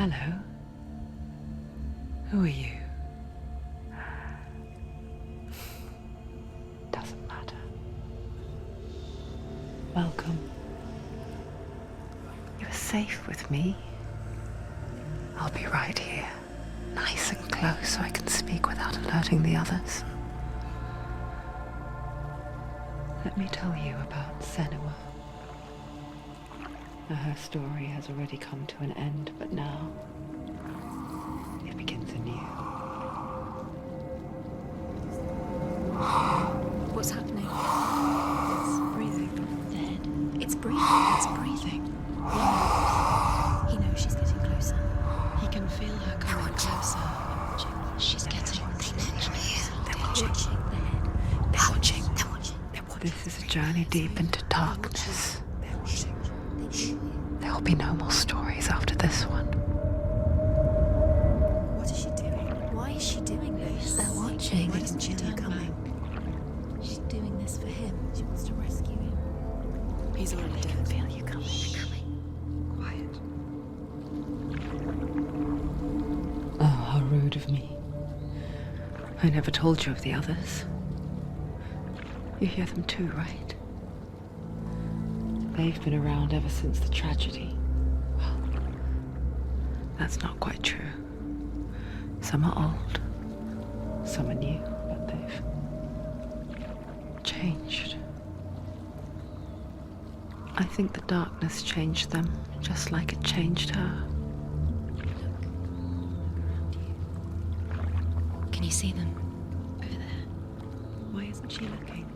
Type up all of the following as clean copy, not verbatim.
Hello. Who are you? Doesn't matter. Welcome. You're safe with me. I'll be right here, nice and close so I can speak without alerting the others. Let me tell you about Senua. Her story has already come to an end, but now it begins anew. What's happening? It's breathing. Dead. It's breathing. It's breathing. Yeah. He knows she's getting closer. He can feel her coming closer. She's getting closer. They're watching. They're watching. They're watching. This is a journey deep into darkness. They're watching. There will be no more stories after this one. What is she doing? Why is she doing this? They're watching. Why doesn't she turn back? She's doing this for him. She wants to rescue him. He's already dead. I feel you coming. Quiet. Oh, how rude of me. I never told you of the others. You hear them too, right? They've been around ever since the tragedy. Well, that's not quite true. Some are old, some are new, but they've changed. I think the darkness changed them, just like it changed her. Can you see them? Over there. Why isn't she looking?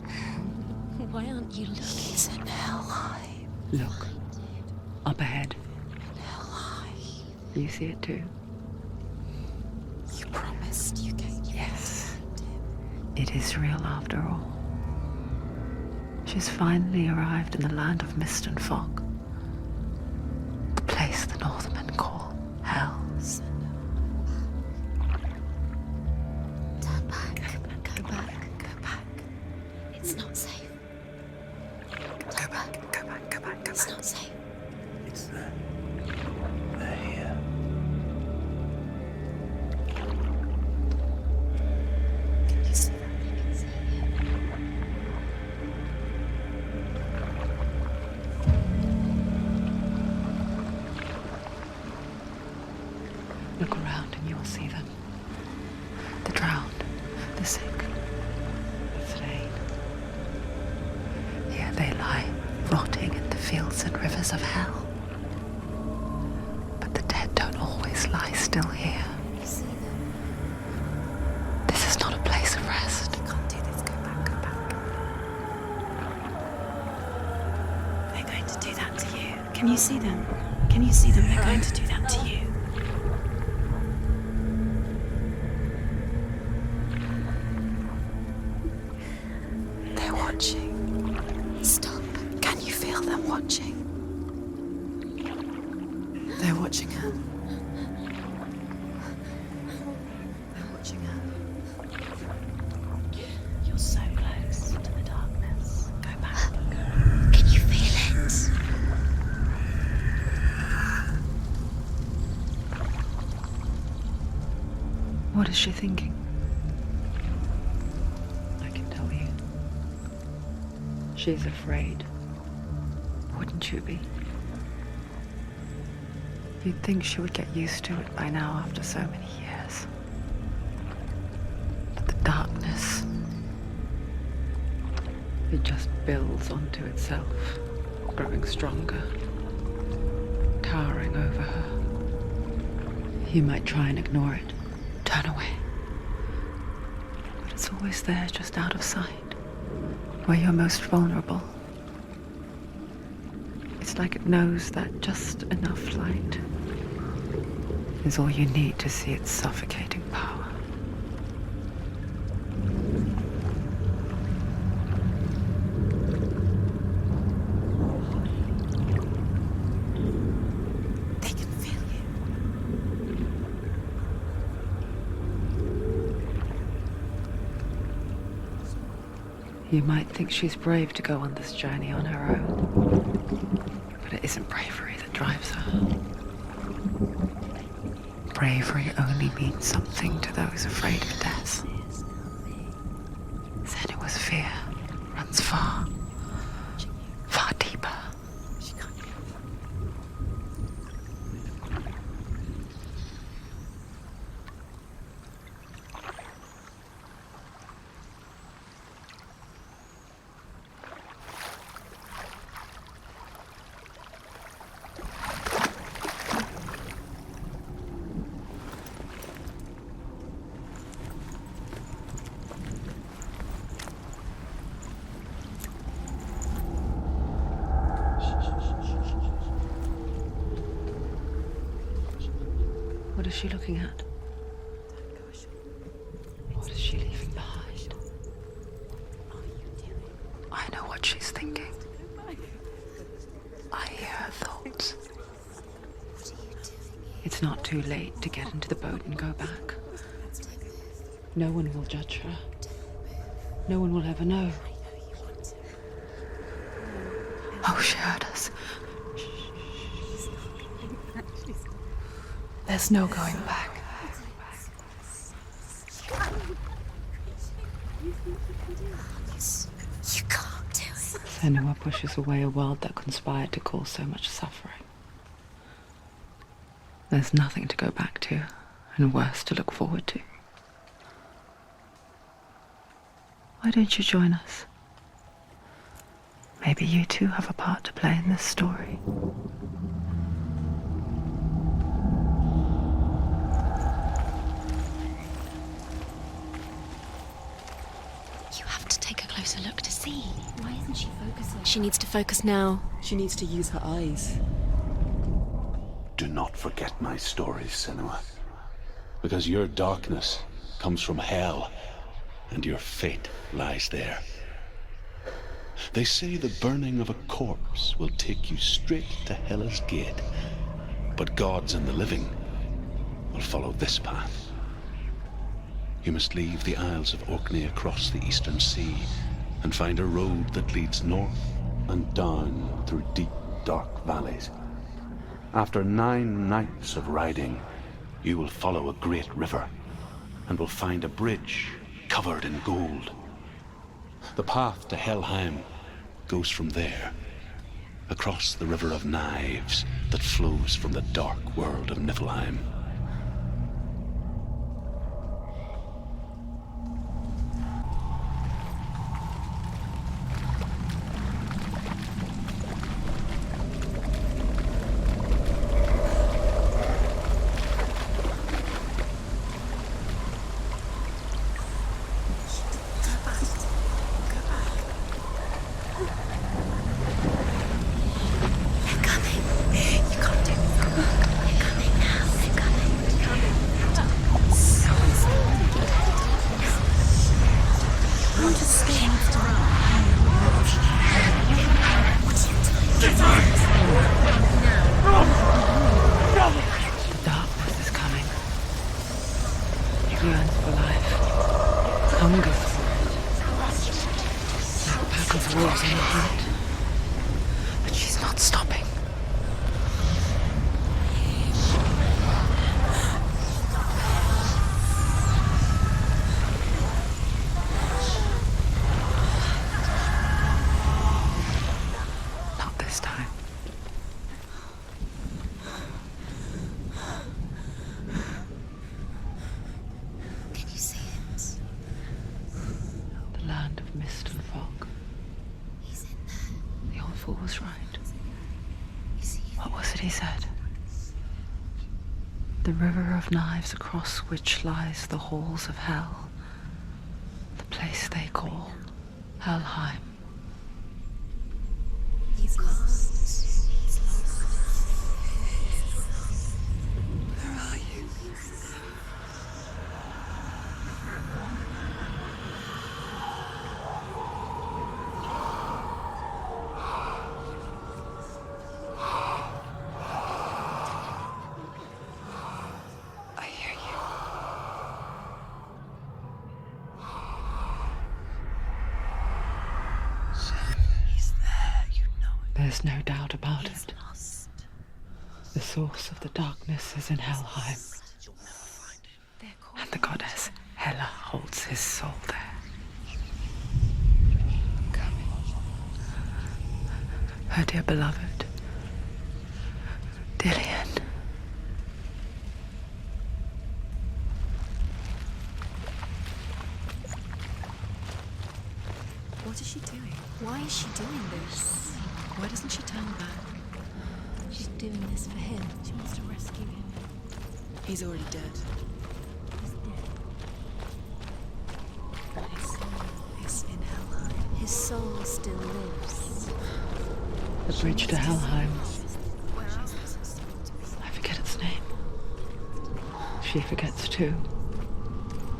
Why aren't you looking? He's in Helheim. Look, up ahead. Helheim. You see it too? You promised you gave me. Yes. It is real after all. She's finally arrived in the land of mist and fog. The place the Northmen call Hell. Turn back. Go back. Go back. It's not safe. Go back, go back, go back, go It's back. not safe. It's them. They're here. Can you see that? I can see it. Look around and you'll see them. The drowned, the sick, the slain. Here they lie, rotting in the fields and rivers of hell. But the dead don't always lie still here. You see them? This is not a place of rest. You can't do this. Go back, go back. They're going to do that to you. Can you see them? Can you see them? They're going to do that to you. They're watching. Stop. Can you feel them watching? They're watching her. They're watching her. You're so close to the darkness. Go back. Can you feel it? What is she thinking? I can tell you. She's afraid. Wouldn't you be? You'd think she would get used to it by now after so many years. But the darkness, it just builds onto itself, growing stronger, towering over her. You might try and ignore it, turn away. But it's always there, just out of sight, where you're most vulnerable. It's like it knows that just enough light is all you need to see its suffocating power. They can feel you. You might think she's brave to go on this journey on her own, but it isn't bravery that drives her. bravery only means something to those afraid of death. Senua's fear runs far, far deeper. What is she looking at? What is she leaving behind? I know what she's thinking. I hear her thoughts. It's not too late to get into the boat and go back. No one will judge her. No one will ever know. Oh, she heard us. There's no going back. You can't do it. Senua pushes away a world that conspired to cause so much suffering. There's nothing to go back to, and worse to look forward to. Why don't you join us? Maybe you too have a part to play in this story. You have to take a closer look to see. Why isn't she focusing? She needs to focus now. She needs to use her eyes. Do not forget my stories, Senua. Because your darkness comes from hell, and your fate lies there. They say the burning of a corpse will take you straight to Hela's gate, but gods and the living will follow this path. You must leave the Isles of Orkney across the eastern sea and find a road that leads north and down through deep, dark valleys. After 9 nights of riding, you will follow a great river and will find a bridge covered in gold. The path to Helheim goes from there, across the river of knives that flows from the dark world of Niflheim. But she's not stopping. Not this time. Can you see it? The land of mist and fog. He's in there. The old fool was right. Is he? What was it he said? The river of knives across which lies the halls of hell. The place they call Helheim. He's lost. He's lost. Where are you? I hear you. He's there, you know it. There's no doubt about He's it. lost. The source of the darkness is in Helheim. And the goddess Hela holds his soul there. Her dear beloved, Dillion. What is she doing? Why is she doing this? Why doesn't she turn back? She's doing this for him. She wants to rescue him. He's already dead. He's dead. His soul is in Helheim. His soul still lives. The bridge to Helheim. Where else is his soul to be? I forget its name. She forgets too.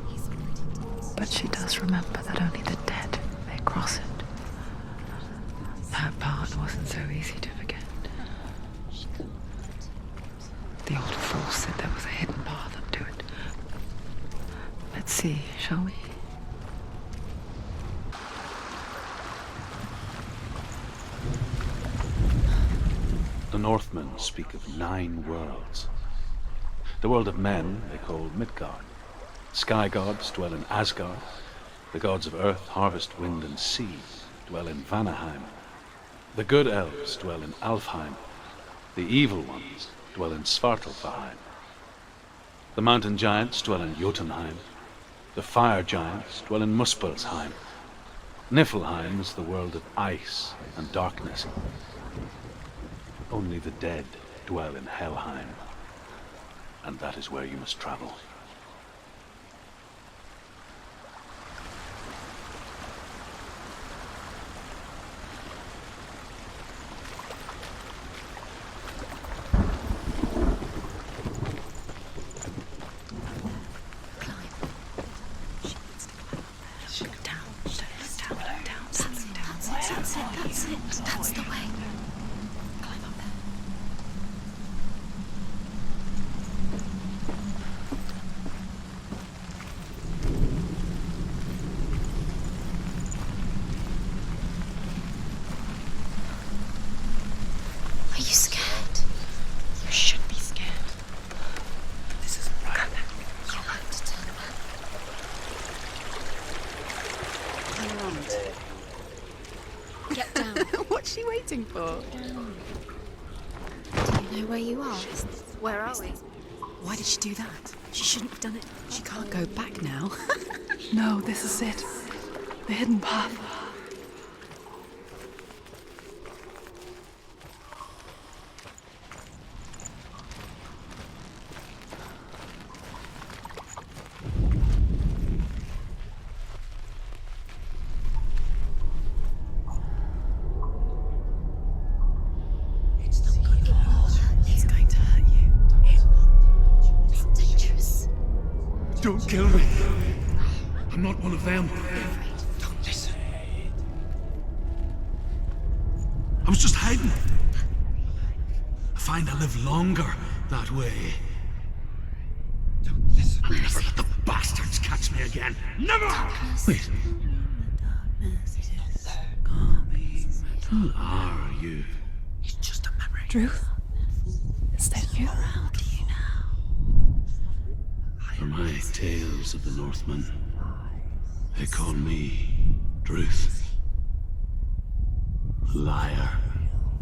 He's already dead. But she does remember that only the dead may cross it. That part wasn't so easy to forget. The old fool said there was a hidden path up to it. Let's see, shall we? The Northmen speak of 9 worlds. The world of men they call Midgard. Sky gods dwell in Asgard. The gods of earth, harvest, wind, and sea dwell in Vanaheim. The good elves dwell in Alfheim. The evil ones dwell in Svartalfheim. The mountain giants dwell in Jotunheim. The fire giants dwell in Muspelheim. Niflheim is the world of ice and darkness. Only the dead dwell in Helheim, and that is where you must travel. That's the way. Climb up there. Are you scared? You should be scared. This isn't right. You'll have to turn back. Get down. What's she waiting for? Do you know where you are? Where are we? Why did she do that? She shouldn't have done it. She can't go back now. No, this is it. The hidden path. It's going to hurt you. It's dangerous. Don't kill me. I'm not one of them. Don't listen. I was just hiding. I find I live longer that way. Don't listen. Never let the bastards catch me again. Never! Wait, who are you? It's just a memory. Druth? Is that you? For my tales of the Northmen, they call me Druth. Liar.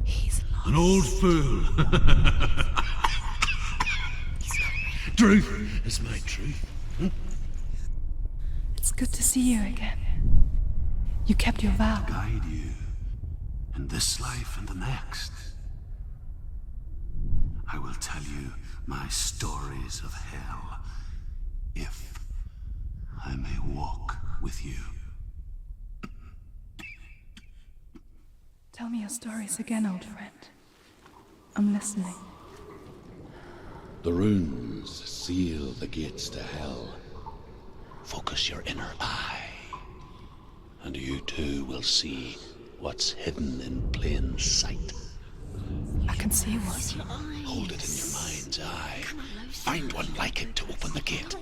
He's lost. An old fool. Druth is my truth. It's good to see you again. You kept your vow. Guide you in this life and the next. I will tell you my stories of hell, if I may walk with you. Tell me your stories again, old friend. I'm listening. The runes seal the gates to hell. Focus your inner eye, and you too will see what's hidden in plain sight. I can see one. Hold it in your mind's eye. Find one like it to open the gate.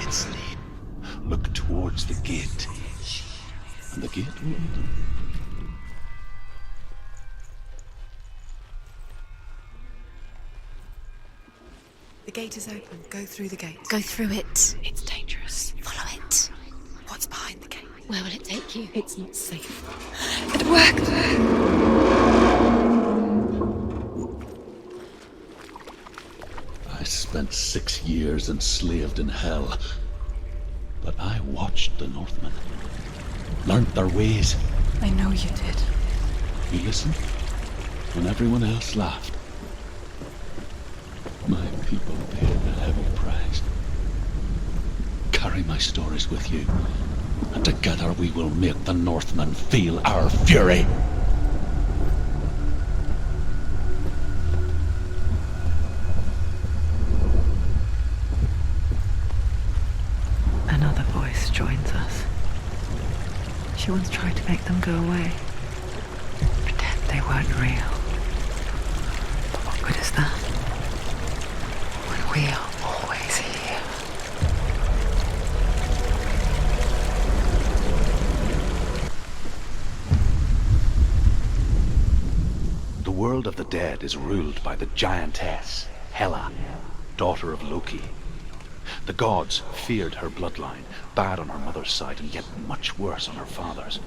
It's the... Look towards the gate, and the gate will open. The gate is open. Go through the gate. Go through it. It's dangerous. Follow it. What's behind the gate? Where will it take you? It's not safe. It worked. I spent 6 years enslaved in hell. But I watched the Northmen. Learned their ways. I know you did. You listened when everyone else laughed. My people paid a heavy price. Carry my stories with you, and together we will make the Northmen feel our fury. Another voice joins us. She once tried to make them go away. Pretend they weren't real. But what good is that? When we are always here. The world of the dead is ruled by the giantess, Hela, daughter of Loki. The gods feared her bloodline, bad on her mother's side and yet much worse on her father's.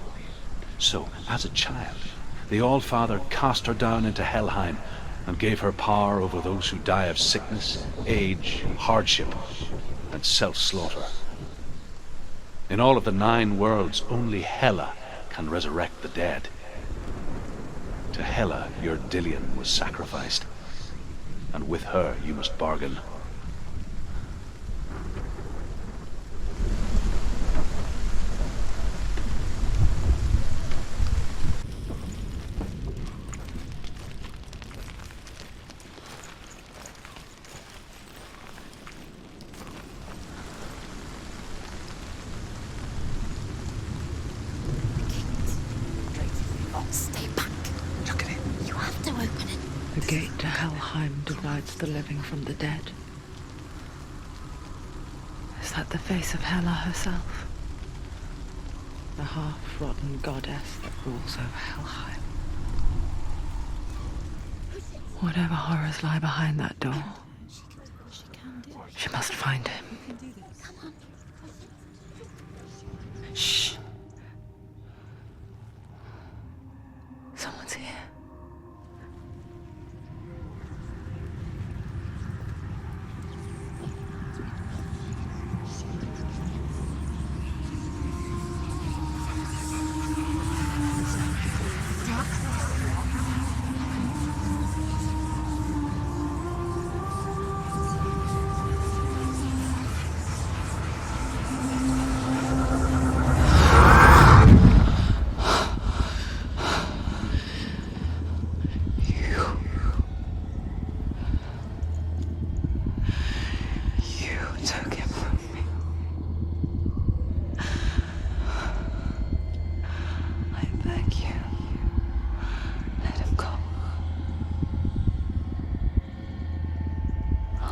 So, as a child, the All-Father cast her down into Helheim and gave her power over those who die of sickness, age, hardship, and self-slaughter. In all of the 9 worlds, only Hela can resurrect the dead. To Hela, your Dillion was sacrificed, and with her you must bargain. Stay back. Look at it. You have to open it. The gate to Helheim divides the living from the dead. Is that the face of Hela herself? The half-rotten goddess that rules over Helheim. Whatever horrors lie behind that door, she must find him. Shh. Someone's here.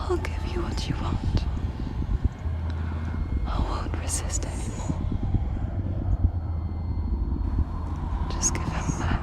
I'll give you what you want. I won't resist anymore. Just give him back.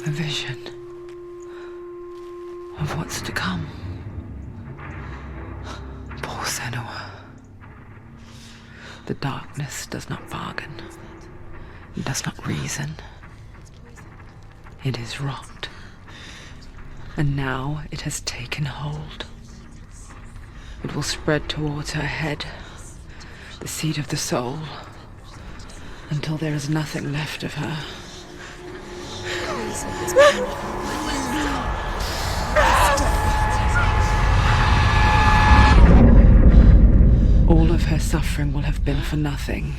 A vision of what's to come. Poor Senua. The darkness does not bargain. It does not reason. It is rot. And now it has taken hold. It will spread towards her head, the seat of the soul, until there is nothing left of her. All of her suffering will have been for nothing.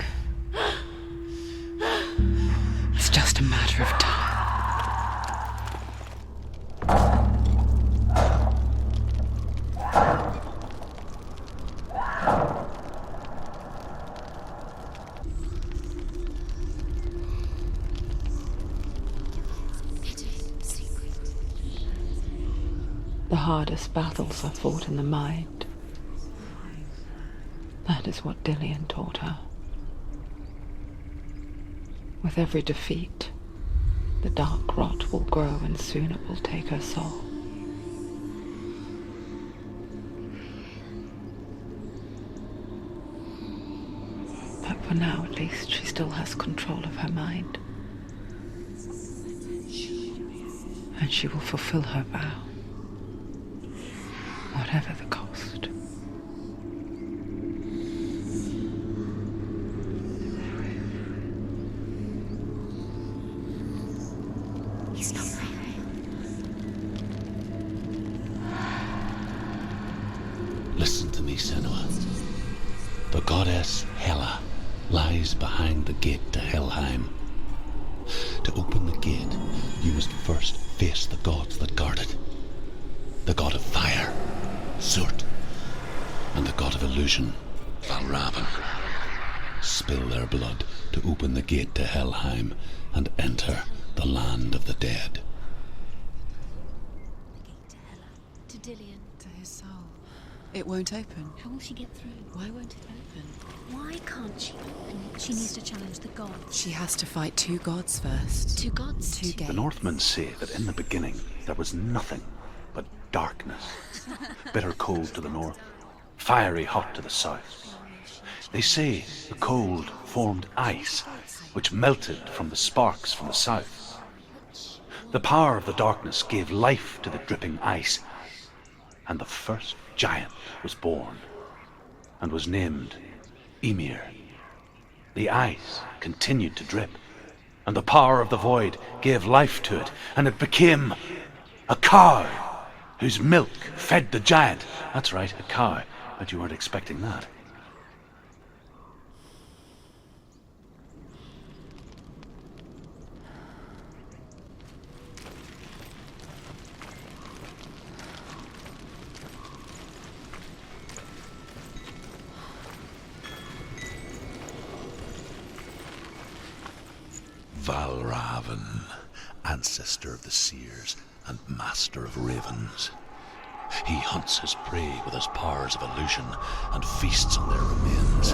It's just a matter of time. The hardest battles are fought in the mind. That is what Dillion taught her. With every defeat, the dark rot will grow and soon it will take her soul. But for now, at least, she still has control of her mind. And she will fulfill her vow, whatever the cost. He's not there. Listen to me, Senua. The goddess Hela lies behind the gate to Helheim. To open the gate, you must first face the gods that guard it. The god of fire, Surt, and the god of illusion, Valravn. Spill their blood to open the gate to Helheim and enter the land of the dead. To Hela. To Dillion. To his soul. It won't open. How will she get through? Why won't it open? Why can't she open? She needs to challenge the gods. She has to fight two gods first. Two gods? Two gates. The Northmen say that in the beginning there was nothing but darkness. Bitter cold to the north, fiery hot to the south. They say the cold formed ice, which melted from the sparks from the south. The power of the darkness gave life to the dripping ice, and the first giant was born, and was named Ymir. The ice continued to drip, and the power of the void gave life to it, and it became a cow, whose milk fed the giant. That's right, a cow. Bet you weren't expecting that. Valravn, ancestor of the seers and master of ravens. He hunts his prey with his powers of illusion and feasts on their remains.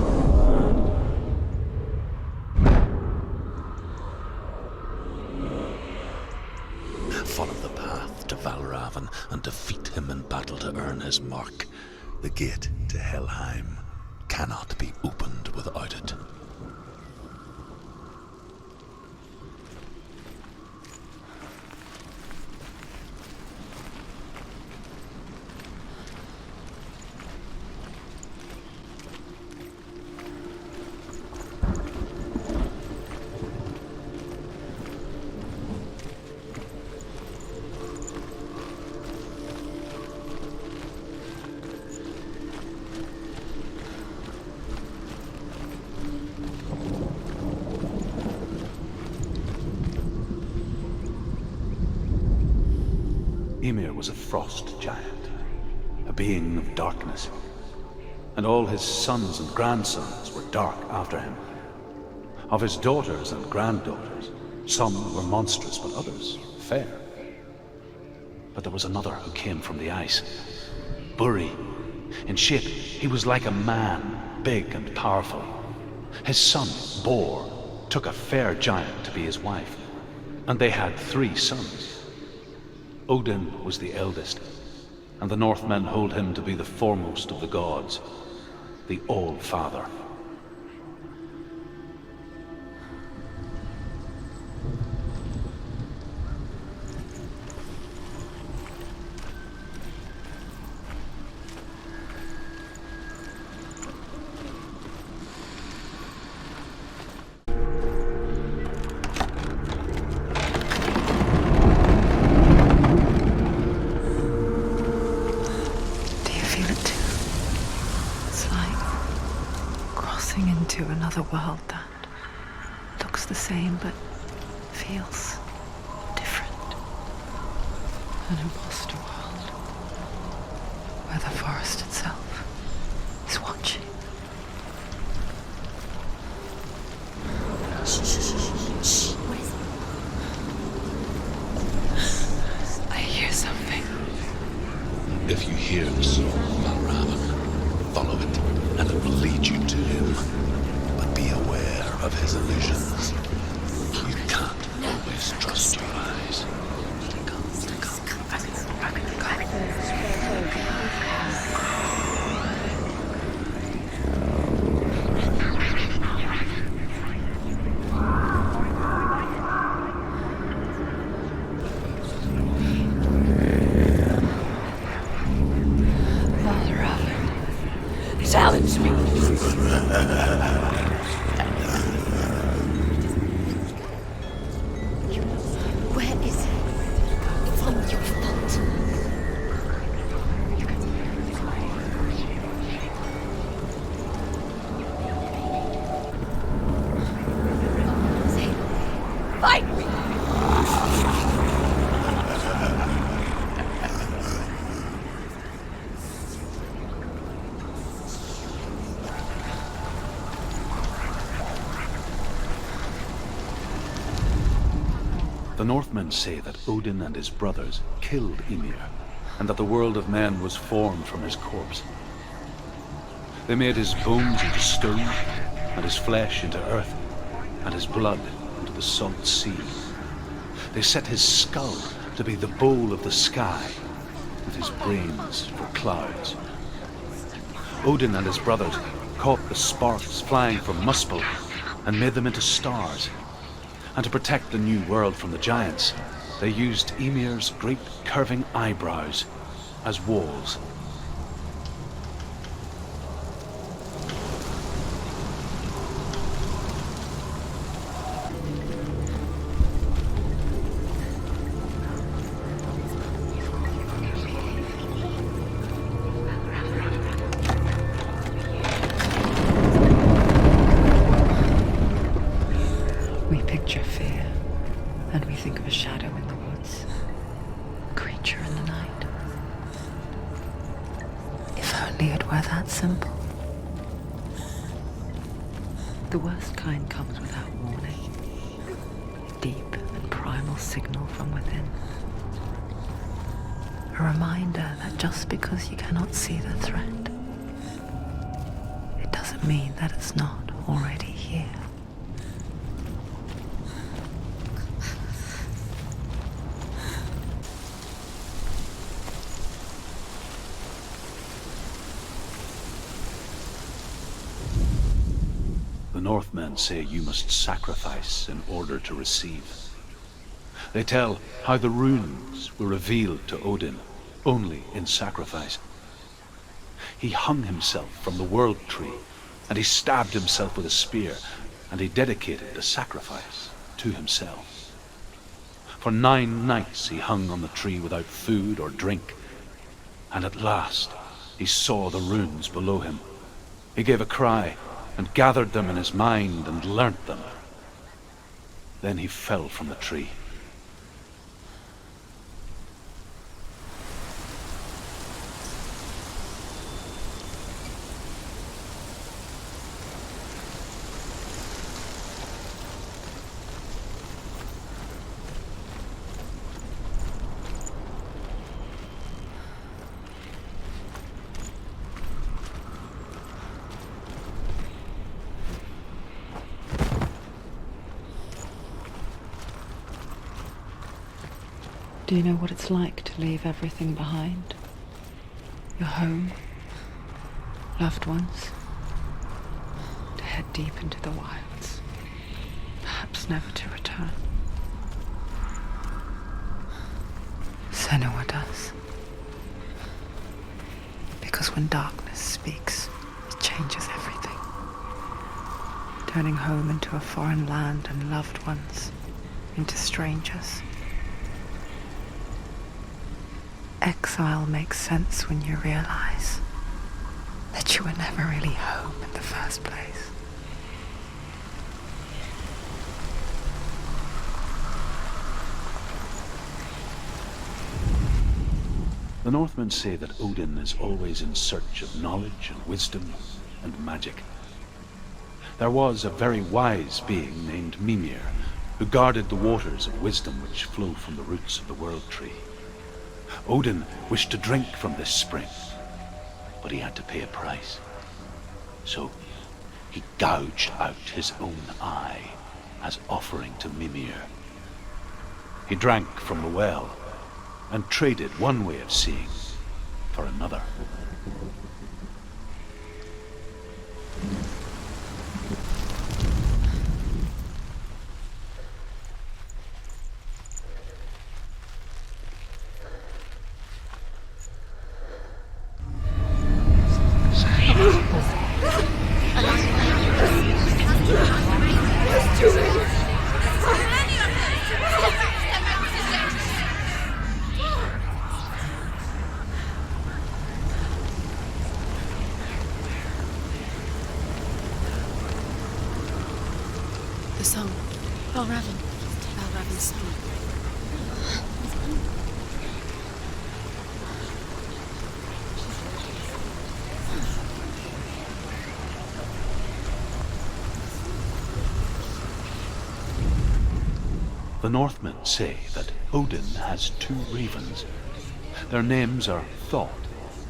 Follow the path to Valravn and defeat him in battle to earn his mark. The gate to Helheim cannot be opened without it. Ymir was a frost giant, a being of darkness, and all his sons and grandsons were dark after him. Of his daughters and granddaughters, some were monstrous, but others fair. But there was another who came from the ice, Buri. In shape, he was like a man, big and powerful. His son, Bor, took a fair giant to be his wife. And they had 3 sons. Odin was the eldest, and the Northmen hold him to be the foremost of the gods, the All-Father. Another world that looks the same but feels different. An imposter world where the forest itself is watching. Shh. What is it? I hear something. If you hear the song of Raven, follow it, and it will lead you to him. Be aware of his illusions. You can't always trust your eyes. Mother of it. Challenge me. The Northmen say that Odin and his brothers killed Ymir, and that the world of men was formed from his corpse. They made his bones into stone, and his flesh into earth, and his blood into the salt sea. They set his skull to be the bowl of the sky, with his brains for clouds. Odin and his brothers caught the sparks flying from Muspel and made them into stars. And to protect the new world from the giants, they used Ymir's great curving eyebrows as walls. The worst kind comes without warning. Deep and primal signal from within. A reminder that just because you cannot see the threat, it doesn't mean that it's not already here. The Northmen say you must sacrifice in order to receive. They tell how the runes were revealed to Odin only in sacrifice. He hung himself from the world tree, and he stabbed himself with a spear, and he dedicated the sacrifice to himself. For 9 nights he hung on the tree without food or drink, and at last he saw the runes below him. He gave a cry, and gathered them in his mind and learnt them. Then he fell from the tree. Do you know what it's like to leave everything behind? Your home, loved ones, to head deep into the wilds, perhaps never to return. Senua does. Because when darkness speaks, it changes everything, turning home into a foreign land and loved ones into strangers. Exile makes sense when you realize that you were never really home in the first place. The Northmen say that Odin is always in search of knowledge and wisdom and magic. There was a very wise being named Mimir, who guarded the waters of wisdom which flow from the roots of the world tree. Odin wished to drink from this spring, but he had to pay a price. So he gouged out his own eye as offering to Mimir. He drank from the well and traded one way of seeing for another. The song. Balraven. Balraven's song. The Northmen say that Odin has two ravens. Their names are Thought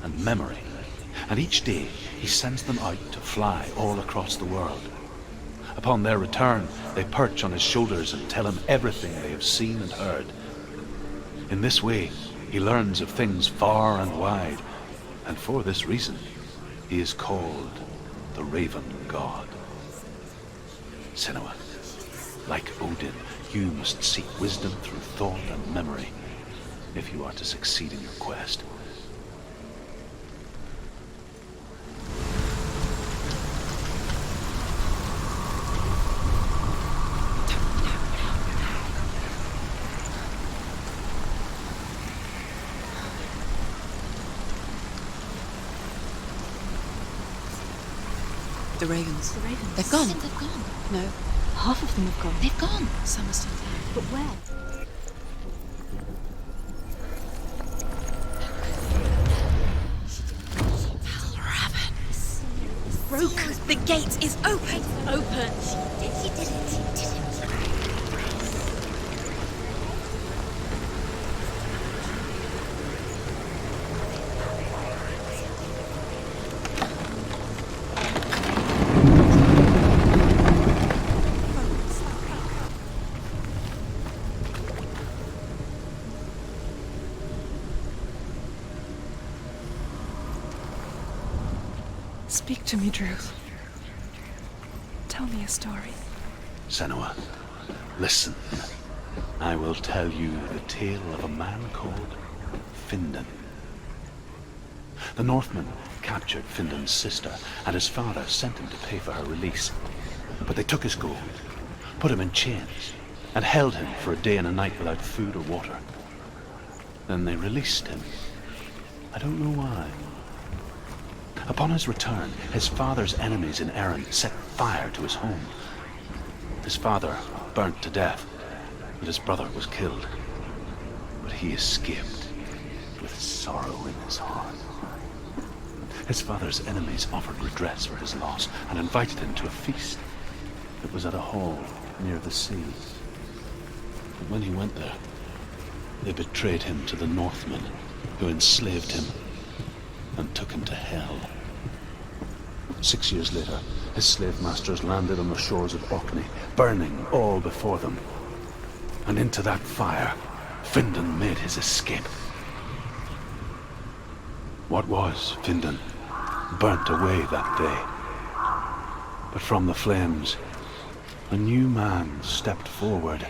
and Memory, and each day he sends them out to fly all across the world. Upon their return, they perch on his shoulders and tell him everything they have seen and heard. In this way, he learns of things far and wide, and for this reason, he is called the Raven God. Senua, like Odin, you must seek wisdom through thought and memory if you are to succeed in your quest. The ravens. The ravens. They've gone. They've gone. No, Half of them have gone. They've gone. some are still there. But where? Broke. The gate is open. Open. She did it. She did it. Speak to me, Druth. Tell me a story. Senua, listen. I will tell you the tale of a man called Findan. The Northmen captured Findan's sister, and his father sent him to pay for her release. But they took his gold, put him in chains, and held him for a day and a night without food or water. Then they released him. I don't know why. Upon his return, his father's enemies in Erin set fire to his home. His father burnt to death, and his brother was killed. But he escaped with sorrow in his heart. His father's enemies offered redress for his loss and invited him to a feast that was at a hall near the sea. But when he went there, they betrayed him to the Northmen, who enslaved him and took him to Hell. 6 years later, his slave masters landed on the shores of Orkney, burning all before them. And into that fire Findan made his escape. What was Findan burnt away that day. But from the flames, a new man stepped forward,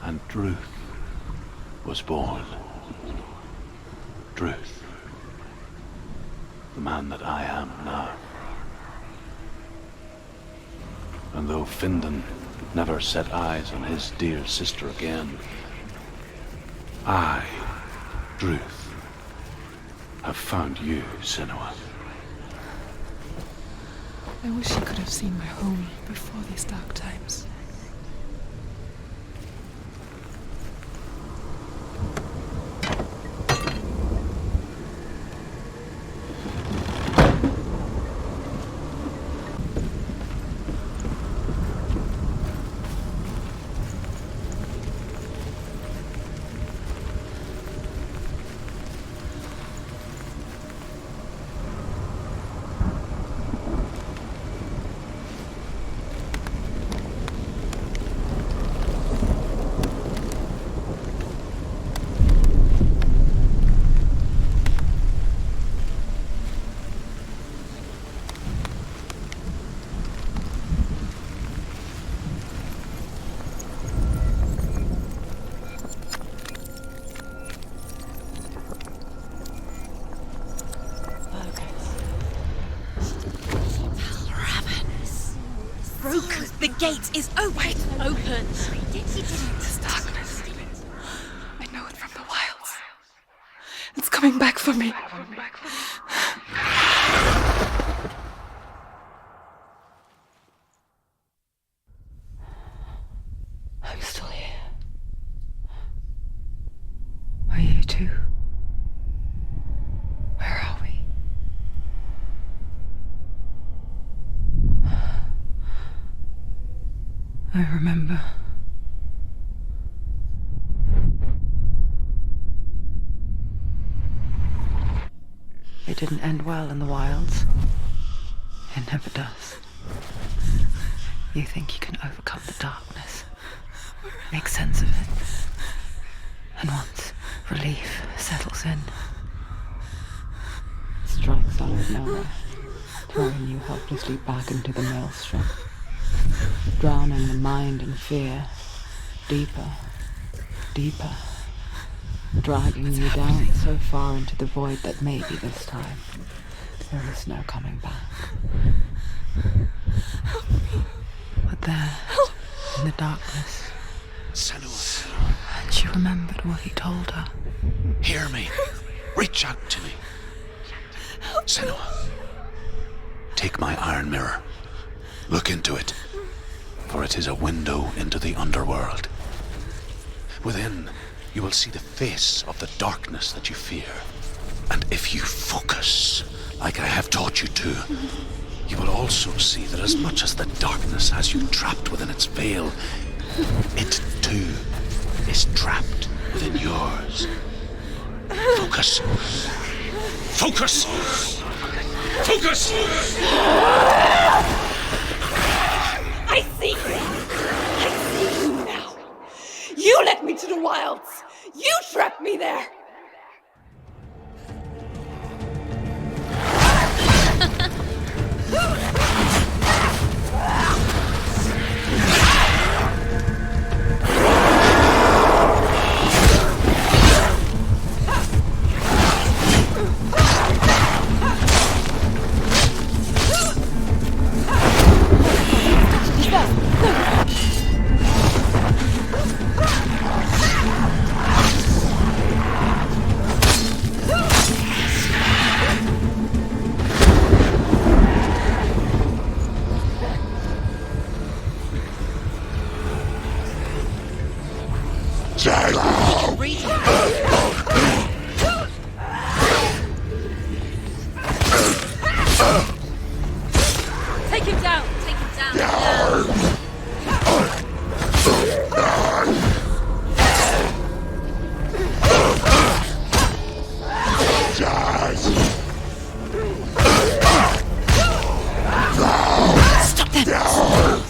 and Druth was born. Druth, the man that I am now. And though Findan never set eyes on his dear sister again, I, Druth, have found you, Senua. I wish you could have seen my home before these dark times. The gate is open. Open. This darkness. I know it from the wilds. It's coming back for me. I'm still here. Are you too? Where are we? I remember. It didn't end well in the wilds. It never does. You think you can overcome the darkness, make sense of it, and once relief settles in, it strikes out of nowhere, throwing you helplessly back into the maelstrom, drowning the mind in fear, deeper, deeper, dragging you down so far into the void that maybe this time there is no coming back. But there, in the darkness, Senua, and she remembered what he told her. hear me. Reach out to me. Senua, take my iron mirror. Look into it, for it is a window into the underworld. Within, you will see the face of the darkness that you fear. And if you focus, like I have taught you to, you will also see that as much as the darkness has you trapped within its veil, it too is trapped within yours. Focus. Focus! Focus! I see you! I see you now! You led me to the wilds! You trapped me there! Take him down! Take him down! Stop them!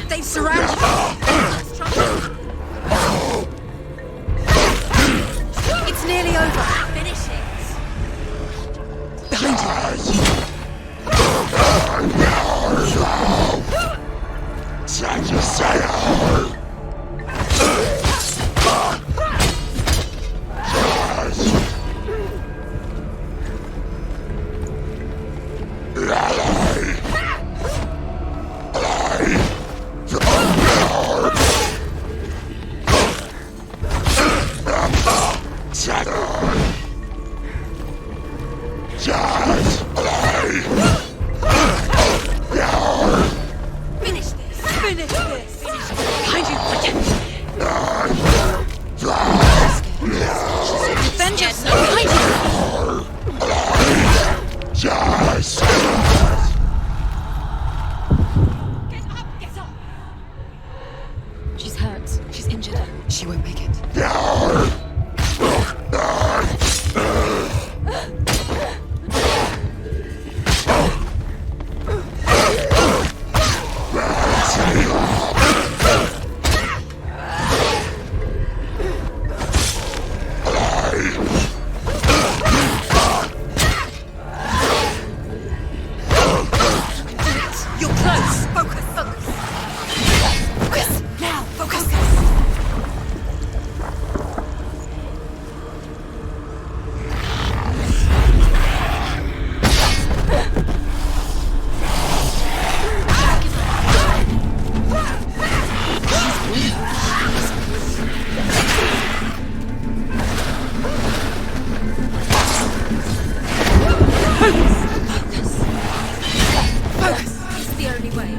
They've surrounded us. It's nearly over. Finish it. Behind you. She's hurt. She's injured. She won't make it. You're close. Focus. Focus. Now. Focus. Focus. It's the only way.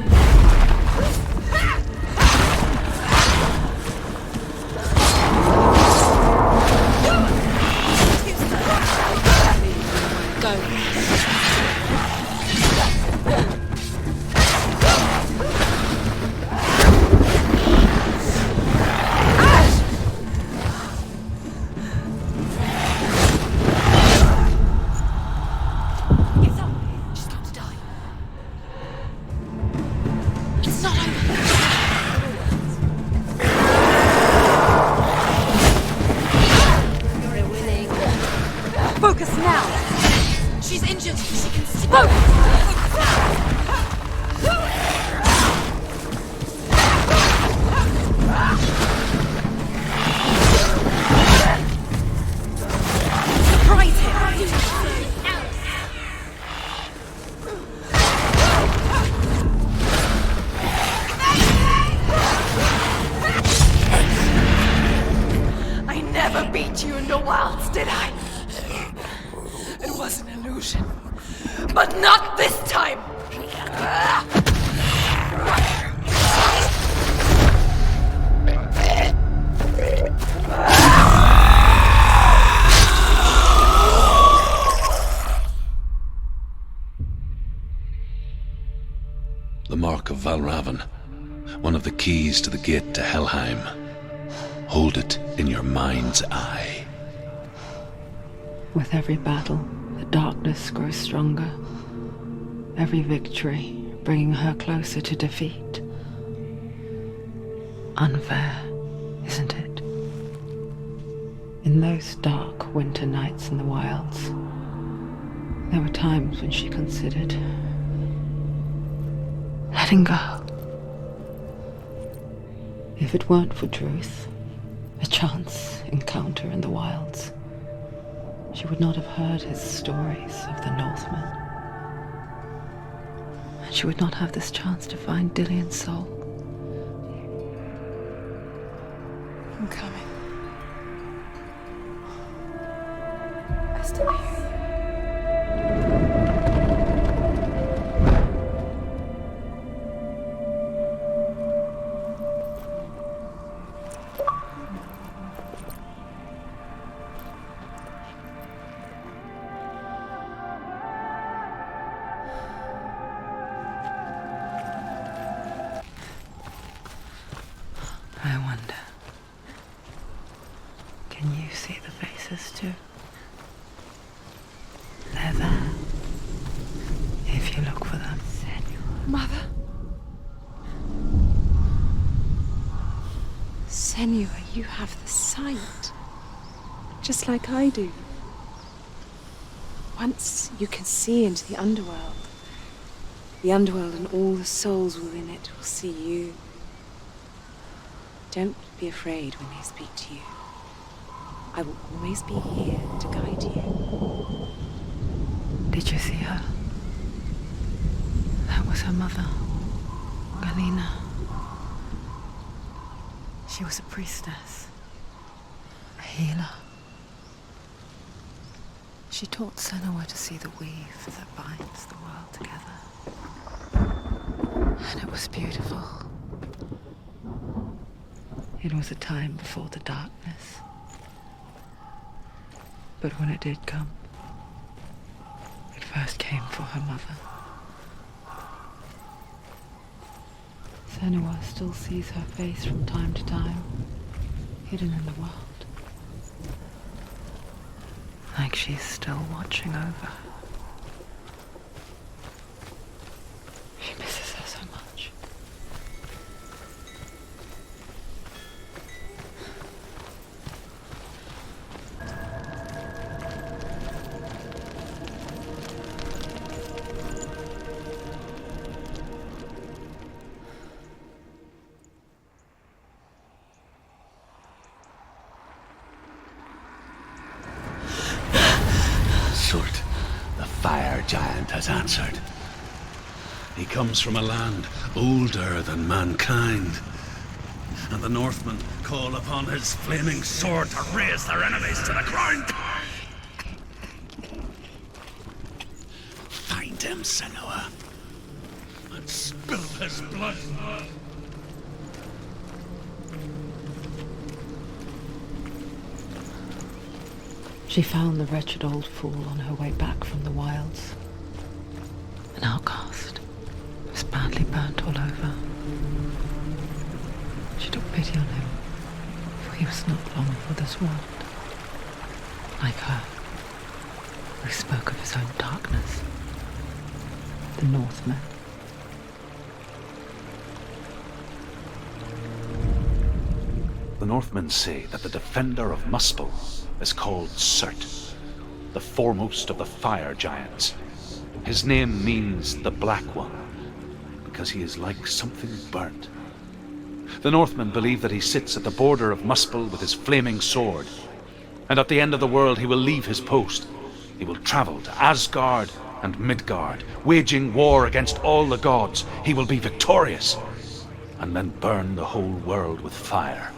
Focus now! She's injured! She can see. Surprise him! I never beat you in the wilds, did I? It was an illusion. But not this time! The Mark of Valravn, one of the keys to the gate to Helheim. Hold it in your mind's eye. With every battle, the darkness grows stronger. Every victory bringing her closer to defeat. Unfair, isn't it? In those dark winter nights in the wilds, there were times when she considered letting go. If it weren't for Druth, a chance encounter in the wilds, she would not have heard his stories of the Northmen. And she would not have this chance to find Dillion's soul. I'm coming. I still hear you. I wonder pieces too. They're there, if you look for them. Mother? Senua, you have the sight. Just like I do. Once you can see into the underworld. The underworld and all the souls within it will see you. Don't be afraid when they speak to you. I will always be here to guide you. Did you see her? That was her mother, Galina. She was a priestess, a healer. She taught Senua to see the weave that binds the world together. And it was beautiful. It was a time before the darkness. But when it did come, it first came for her mother. Senua still sees her face from time to time, hidden in the world. Like she's still watching over her. She misses her so much. The fire giant has answered. He comes from a land older than mankind, and the Northmen call upon his flaming sword to raise their enemies to the ground. Find him, Senua, and spill his blood. She found the wretched old fool on her way back from the wilds. An outcast. Was badly burnt all over. She took pity on him, for he was not long for this world. Like her, who spoke of his own darkness. The Northmen. The Northmen say that the defender of Muspel is called Surt, the foremost of the fire giants. His name means the Black One, because he is like something burnt. The Northmen believe that he sits at the border of Muspel with his flaming sword, and at the end of the world he will leave his post. He will travel to Asgard and Midgard, waging war against all the gods. He will be victorious, and then burn the whole world with fire.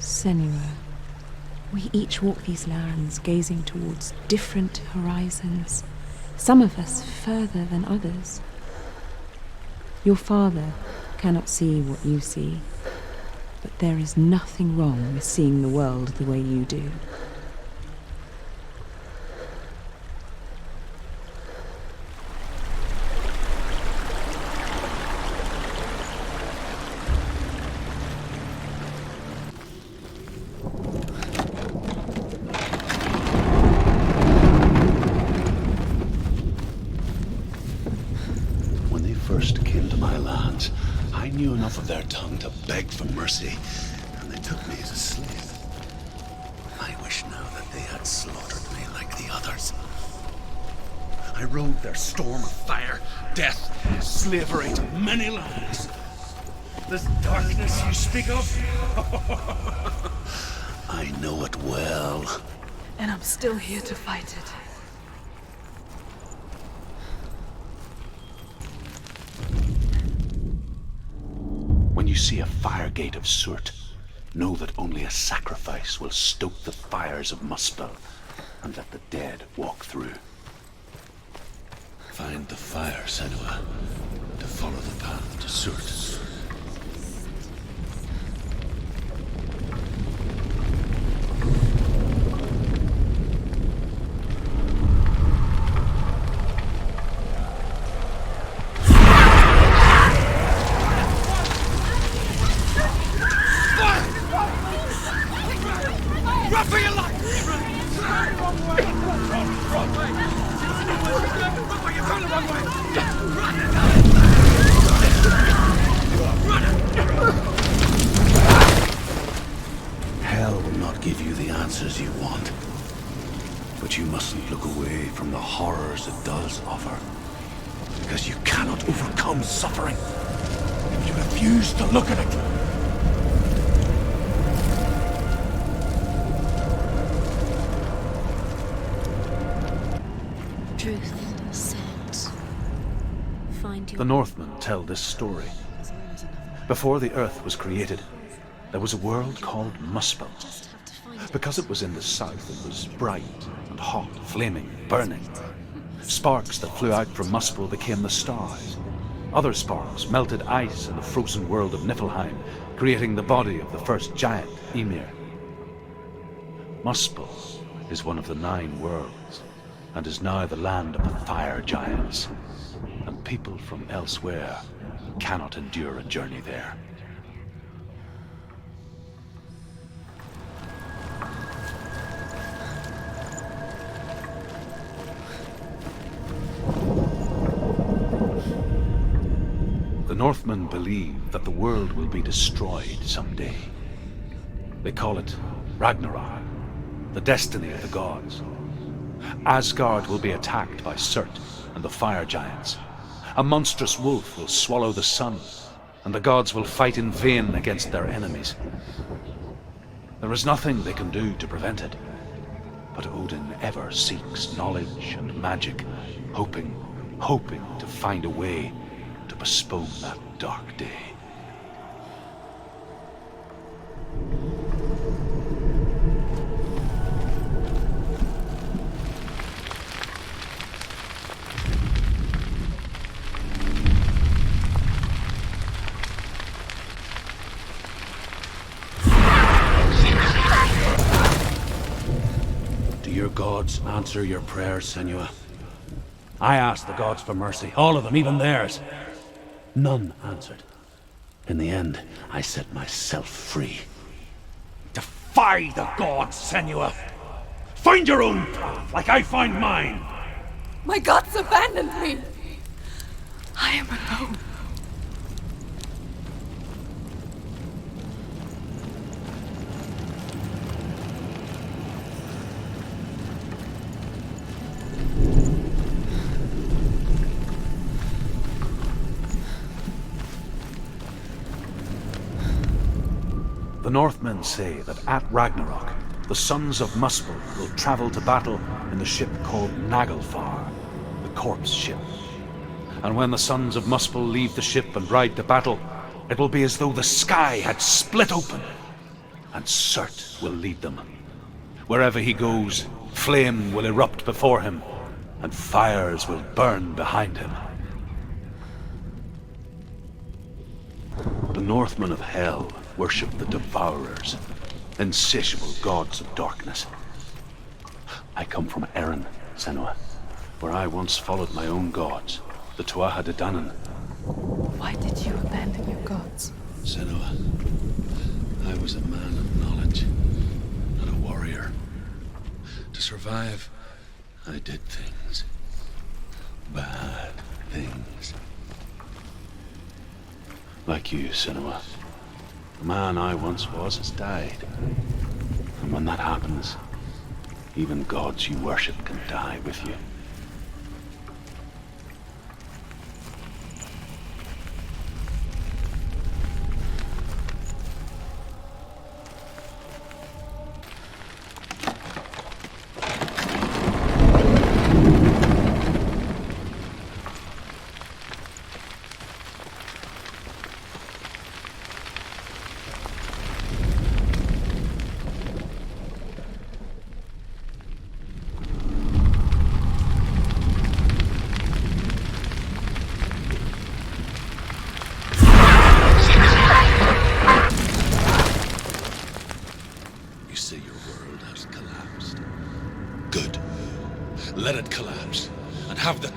Senua, we each walk these lands gazing towards different horizons, some of us further than others. Your father cannot see what you see, but there is nothing wrong with seeing the world the way you do. First came to my lands, I knew enough of their tongue to beg for mercy, and they took me as a slave. I wish now that they had slaughtered me like the others. I rode their storm of fire, death, slavery to many lands. This darkness you speak of, I know it well. And I'm still here to fight it. When When you see a fire gate of Surt, know that only a sacrifice will stoke the fires of Muspel and let the dead walk through. Find the fire, Senua, to follow the path to Surt. Hell will not give you the answers you want. But you mustn't look away from the horrors it does offer. Because you cannot overcome suffering if you refuse to look at it. Truth said, find your... The Northmen tell this story. Before the earth was created, there was a world called Muspel. Because it was in the south, it was bright and hot, flaming, burning. Sparks that flew out from Muspel became the stars. Other sparks melted ice in the frozen world of Niflheim, creating the body of the first giant, Ymir. Muspel is one of the 9 worlds, and is now the land of the fire giants. And people from elsewhere cannot endure a journey there. The Northmen believe that the world will be destroyed someday. They call it Ragnarok, the destiny of the gods. Asgard will be attacked by Surt and the fire giants. A monstrous wolf will swallow the sun, and the gods will fight in vain against their enemies. There is nothing they can do to prevent it, but Odin ever seeks knowledge and magic, hoping to find a way to postpone that dark day. Do your gods answer your prayers, Senua? I asked the gods for mercy, all of them, even theirs. None answered. In the end, I set myself free. Defy the gods, Senua! Find your own path, like I find mine! My gods abandoned me! I am alone. The Northmen say that at Ragnarok, the sons of Muspel will travel to battle in the ship called Naglfar, the corpse ship. And when the sons of Muspel leave the ship and ride to battle, it will be as though the sky had split open, and Surt will lead them. Wherever he goes, flame will erupt before him, and fires will burn behind him. The Northmen of Hell worship the Devourers, insatiable gods of darkness. I come from Erin, Senua, where I once followed my own gods, the Tuatha De Danann. Why did you abandon your gods? Senua, I was a man of knowledge, not a warrior. To survive, I did things. Bad things. Like you, Senua. The man I once was has died. And when that happens, even gods you worship can die with you.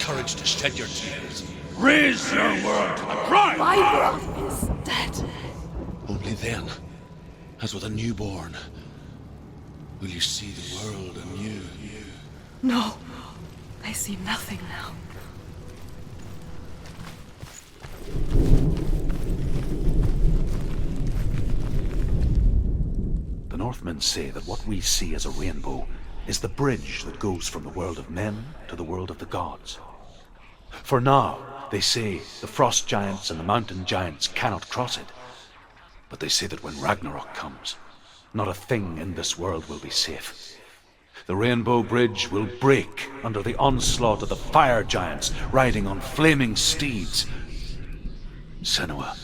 courage to shed your tears. Raise your world to the ground! My world is dead. Only then, as with a newborn, will you see the world anew. No, I see nothing now. The Northmen say that what we see as a rainbow is the bridge that goes from the world of men to the world of the gods. For now, they say, the frost giants and the mountain giants cannot cross it. But they say that when Ragnarok comes, not a thing in this world will be safe. The rainbow bridge will break under the onslaught of the fire giants riding on flaming steeds. Senua,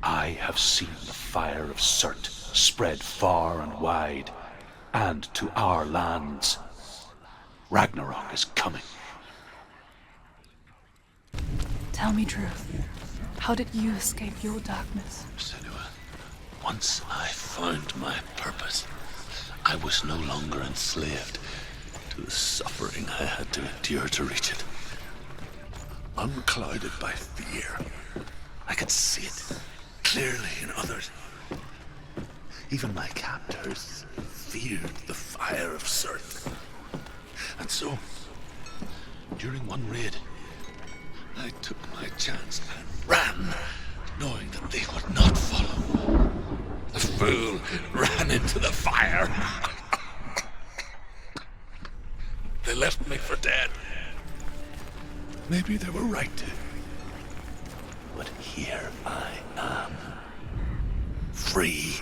I have seen the fire of Surt spread far and wide, and to our lands. Ragnarok is coming. Tell me truth. How did you escape your darkness? Senua, once I found my purpose, I was no longer enslaved to the suffering I had to endure to reach it. Unclouded by fear, I could see it clearly in others. Even my captors feared the fire of Surt. And so, during one raid, I took my chance and ran, knowing that they would not follow. The fool ran into the fire. They left me for dead. Maybe they were right to. But here I am. Free.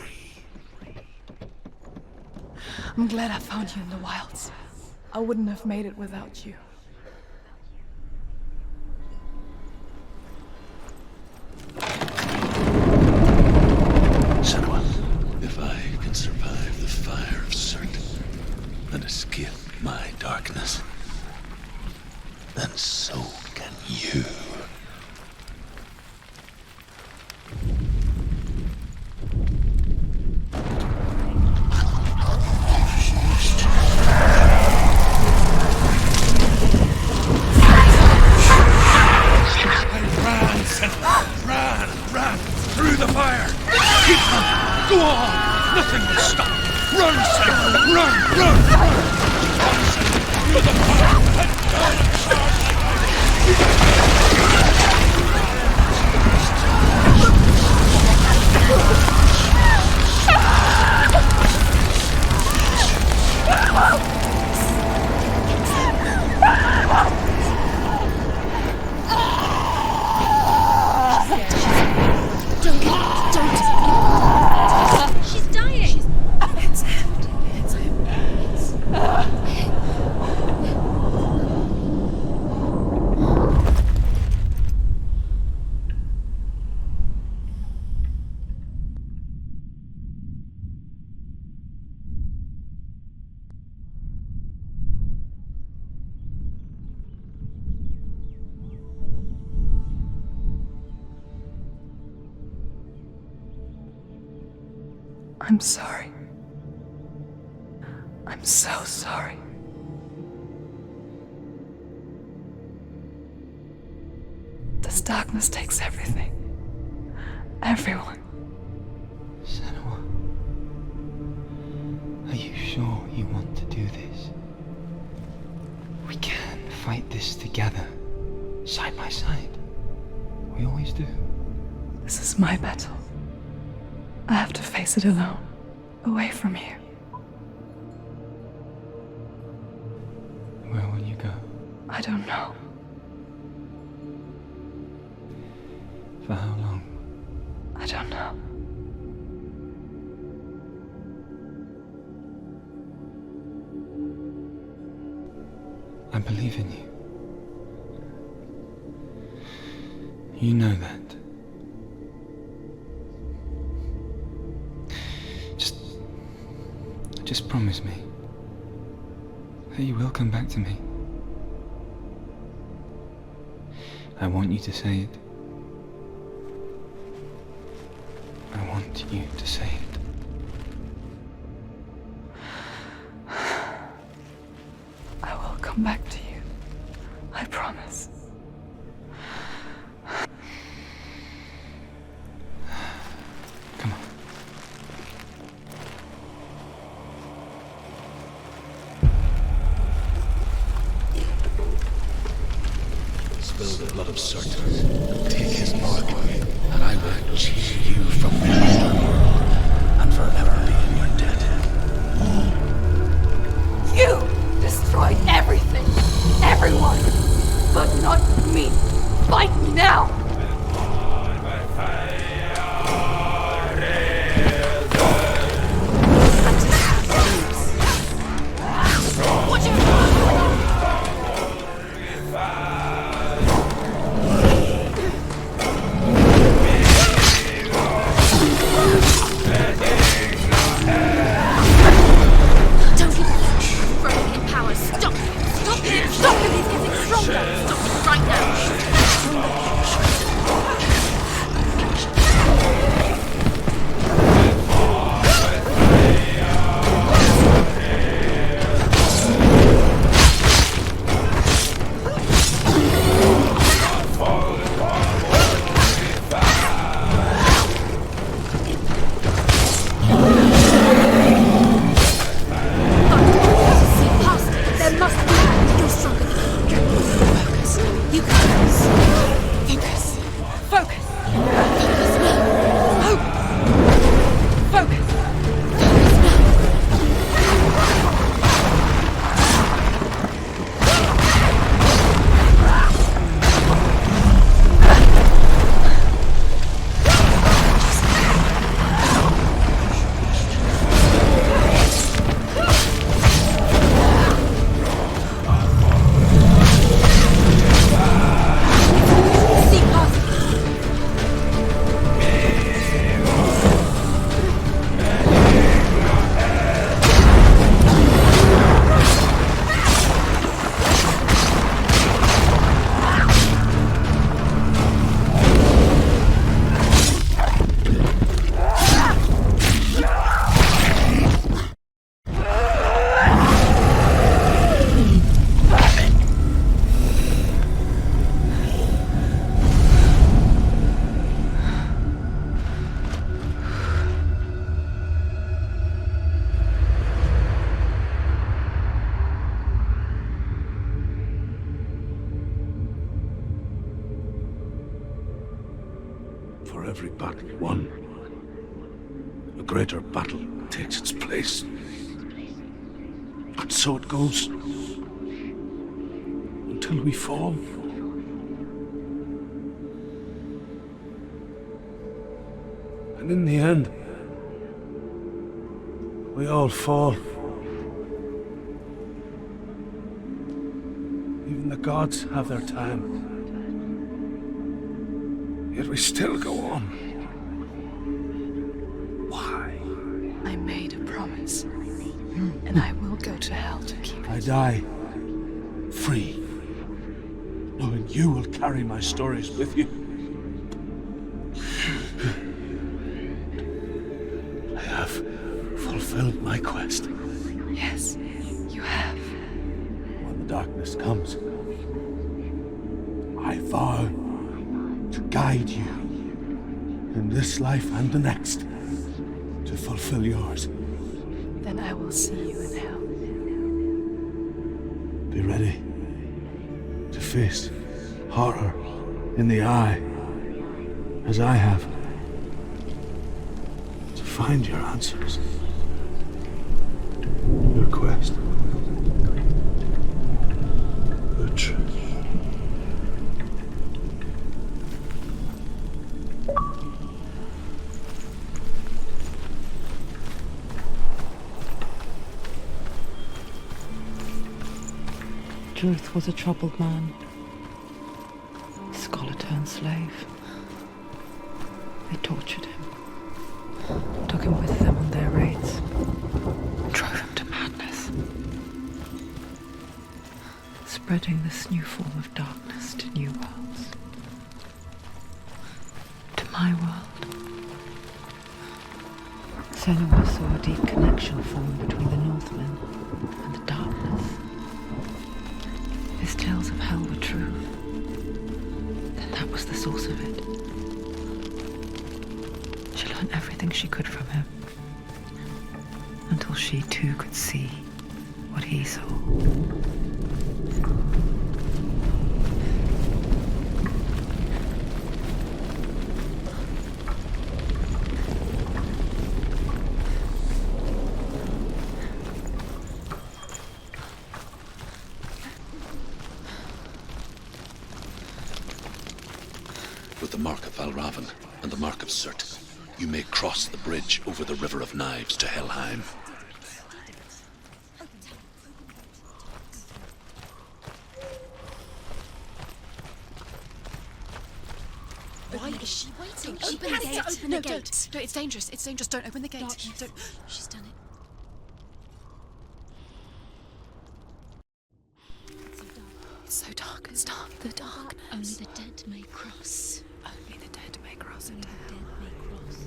I'm glad I found you in the wilds. I wouldn't have made it without you. Senua, if I can survive the fire of Surt and escape my darkness, then so can you. Ran through the fire. Keep running. Go on. Nothing will stop. Run, Senua. Run, run, run. Run, Senua. For the fire and die. She's dying! It's empty. It's empty. I'm sorry. I'm so sorry. This darkness takes everything. Everyone. Senua, are you sure you want to do this? We can fight this together, side by side. We always do. This is my battle. I have to face it alone, away from here. Where will you go? I don't know. For how long? I don't know. I believe in you. You know that. Just promise me that you will come back to me. I want you to say it. I want you to say it. I will come back to you. I promise. consort. Take his mark, and I will cheer you from the underworld and forever be in your debt. You destroyed everything, everyone, but not me. Fight me now! For every battle won, a greater battle takes its place. And so it goes, until we fall. And in the end, we all fall. Even the gods have their time. Yet we still go on. Why? I made a promise, and I will go to hell to keep it. I die free, knowing you will carry my stories with you. I have fulfilled my quest. Yes, you have. When the darkness comes, I vow to guide you in this life and the next to fulfill yours. Then I will see you in hell. Be ready to face horror in the eye, as I have, to find your answers, your quest, the truth. Druth was a troubled man. Scholar turned slave. They tortured him, took him with them on their raids, drove him to madness, spreading this new form of darkness to new worlds. To my world. Senua saw a deep connection form between the Northmen and the darkness. His tales of hell were true. Then that was the source of it. She learned everything she could from him, until she too could see what he saw. the mark of Valravan and the mark of Surt, you may cross the bridge over the River of Knives to Helheim. Why is she waiting? She Open the has gate. to open the gate. No, it's dangerous. It's dangerous. Don't open the gate. Don't. She's done it. It's so dark. It's dark. The darkness. Only the dead may cross. Only the dead may cross Only into the hell. dead may cross.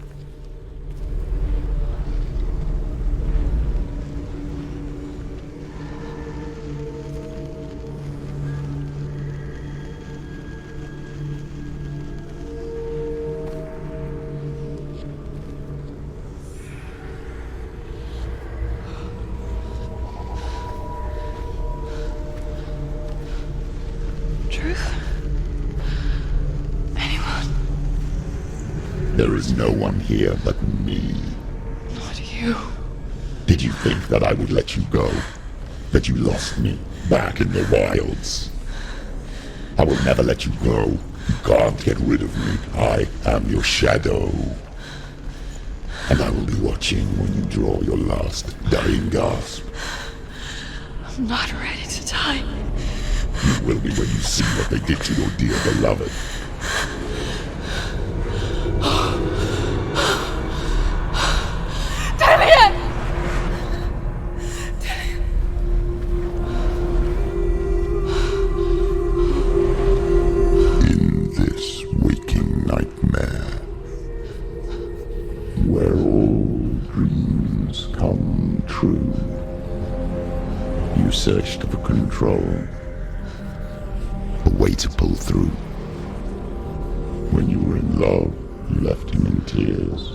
Truth? Anyone? There is no one here but me. Not you. Did you think that I would let you go? That you lost me back in the wilds? I will never let you go. You can't get rid of me. I am your shadow. And I will be watching when you draw your last dying gasp. I'm not ready to die. You will be when you see what they did to your dear beloved. Dillion! In this waking nightmare, where all dreams come true, you searched for control, a way to pull through. When you were in love, you left him in tears,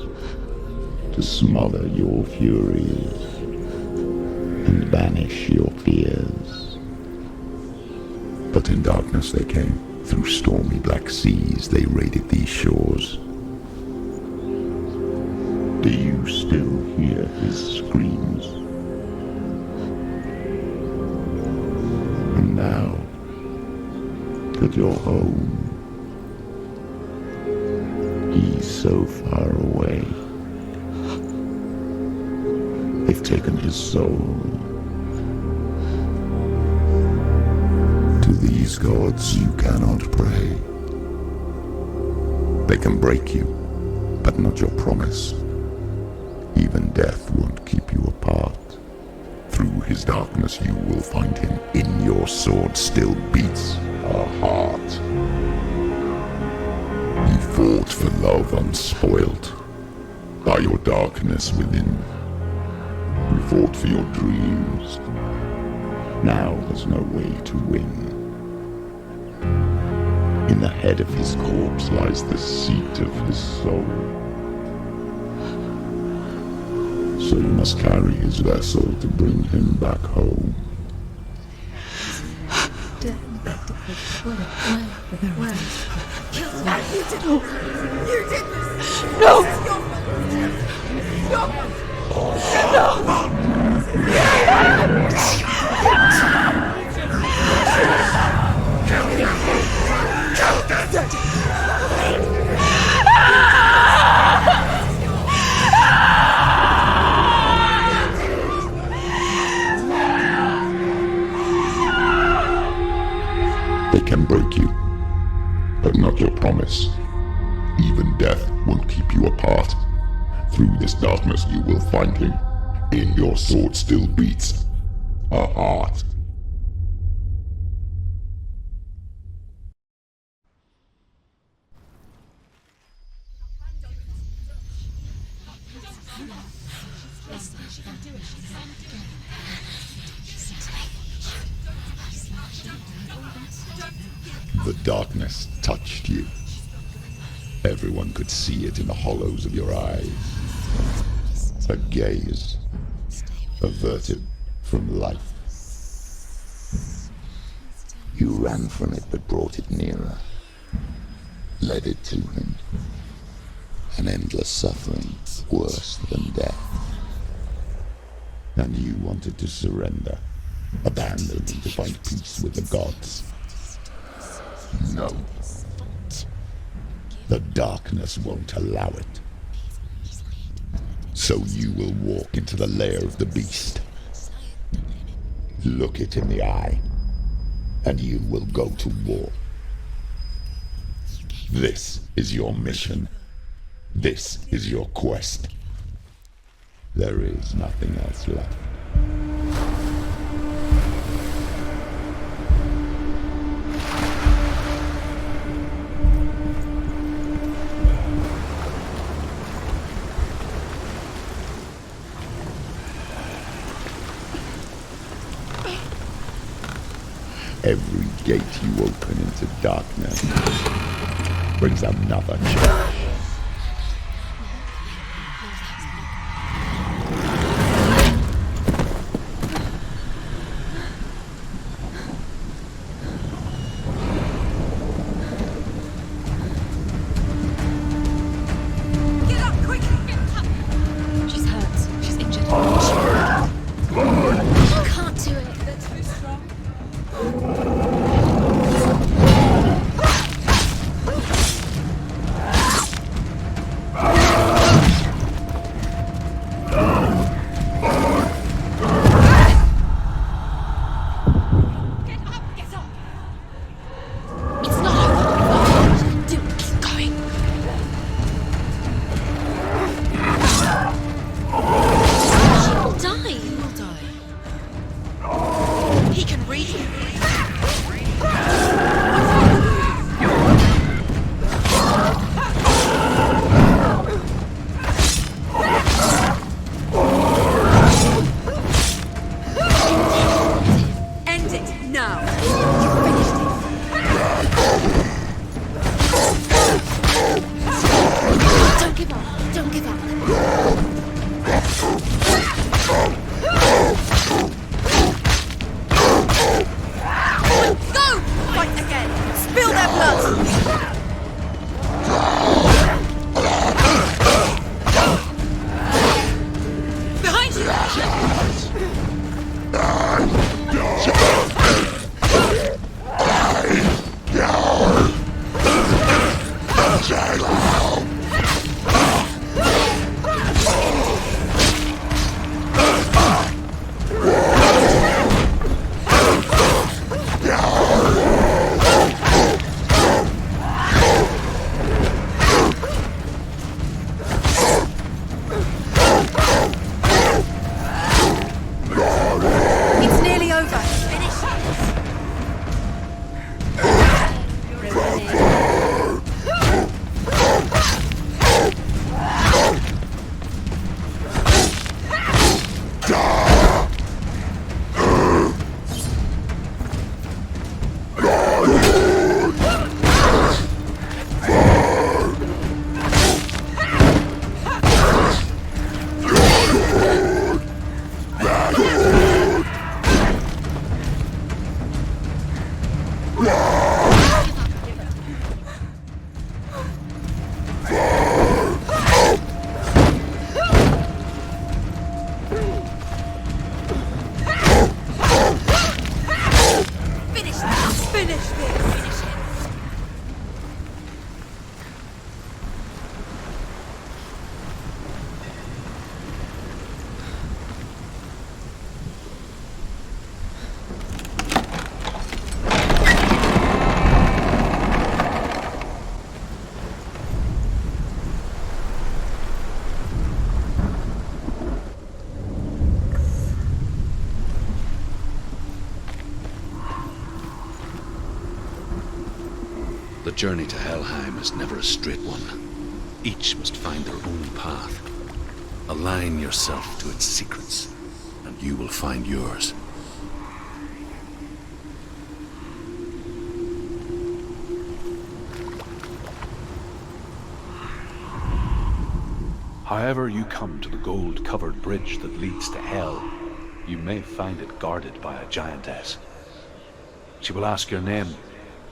to smother your furies and banish your fears. But in darkness they came, through stormy black seas they raided these shores. Do you still hear his screams? And now that you're home, he's so far away. They've taken his soul. To these gods you cannot pray. They can break you, but not your promise. Even death won't keep you apart. Through his darkness you will find him. In your sword still beats a heart. You fought for love unspoilt by your darkness within. You fought for your dreams. Now there's no way to win. In the head of his corpse lies the seat of his soul. So you must carry his vessel to bring him back home. They can break you, but not your promise. Even death won't keep you apart. Through this darkness you will find him. In your sword still beats a heart. The darkness touched you. Everyone could see it in the hollows of your eyes. A gaze averted from life. You ran from it but brought it nearer, led it to him. An endless suffering, worse than death. And you wanted to surrender, abandon and to find peace with the gods. No. The darkness won't allow it. So you will walk into the lair of the beast. Look it in the eye, and you will go to war. This is your mission. This is your quest. There is nothing else left. Every gate you open into darkness brings another change. Get up, quickly! Get up! She's hurt. She's injured. Can't do it. They're too strong. It's not over. Do it. Keep going. She'll die. He will die. He can read you. End it now. You finished it. Don't give up. Don't give up. Go! Fight again. Spill their blood. Behind you. It's nearly over. Finish it. Finish this. Finish this. Finish it. The journey to Helheim is never a straight one. Each must find their own path. Align yourself to its secrets, and you will find yours. However you come to the gold-covered bridge that leads to Hell, you may find it guarded by a giantess. She will ask your name.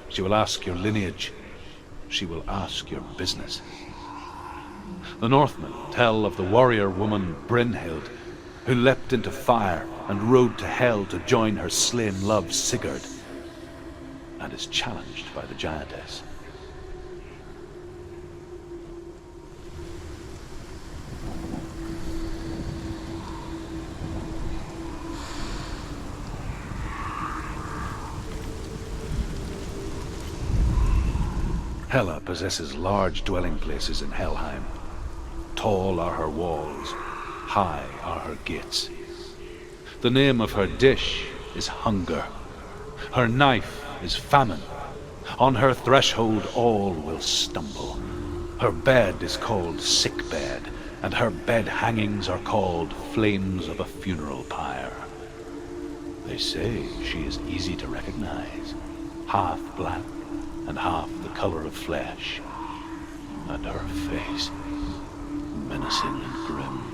She will ask your lineage. She will ask your business. The Northmen tell of the warrior woman Brynhild, who leapt into fire and rode to Hell to join her slain love Sigurd, and is challenged by the giantess. Hela possesses large dwelling places in Helheim. Tall are her walls, high are her gates. The name of her dish is hunger. Her knife is famine. On her threshold all will stumble. Her bed is called sick bed, and her bed hangings are called flames of a funeral pyre. They say she is easy to recognize, half black and half the color of flesh, and her face menacing and grim.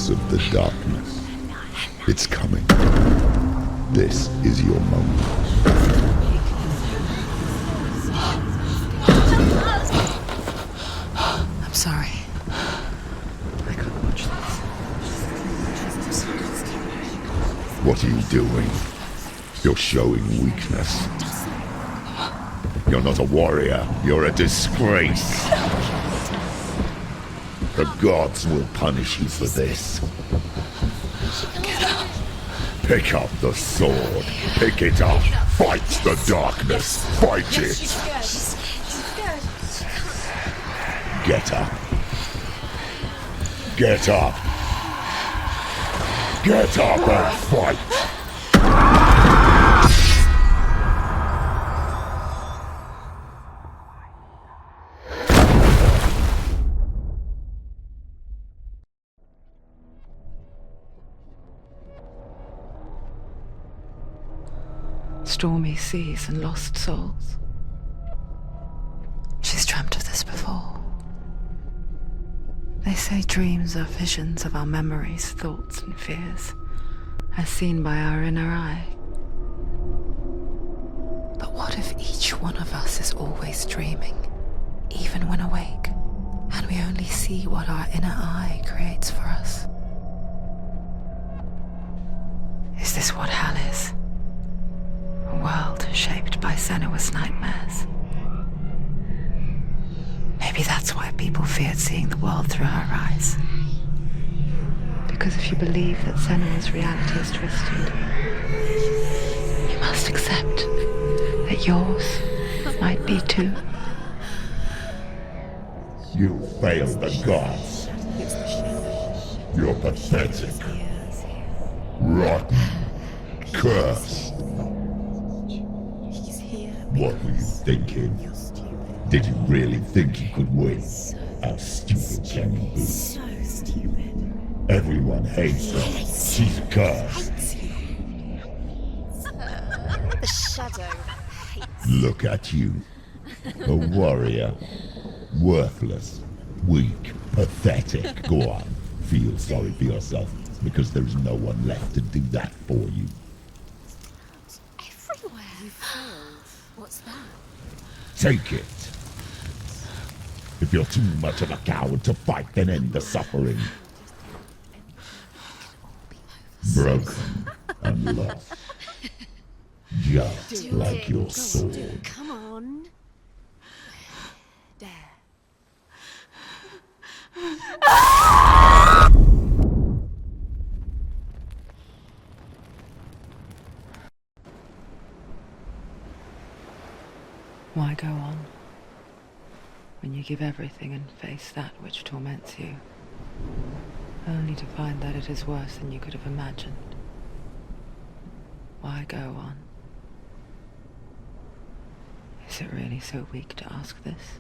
Of the darkness. It's coming. This is your moment. I'm sorry. I can't watch this. What are you doing? You're showing weakness. You're not a warrior. You're a disgrace. The gods will punish you for this. Get up. Pick up the sword. Pick it up. Fight the darkness. Fight it. Get up. Get up. Get up and fight. Stormy seas and lost souls. She's dreamt of this before. They say dreams are visions of our memories, thoughts and fears, as seen by our inner eye. But what if each one of us is always dreaming, even when awake, and we only see what our inner eye creates for us? Is this what hell is? A world shaped by Senua's nightmares. Maybe that's why people feared seeing the world through her eyes. Because if you believe that Senua's reality is twisted, you must accept that yours might be too. You failed the gods. You're pathetic. Rotten. Cursed. What were you thinking? Did you really think you could win? How stupid can you be? So stupid. Everyone hates her. She's cursed. The shadow hates. Look at you. A warrior. Worthless. Weak. Pathetic. Go on. Feel sorry for yourself, because there is no one left to do that for you. Everywhere. You failed. What's that? Take it. If you're too much of a coward to fight, then end the suffering. Broken and lost. Just like your sword. Come on. Dare. Why go on when you give everything and face that which torments you, only to find that it is worse than you could have imagined? Why go on? Is it really so weak to ask this?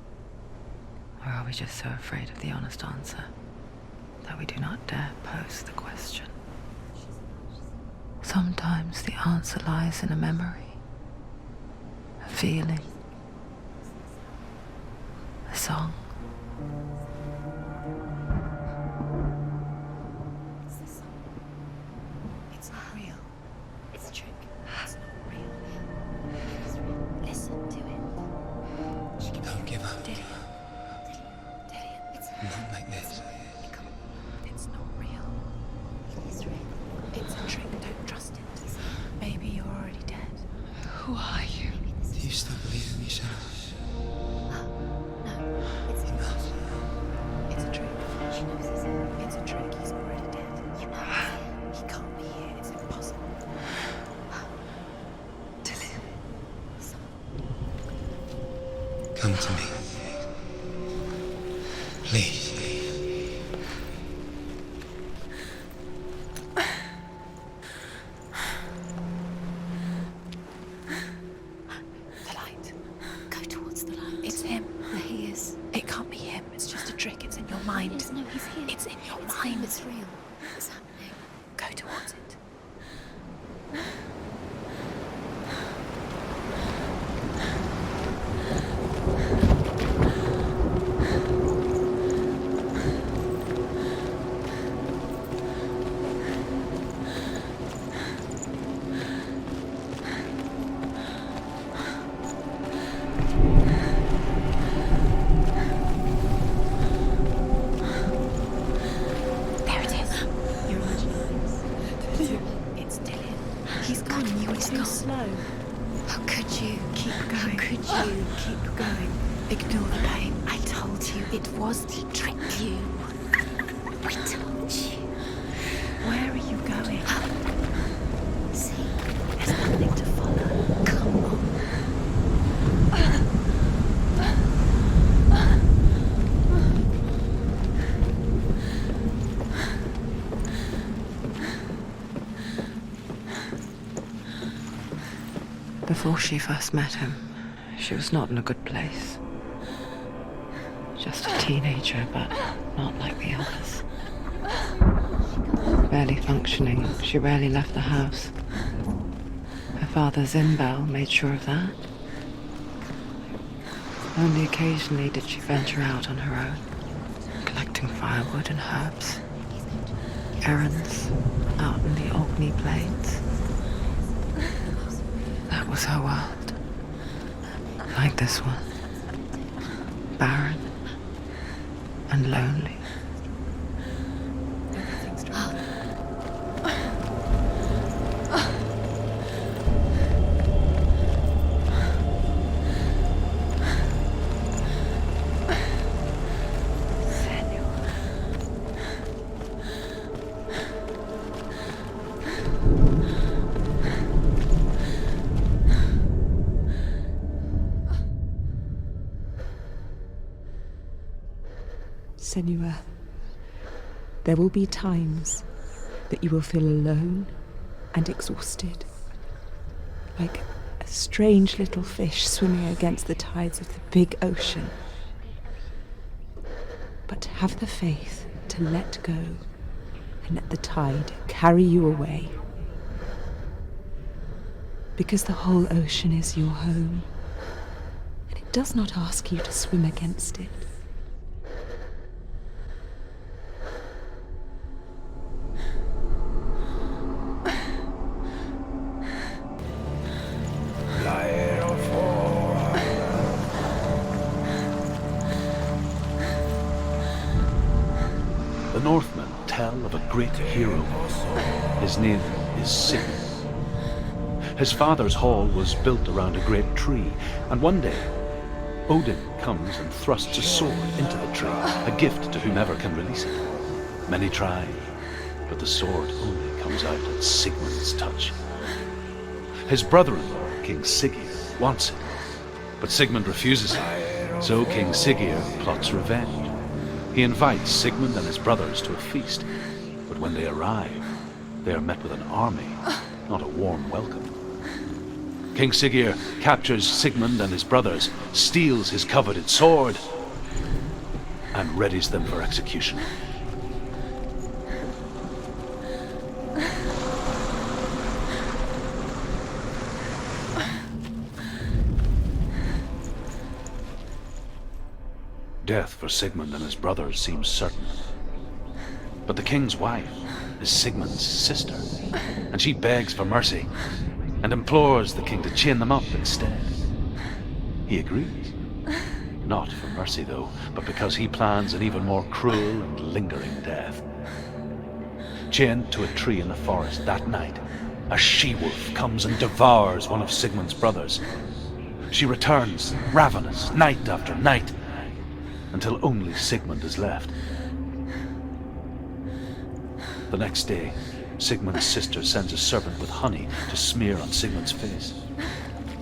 Or are we just so afraid of the honest answer that we do not dare pose the question? Sometimes the answer lies in a memory, a feeling, a song. It's not real. It's a trick. It's not real. It's real. Listen to it. She can Don't give up. Dillion. It's Not like this. It's not real. It is real. It's a trick. Don't trust it. Maybe you're already dead. Who are you? Do you still believe in me, Senua? No, it's not. It's a trick. She knows it's him. It's a trick. He's already dead. You know it. He can't be here. It's impossible. Dillion. Come to me. Please. The light. Go towards the light. It's him. There he is. It can't be him. It's just a trick. It's in your mind. No, he's here. It's in your mind. It's real. It's happening. Go towards it. There it is. Your imagination. It's Dillion. He's gone. You were too slow. How could you? Keep going. How could you? Keep going. Ignore the pain. I told you it was to trick you. I told you. Where are you going? See, there's nothing to follow. Come on. Before she first met him, she was not in a good place. Just a teenager, but not like the others. Barely functioning, she rarely left the house. Her father, Zimbel, made sure of that. Only occasionally did she venture out on her own, collecting firewood and herbs. Errands out in the Orkney Plains. That was her world. Like this one. Barren and lonely. Senua, there will be times that you will feel alone and exhausted, like a strange little fish swimming against the tides of the big ocean. But have the faith to let go and let the tide carry you away. Because the whole ocean is your home, and it does not ask you to swim against it. The Northmen tell of a great hero. His name is Sigurd. His father's hall was built around a great tree, and one day, Odin comes and thrusts a sword into the tree, a gift to whomever can release it. Many try, but the sword only comes out at Sigmund's touch. His brother-in-law, King Sigurd, wants it, but Sigmund refuses it, so King Sigurd plots revenge. He invites Sigmund and his brothers to a feast, but when they arrive, they are met with an army, not a warm welcome. King Siggeir captures Sigmund and his brothers, steals his coveted sword, and readies them for execution. Death for Sigmund and his brothers seems certain. But the king's wife is Sigmund's sister, and she begs for mercy and implores the king to chain them up instead. He agrees. Not for mercy, though, but because he plans an even more cruel and lingering death. Chained to a tree in the forest that night, a she-wolf comes and devours one of Sigmund's brothers. She returns, ravenous, night after night, until only Sigmund is left. The next day, Sigmund's sister sends a servant with honey to smear on Sigmund's face.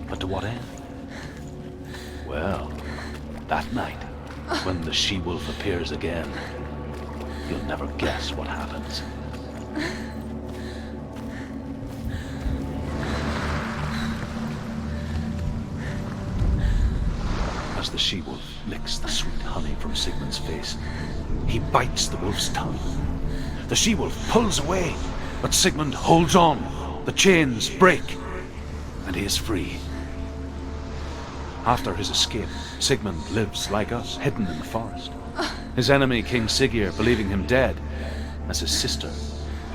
But to what end? Well, that night, when the she-wolf appears again, you'll never guess what happens. As the she-wolf licks the sweet honey from Sigmund's face, he bites the wolf's tongue. The she-wolf pulls away, but Sigmund holds on. The chains break, and he is free. After his escape, Sigmund lives like us, hidden in the forest. His enemy, King Siggeir, believing him dead, as his sister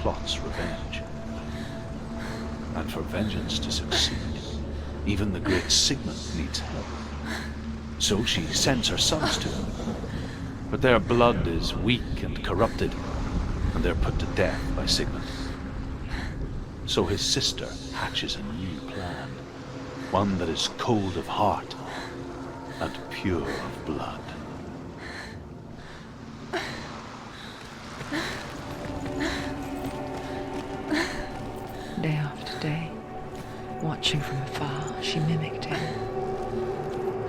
plots revenge. And for vengeance to succeed, even the great Sigmund needs help. So she sends her sons to him. But their blood is weak and corrupted, and they're put to death by Sigmund. So his sister hatches a new plan, one that is cold of heart and pure of blood. Day after day, watching from afar, she mimicked him,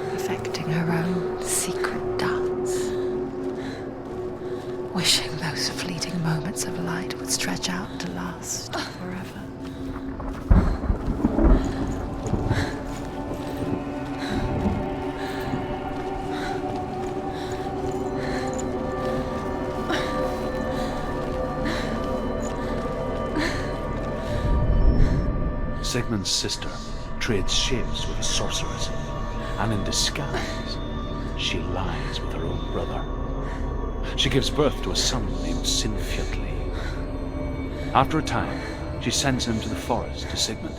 perfecting her own secret dance, wishing those fleeting moments of light would stretch out to last forever. Sigmund's sister trades shapes with a sorceress, and in disguise, she lies with her own brother. She gives birth to a son named Sinfjotli. After a time, she sends him to the forest to Sigmund.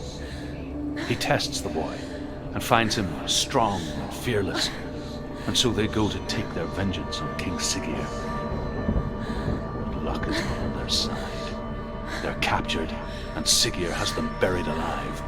He tests the boy and finds him strong and fearless, and so they go to take their vengeance on King Siggeir. But luck is not on their side. They're captured, and Siggeir has them buried alive.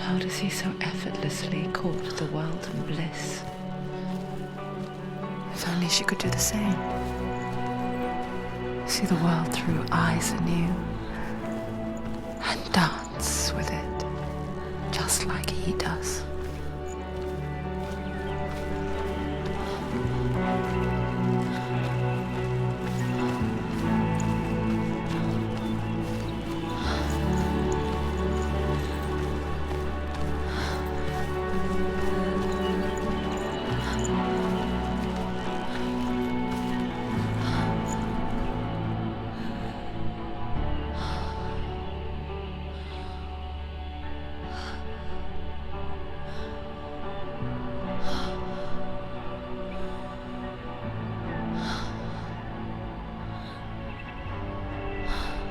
How does he so effortlessly court the world and bliss? If only she could do the same. See the world through eyes anew and dance with it, just like he does.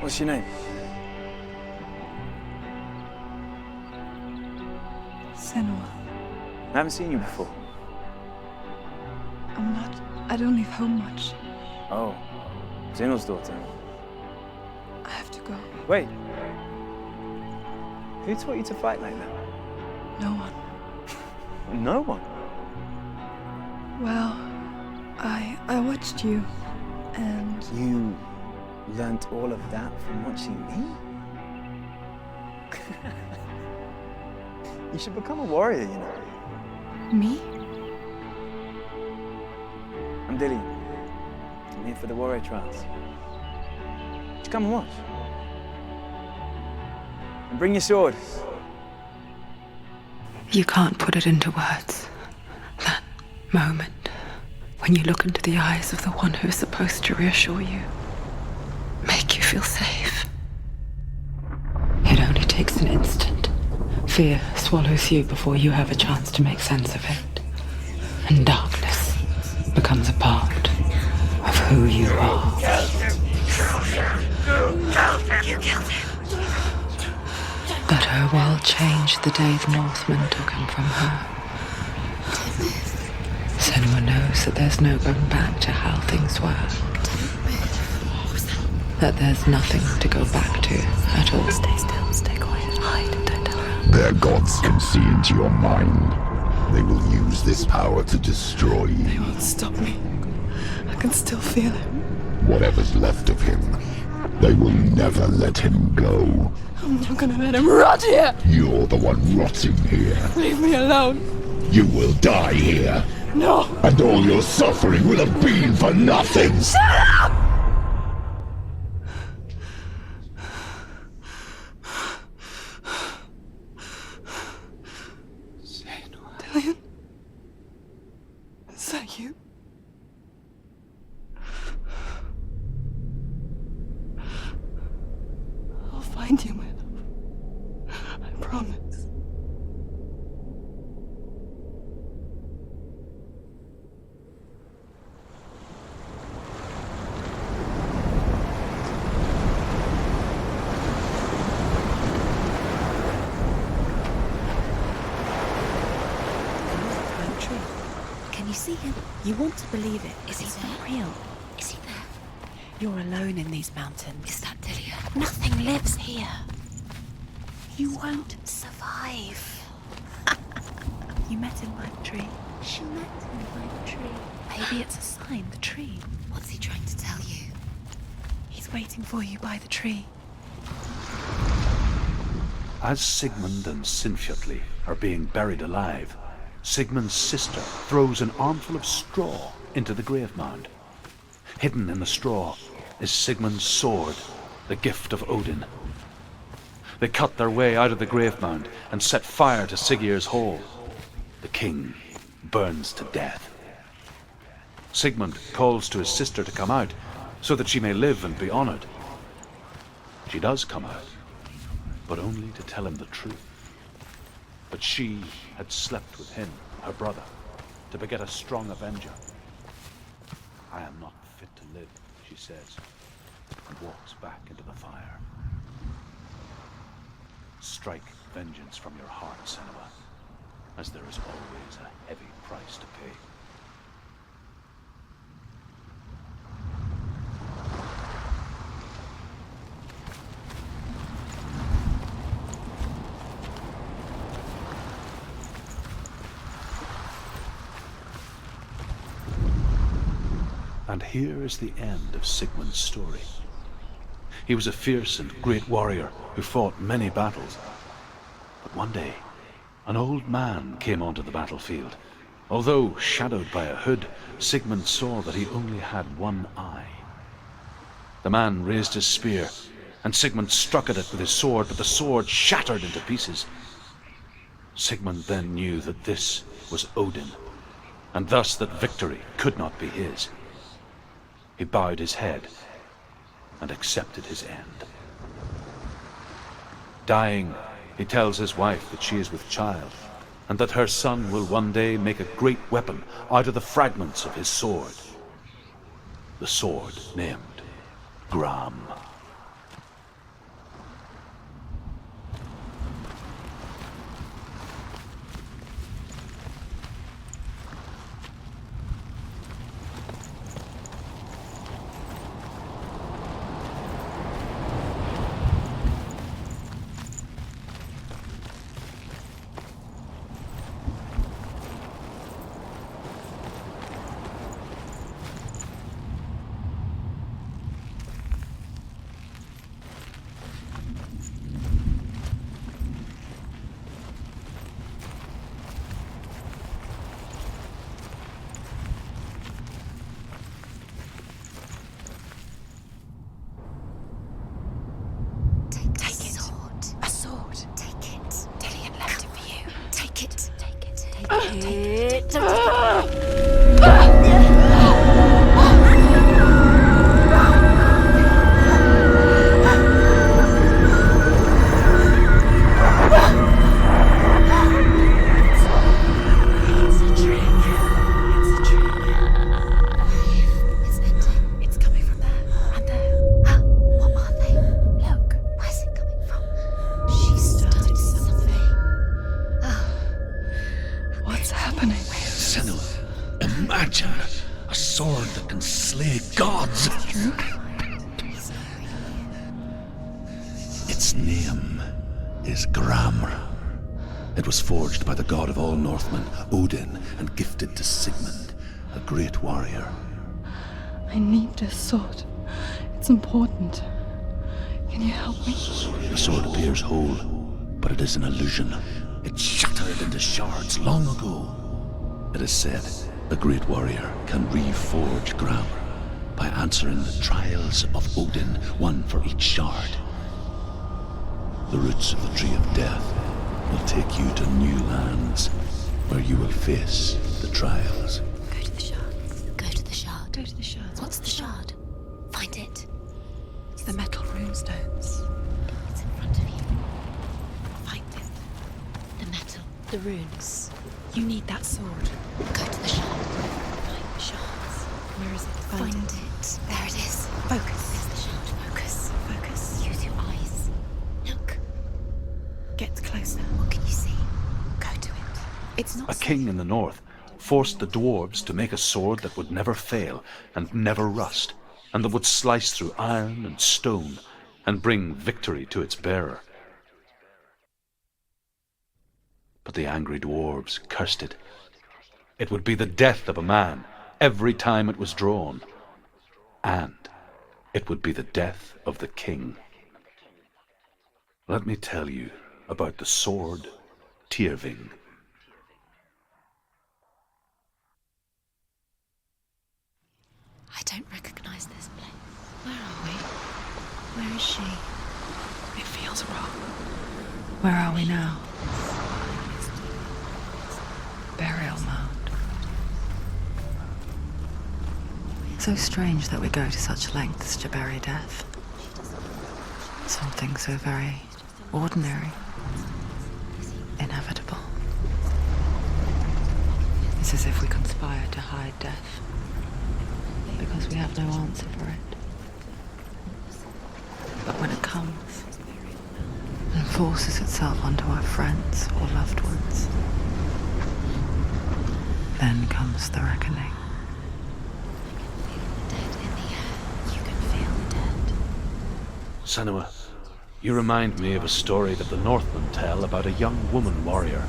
What's your name? Senua. I haven't seen you before. I don't leave home much. Oh, Zeno's daughter. Wait. Who taught you to fight like that? No one. No one? Well, I watched you, and... You learnt all of that from watching me? You should become a warrior, you know. Me? I'm Dillion. I'm here for the warrior trials. Just come and watch. And bring your sword. You can't put it into words. That moment when you look into the eyes of the one who is supposed to reassure you, make you feel safe. It only takes an instant. Fear swallows you before you have a chance to make sense of it. And darkness becomes a part of who you are. You killed him. But her world changed the day the Northmen took him from her. Senua knows that there's no going back to how things were. That there's nothing to go back to at all. Stay still, stay quiet, hide, don't tell her. Their gods can see into your mind. They will use this power to destroy you. They won't stop me. I can still feel him. Whatever's left of him, they will never let him go. I'm not gonna let him rot here! You're the one rotting here. Leave me alone! You will die here. No! And all your suffering will have been for nothing! Shut up! Dillion? Is that you? I'll find you, my love. I promise. Can you see him? You want to believe it. Is he not real? Is he there? You're alone in these mountains. Is that Dillion? Nothing lives here. You won't survive. You met him by the tree. She met him by the tree. Maybe it's a sign, the tree. What's he trying to tell you? He's waiting for you by the tree. As Sigmund and Sinfjotli are being buried alive, Sigmund's sister throws an armful of straw into the grave mound. Hidden in the straw is Sigmund's sword, the gift of Odin. They cut their way out of the grave mound and set fire to Siggeir's hall. The king burns to death. Sigmund calls to his sister to come out so that she may live and be honored. She does come out, but only to tell him the truth. But she had slept with him, her brother, to beget a strong avenger. I am not fit to live, she says, and walks back into the fire. Strike vengeance from your heart, Senua, as there is always a heavy price to pay. And here is the end of Sigmund's story. He was a fierce and great warrior who fought many battles. But one day, an old man came onto the battlefield. Although shadowed by a hood, Sigmund saw that he only had one eye. The man raised his spear, and Sigmund struck at it with his sword, but the sword shattered into pieces. Sigmund then knew that this was Odin, and thus that victory could not be his. He bowed his head and accepted his end. Dying, he tells his wife that she is with child, and that her son will one day make a great weapon out of the fragments of his sword. The sword named Gram. Its name is Gramr. It was forged by the god of all Northmen, Odin, and gifted to Sigmund, a great warrior. I need this sword. It's important. Can you help me? The sword appears whole, but it is an illusion. It shattered into shards long ago. It is said a great warrior can reforge Gramr by answering the trials of Odin, one for each shard. The roots of the Tree of Death will take you to new lands, where you will face the trials. Go to the shards. Go to the shard. Go to the shards. What's the shard? Find it. It's the metal runestones. It's in front of you. Find it. The metal. The runes. You need that sword. Go to the shard. Find the shards. Where is it? Find it. There it is. Focus. There's the shard. Focus. Focus. Use your eyes. Look. Get closer. What can you see? Go to it. It's not A king in the north forced the dwarves to make a sword that would never fail and never rust, and that would slice through iron and stone and bring victory to its bearer. But the angry dwarves cursed it. It would be the death of a man every time it was drawn, and it would be the death of the king. Let me tell you about the sword Tyrving. I don't recognize this place. Where are we? Where is she? It feels wrong. Where are we now? Burial mound. So strange that we go to such lengths to bury death. Something so very ordinary, inevitable. It's as if we conspire to hide death, because we have no answer for it. But when it comes and forces itself onto our friends or loved ones, then comes the reckoning. Senua, you remind me of a story that the Northmen tell about a young woman warrior.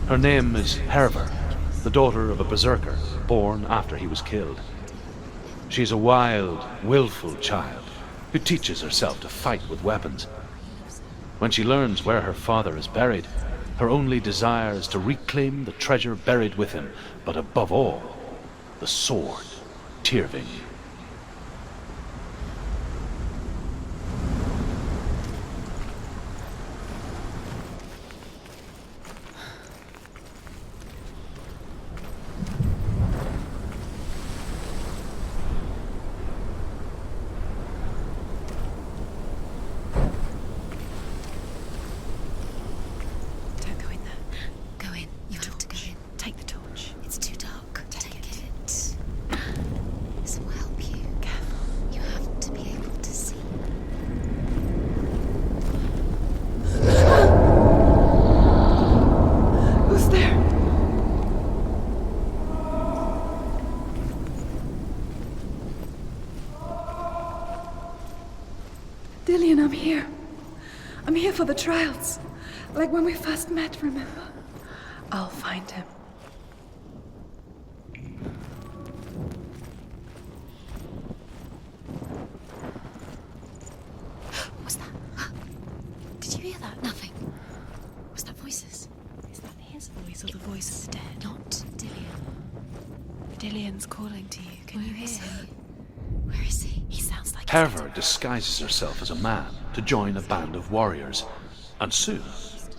Her name is Hervor, the daughter of a berserker born after he was killed. She is a wild, willful child who teaches herself to fight with weapons. When she learns where her father is buried, her only desire is to reclaim the treasure buried with him, but above all, the sword Tyrving. Dillion, I'm here. I'm here for the trials. Like when we first met, remember? I'll find him. What's that? Did you hear that? Nothing. Was that voices? Is that his voice or the voice of the dead? Not Dillion. Dillion's calling to you. Can you hear him? Where is he? He sounds like Hervor disguises herself as a man to join a band of warriors, and soon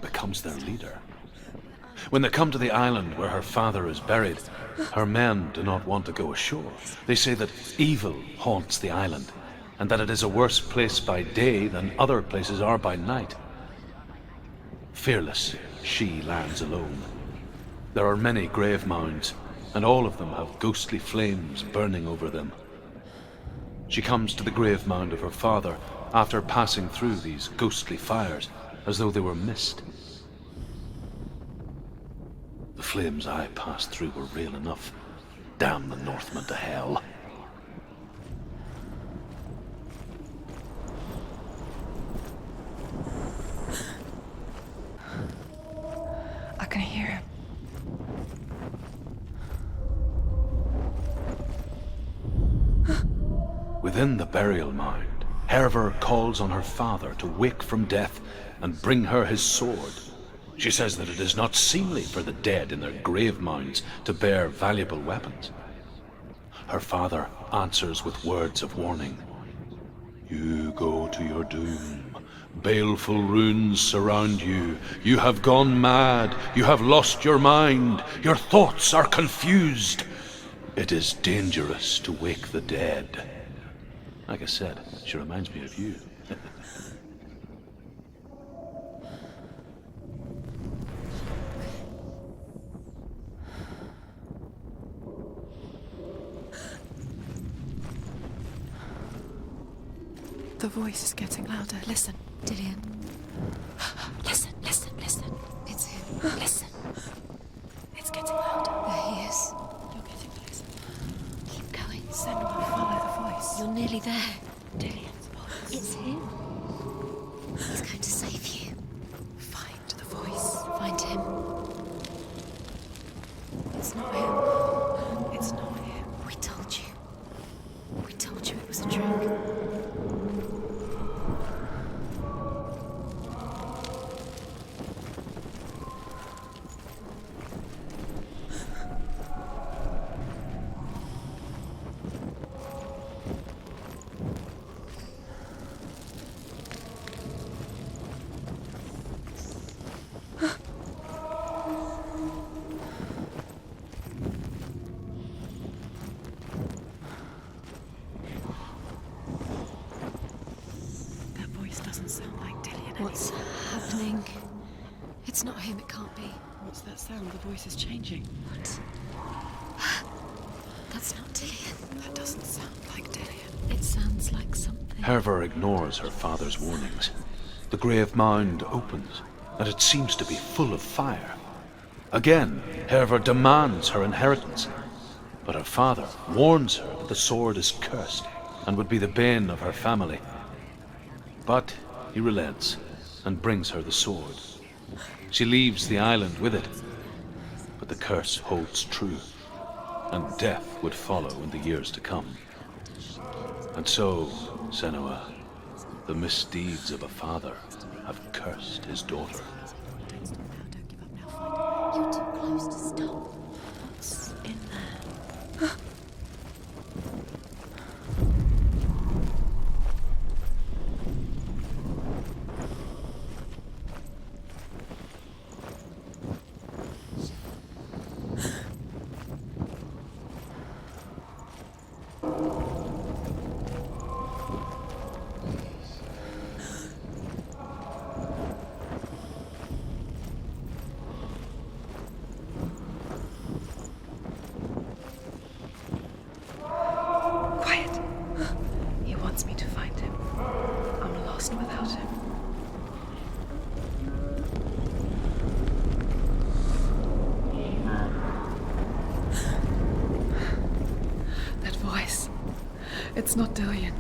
becomes their leader. When they come to the island where her father is buried, her men do not want to go ashore. They say that evil haunts the island, and that it is a worse place by day than other places are by night. Fearless, she lands alone. There are many grave mounds, and all of them have ghostly flames burning over them. She comes to the grave mound of her father after passing through these ghostly fires, as though they were mist. The flames I passed through were real enough. Damn the Northmen to hell. I can hear him. Within the burial mound, Hervor calls on her father to wake from death and bring her his sword. She says that it is not seemly for the dead in their grave mounds to bear valuable weapons. Her father answers with words of warning. You go to your doom. Baleful runes surround you. You have gone mad. You have lost your mind. Your thoughts are confused. It is dangerous to wake the dead. Like I said, she reminds me of you. The voice is getting louder. Listen. Dillion. Listen, listen, listen. It's him. Listen. It's getting louder. There he is. You're getting closer. Keep going. Senua, follow the voice. You're nearly there. Dillion's voice. It's him. He's going to save you. Find the voice. Find him. It's not him. It's not him. We told you. We told you it was a trick. What's happening? It's not him, it can't be. What's that sound? The voice is changing. What? That's not Dillion. That doesn't sound like Dillion. It sounds like something. Hervor ignores her father's warnings. The grave mound opens, and it seems to be full of fire. Again, Hervor demands her inheritance, but her father warns her that the sword is cursed and would be the bane of her family. But he relents and brings her the sword. She leaves the island with it, but the curse holds true, and death would follow in the years to come. And so, Senua, the misdeeds of a father have cursed his daughter. You're too close to stop. What's in there? It's not Dillion.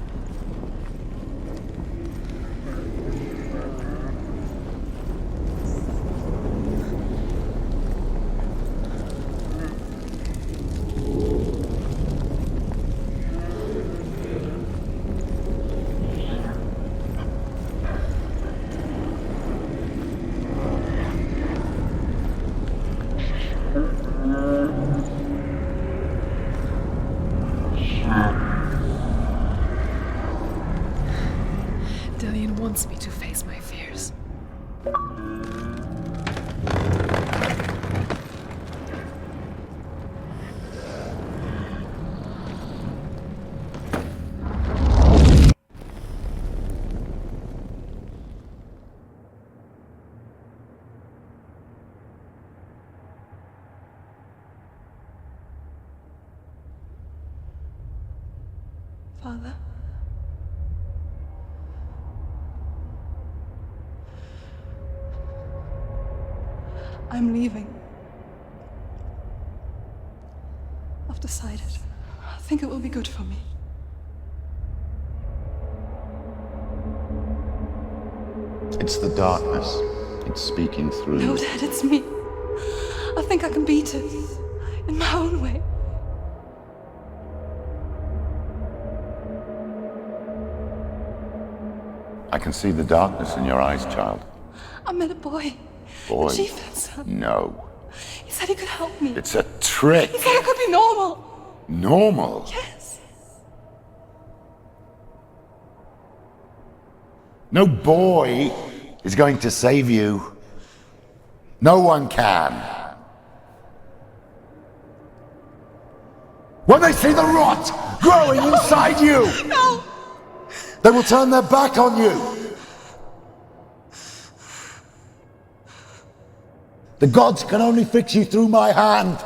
Father? I'm leaving. I've decided. I think it will be good for me. It's the darkness. It's speaking through. No, Dad, it's me. I think I can beat it. In my own way. I can see the darkness in your eyes, child. I met a boy. Boy? The chief had son. No. He said he could help me. It's a trick. He said I could be normal. Normal? Yes. No boy is going to save you. No one can. When they see the rot growing inside you, No! they will turn their back on you. The gods can only fix you through my hand.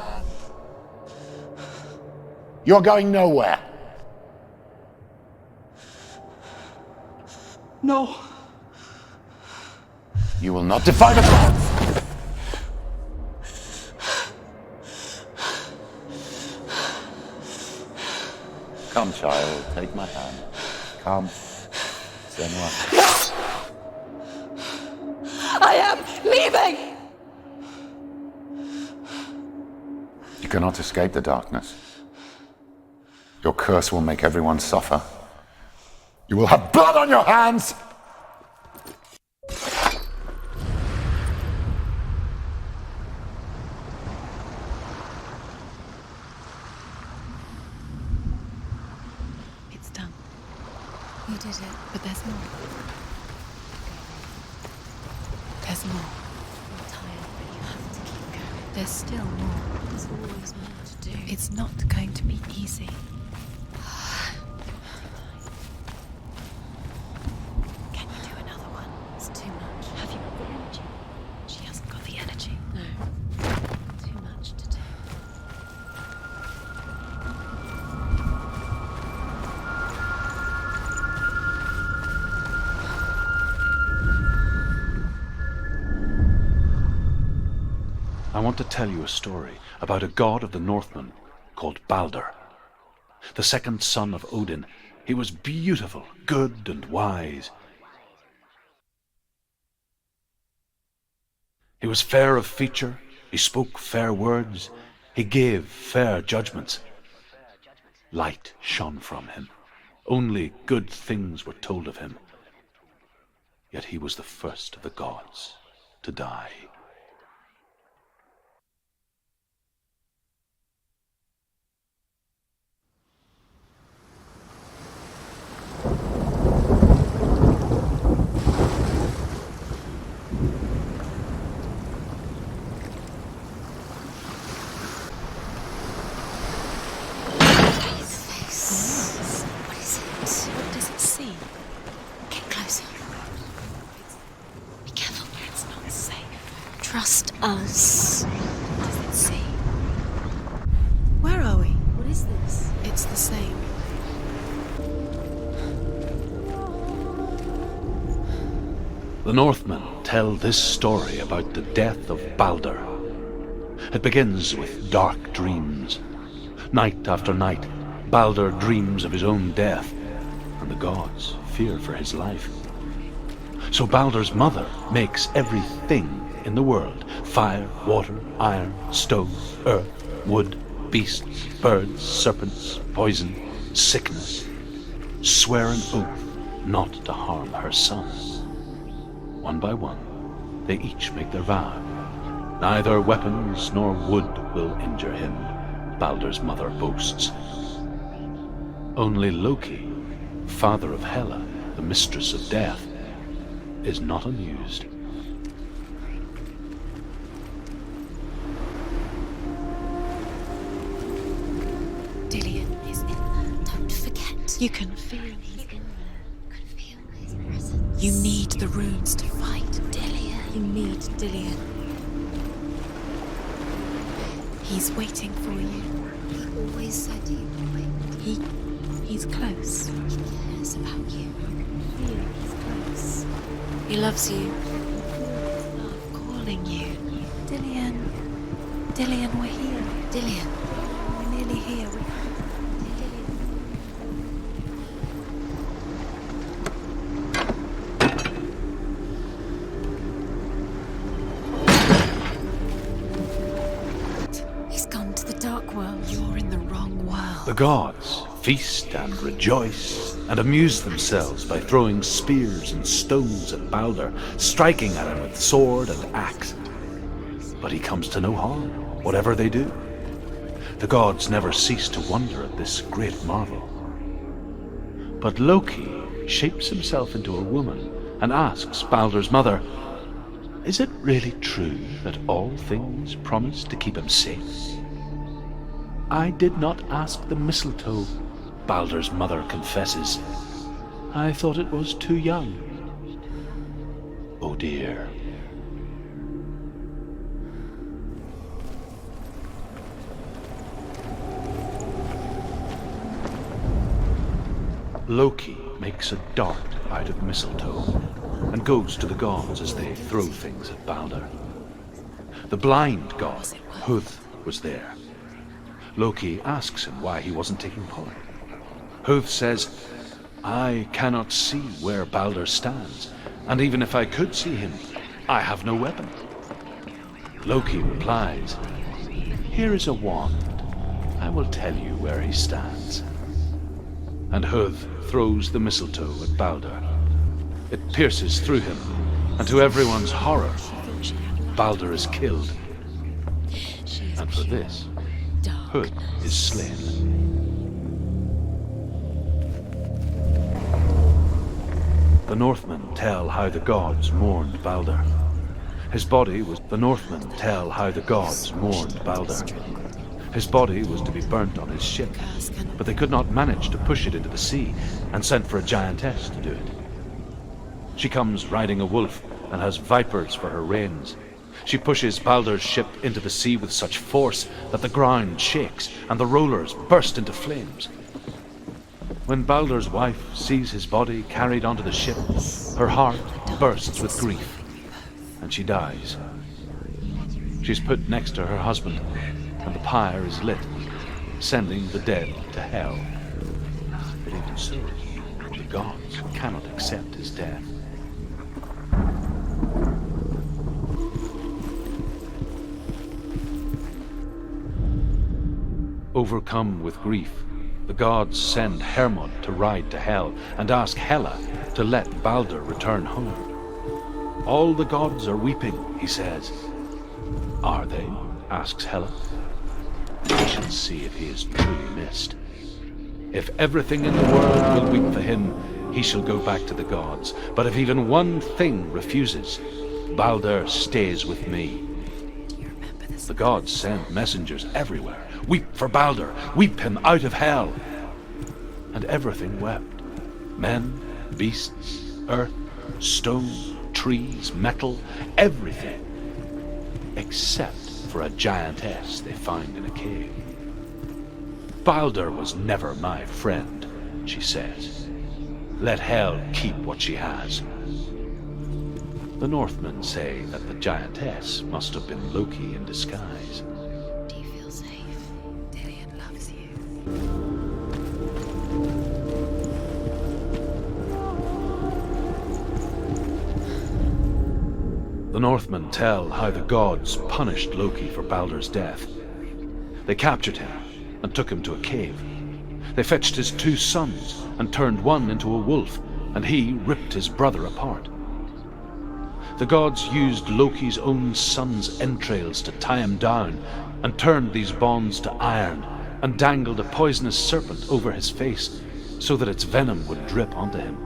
You're going nowhere. No. You will not defy the gods. Come, child, take my hand. Come, Senua. I am leaving! You cannot escape the darkness. Your curse will make everyone suffer. You will have blood on your hands! It's done. You did it. But there's more. There's more. You're tired, but you have to keep going. There's still more. There's always more to do. It's not going to be easy. Can you do another one? It's too much. Have you got the energy? She hasn't got the energy. No. Too much to do. I want to tell you a story about a god of the Northmen called Balder. The second son of Odin. He was beautiful, good, and wise. He was fair of feature, he spoke fair words, he gave fair judgments. Light shone from him. Only good things were told of him. Yet he was the first of the gods to die. Trust us. What does it see? Where are we? What is this? It's the same. The Northmen tell this story about the death of Balder. It begins with dark dreams. Night after night, Balder dreams of his own death, and the gods fear for his life. So Balder's mother makes everything in the world: fire, water, iron, stone, earth, wood, beasts, birds, serpents, poison, sickness. Swear an oath not to harm her sons. One by one, they each make their vow. Neither weapons nor wood will injure him, Balder's mother boasts. Only Loki, father of Hela, the mistress of death, is not amused. Dillion is in there. Don't forget. You can feel him. He's in there. Could feel his presence. You need the runes to fight Dillion. You need Dillion. He's waiting for you. He always said he would wait. He He's close. He cares about you. Feel he's close. He loves you. Love calling you. Dillion. Dillion, we're here. Dillion. We're nearly here. He's gone to the dark world. You're in the wrong world. The gods feast and rejoice and amuse themselves by throwing spears and stones at Balder, striking at him with sword and axe. But he comes to no harm, whatever they do. The gods never cease to wonder at this great marvel. But Loki shapes himself into a woman and asks Balder's mother, "Is it really true that all things promise to keep him safe?" "I did not ask the mistletoe," Balder's mother confesses. "I thought it was too young." Oh dear. Loki makes a dart out of mistletoe and goes to the gods as they throw things at Balder. The blind god, Hugh, was there. Loki asks him why he wasn't taking part. Hugh says, "I cannot see where Balder stands, and even if I could see him, I have no weapon." Loki replies, "Here is a wand. I will tell you where he stands." And Hugh throws the mistletoe at Balder. It pierces through him, and to everyone's horror, Balder is killed. And for this, Hugh is slain. The Northmen tell how the gods mourned Balder. His body was the Northmen tell how the gods mourned Balder. His body was to be burnt on his ship, but they could not manage to push it into the sea and sent for a giantess to do it. She comes riding a wolf and has vipers for her reins. She pushes Balder's ship into the sea with such force that the ground shakes and the rollers burst into flames. When Balder's wife sees his body carried onto the ship, her heart bursts with grief, and she dies. She's put next to her husband, and the pyre is lit, sending the dead to hell. But even so, the gods cannot accept his death. Overcome with grief, the gods send Hermod to ride to Hell and ask Hela to let Balder return home. "All the gods are weeping," he says. "Are they?" asks Hela. "We shall see if he is truly missed. If everything in the world will weep for him, he shall go back to the gods. But if even one thing refuses, Balder stays with me." The gods send messengers everywhere. "Weep for Balder! Weep him out of hell!" And everything wept. Men, beasts, earth, stone, trees, metal, everything. Except for a giantess they find in a cave. "Balder was never my friend," she says. "Let Hel keep what she has." The Northmen say that the giantess must have been Loki in disguise. Do you feel safe? Dillion loves you. The Northmen tell how the gods punished Loki for Balder's death. They captured him and took him to a cave. They fetched his 2 sons and turned one into a wolf, and he ripped his brother apart. The gods used Loki's own son's entrails to tie him down and turned these bonds to iron and dangled a poisonous serpent over his face so that its venom would drip onto him.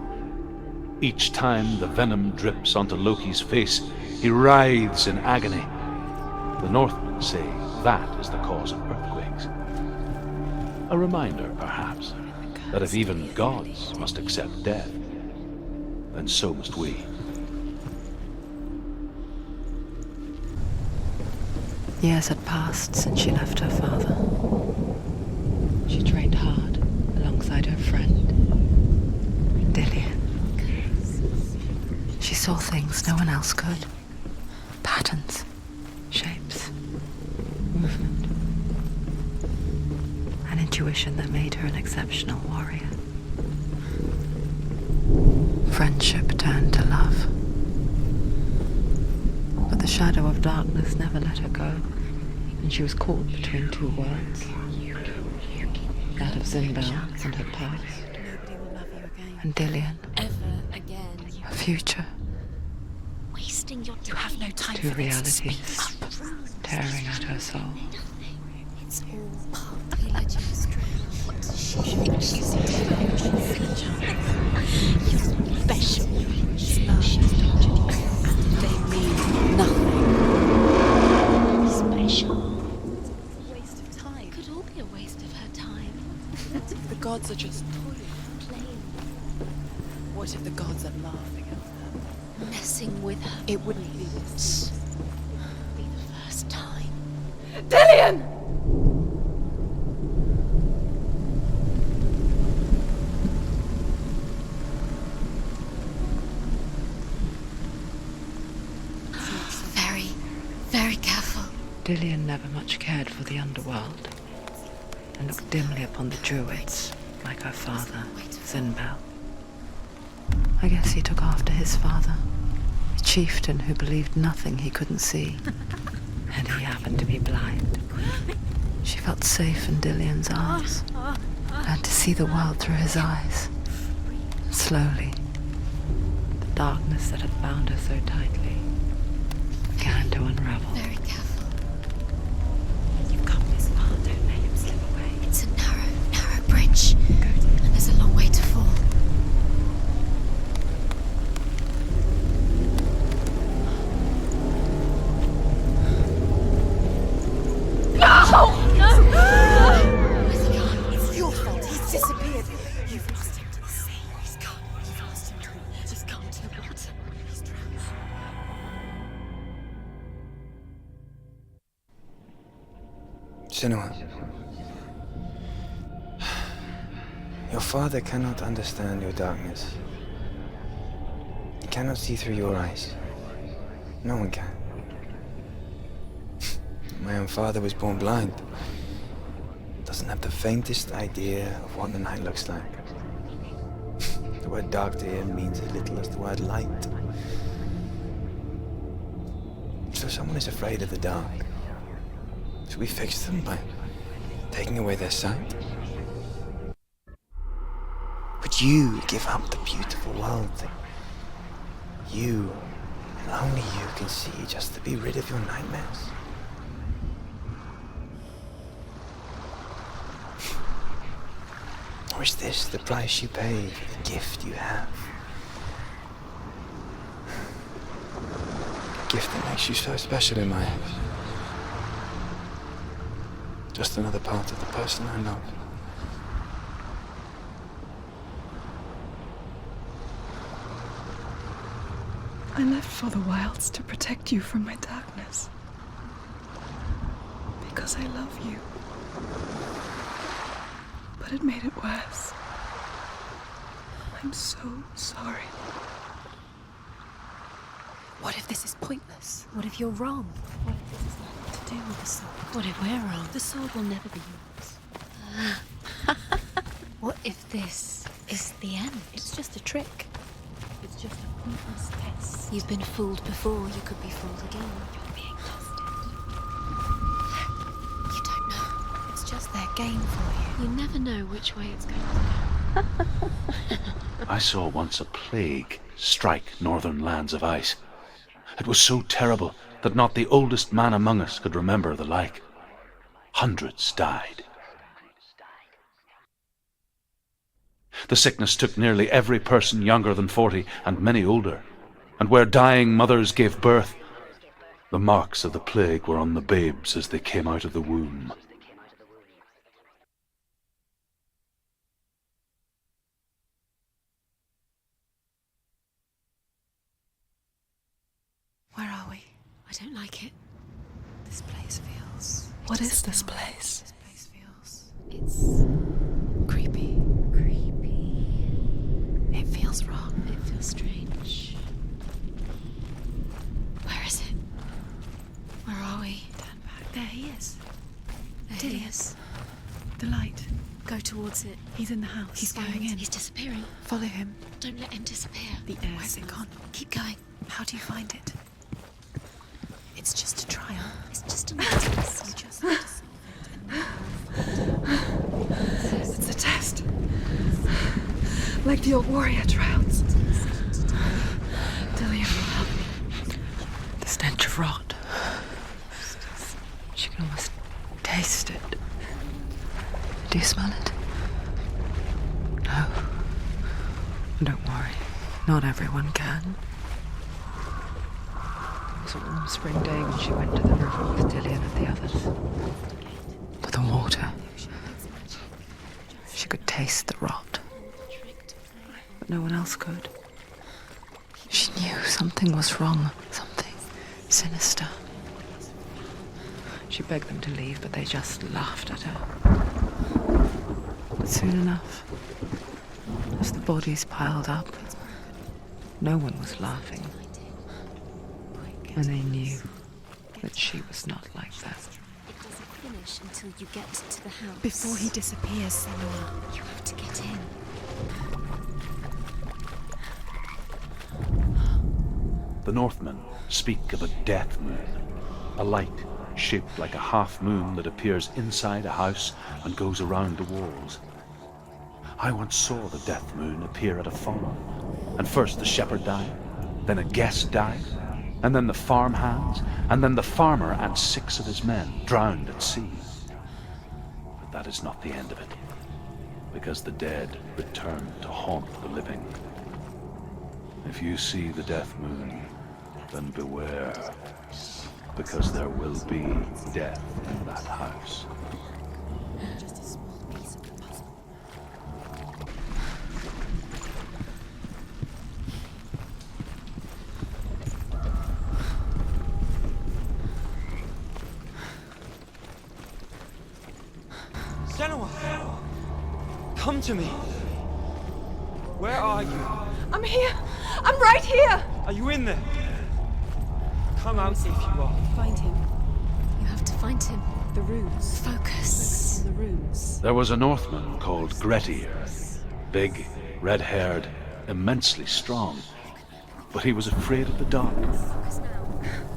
Each time the venom drips onto Loki's face, he writhes in agony. The Northmen say that is the cause of earthquakes. A reminder, perhaps, that if even gods must accept death, then so must we. Years had passed since she left her father. She trained hard alongside alongside her friend, Dillion. She saw things no one else could. Patterns, shapes, movement. An intuition that made her an exceptional warrior. Friendship turned to love. But the shadow of darkness never let her go, and she was caught between two worlds. That of Zinbel and her past, and Dillion, her future. Wasting your time. You have no time Two for realities this. tearing at her soul. It's all part of the legend astray. What does she think she's doing? You're special. She's tortured you, and they mean nothing. Special. It's a waste of time. It could all be a waste of her time. What if the gods are just toying, playing? What if the gods are laughing at her? Messing with her. It wouldn't be this. Be the first time. Dillion! Very, very careful. Dillion never much cared for the underworld, and looked dimly upon the druids, like her father, Zinbel. I guess he took after his father, a chieftain who believed nothing he couldn't see, and he happened to be blind. She felt safe in Dillion's arms, learned to see the world through his eyes. Slowly, the darkness that had bound her so tightly began to unravel. Very careful. You've come this far, don't let him slip away. It's a narrow bridge. And there's a long way to fall. It's your fault. He's disappeared. You've lost him to the sea. He's gone. You've lost him to the... Just come to the water. He's drowned. Senua, your father cannot understand your darkness. He cannot see through your eyes. No one can. My own father was born blind. Doesn't have the faintest idea of what the night looks like. The word dark to him means as little as the word light. So someone is afraid of the dark. Should we fix them by taking away their sight? Would you give up the beautiful world that you, and only you, can see just to be rid of your nightmares? Or is this the price you pay for the gift you have? A gift that makes you so special in my eyes. Just another part of the person I love. I left for the wilds to protect you from my darkness. Because I love you. But it made it worse. I'm so sorry. What if this is pointless? What if you're wrong? What if this has nothing to do with the sword? What if we're wrong? The sword will never be yours. What if this is the end? It's just a trick. It's just a pointless test. You've been fooled before, you could be fooled again. You're being tested. You don't know. It's just their game for you. You never know which way it's going to go. I saw once a plague strike northern lands of ice. It was so terrible that not the oldest man among us could remember the like. Hundreds died. The sickness took nearly every person younger than 40 and many older, and where dying mothers gave birth, the marks of the plague were on the babes as they came out of the womb. Where are we? I don't like it. This place feels... What is this place? This place feels... It's creepy. There he is. Dillion. The light. Go towards it. He's in the house. He's going in. He's disappearing. Follow him. Don't let him disappear. The air. Where's it gone? Keep going. How do you find it? It's just a trial. It's just a test. You just need to solve it. It's a test. Like the old warrior trials. Dillion will help me. The stench of rot. She can almost taste it. Do you smell it? No. Don't worry. Not everyone can. It was a warm spring day when she went to the river with Dillion and the others. But the water. She could taste the rot. But no one else could. She knew something was wrong. Something sinister. She begged them to leave, but they just laughed at her. But soon enough, as the bodies piled up, no one was laughing. And they knew that she was not like that. It doesn't finish until you get to the house. Before he disappears, Senua, You have to get in. The Northmen speak of a death moon, a light shaped like a half moon that appears inside a house and goes around the walls. I once saw the death moon appear at a farm, and first the shepherd died, then a guest died, and then the farm hands, and then the farmer and 6 of his men drowned at sea. But that is not the end of it, because the dead return to haunt the living. If you see the death moon, then beware, because there will be death in that house. Just a small piece of the puzzle. Senua! Come to me! Where are you? I'm here! I'm right here! Are you in there? Come out if you are. Find him. You have to find him. The runes. Focus. the runes. There was a Northman called Grettir. Big, red-haired, immensely strong. But he was afraid of the dark.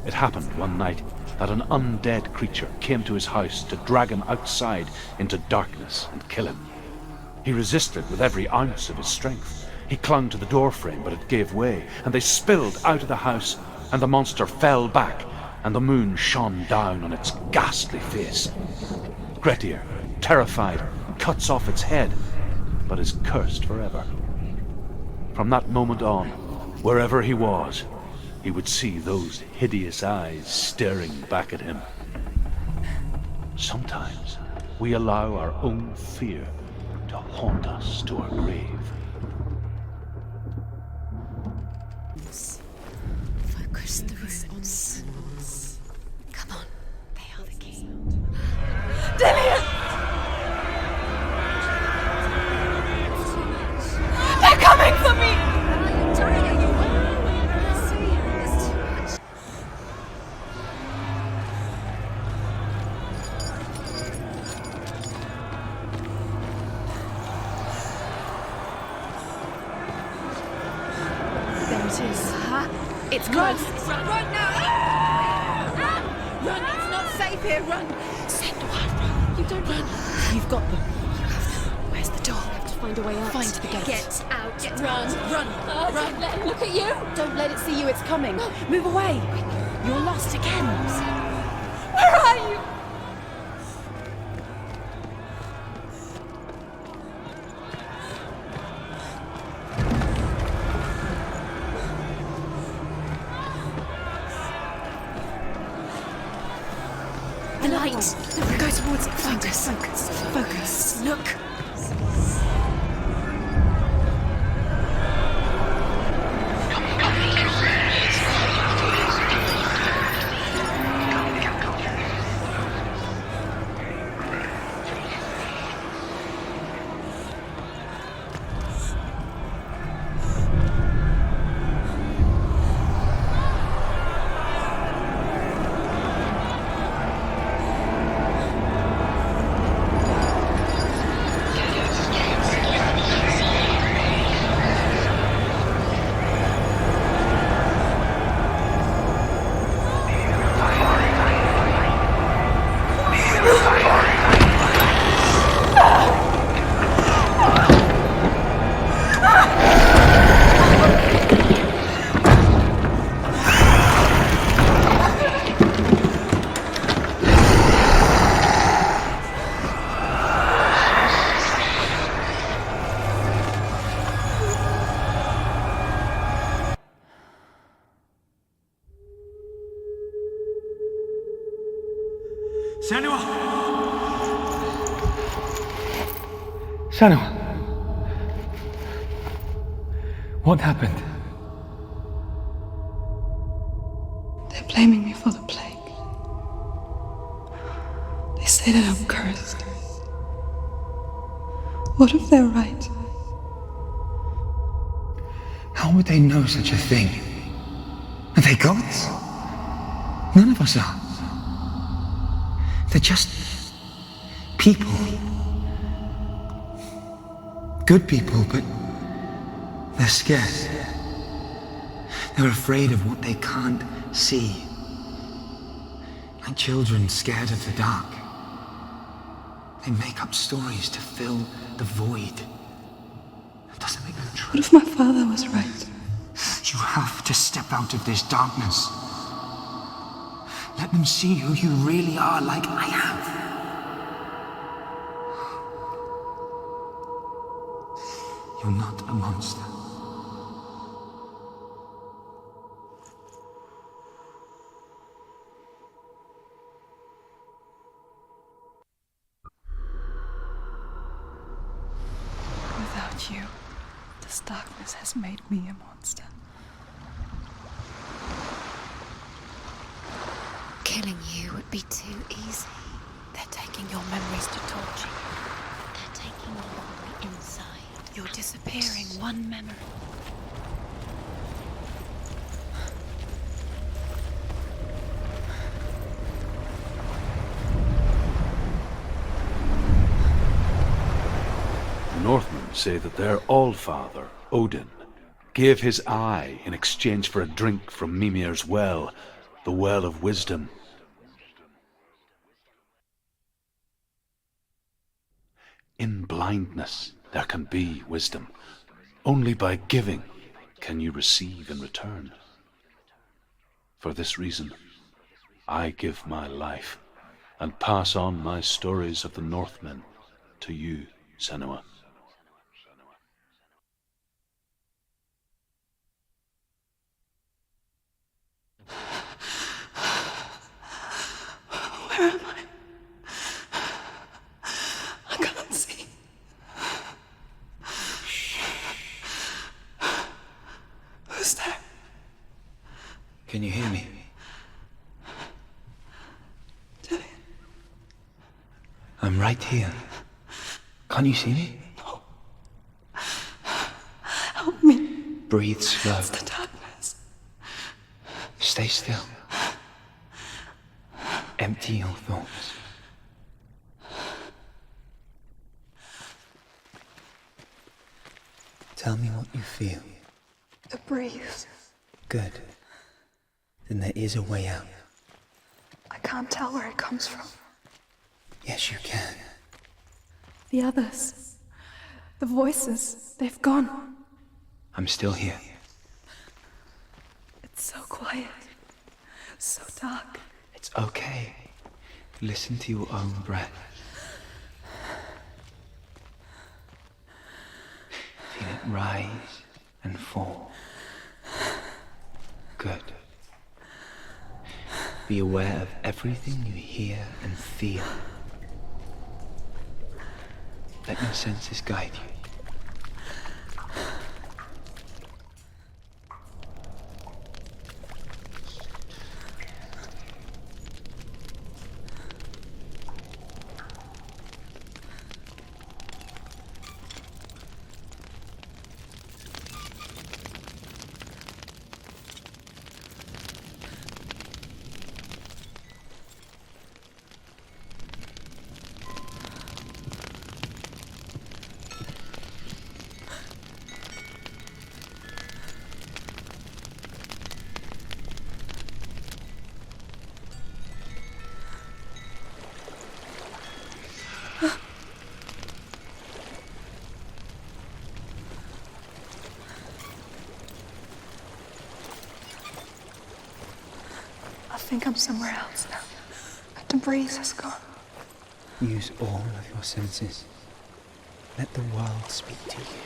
It happened one night that an undead creature came to his house to drag him outside into darkness and kill him. He resisted with every ounce of his strength. He clung to the doorframe, but it gave way, and they spilled out of the house, and the monster fell back, and the moon shone down on its ghastly face. Grettir, terrified, cuts off its head, but is cursed forever. From that moment on, wherever he was, he would see those hideous eyes staring back at him. Sometimes we allow our own fear to haunt us to our grave. Focus the runes. Come on. They are the key. Dillion! They're coming for me! It's close. Run now! Run! It's not safe here. Run! Senua, you don't run. You've got them. You have them. Where's the door? You have to find a way out. Find the gate. Get out. Run! Run! Run! Run! Let him look at you. Don't let it see you. It's coming. Move away. You're lost again. Where are you? The light. Go towards it. Focus. Focus. Focus. Look. Senua! Senua! What happened? They're blaming me for the plague. They say that I'm cursed. What if they're right? How would they know such a thing? Are they gods? None of us are. They're just people. Good people, but they're scared. They're afraid of what they can't see. Like children scared of the dark. They make up stories to fill the void. That doesn't make them true. What if my father was right? You have to step out of this darkness. Let them see who you really are, like I have. You're not a monster. Without you, this darkness has made me a monster. Killing you would be too easy. They're taking your memories to torture you. They're taking you from the inside. You're disappearing one memory. The Northmen say that their Allfather, Odin, gave his eye in exchange for a drink from Mimir's well, the well of wisdom. In blindness there can be wisdom. Only by giving can you receive in return. For this reason, I give my life and pass on my stories of the Northmen to you, Senua. Where am I? I can't see. Who's there? Can you hear me? Dillion. I'm right here. Can't you see me? No. Help me. Breathe slow. It's the darkness. Stay still. Empty your thoughts. Tell me what you feel. The breeze. Good. Then there is a way out. I can't tell where it comes from. Yes, you can. The others. The voices. They've gone. I'm still here. It's so quiet. So dark. It's okay. Listen to your own breath. Feel it rise and fall. Good. Be aware of everything you hear and feel. Let your senses guide you. I think I'm somewhere else now. The breeze has gone. Use all of your senses. Let the world speak to you.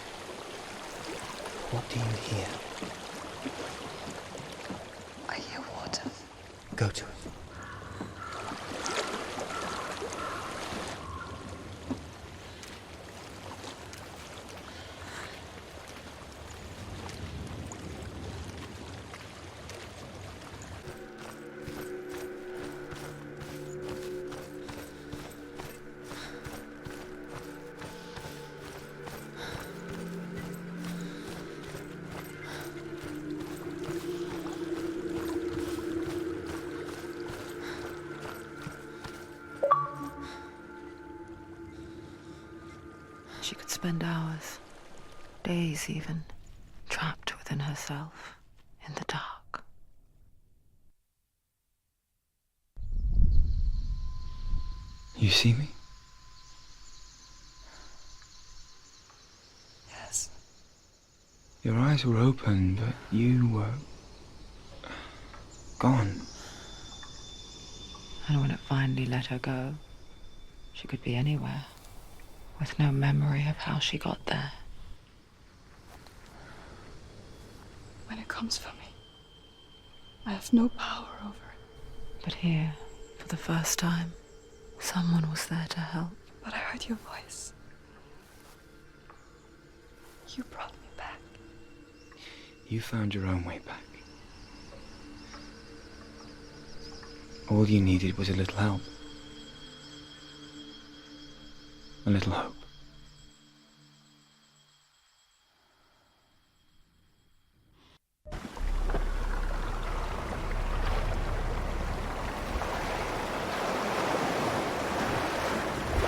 What do you hear? I hear water. Go to it. spend hours, days even, trapped within herself, in the dark. You see me? Yes. Your eyes were open, but you were gone. And when it finally let her go, she could be anywhere, with no memory of how she got there. When it comes for me, I have no power over it. But here, for the first time, someone was there to help. But I heard your voice. You brought me back. You found your own way back. All you needed was a little help. A little hope.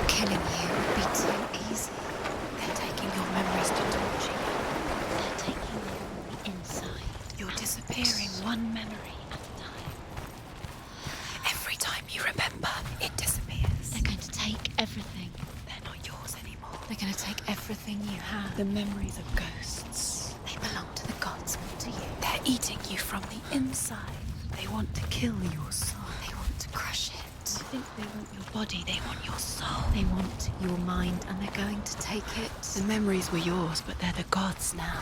Killing you would be too easy. They're taking your memories to torture you. They're taking you on the inside. You're disappearing one memory at a time. Every time you remember, it disappears. They're going to take everything. They're not yours anymore. They're going to take everything you have. The memories of ghosts. They belong to the gods, not to you. They're eating you from the inside. They want to kill your soul. They want to crush it. I think they want your body, they want your soul. They want your mind, and they're going to take it. The memories were yours, but they're the gods now.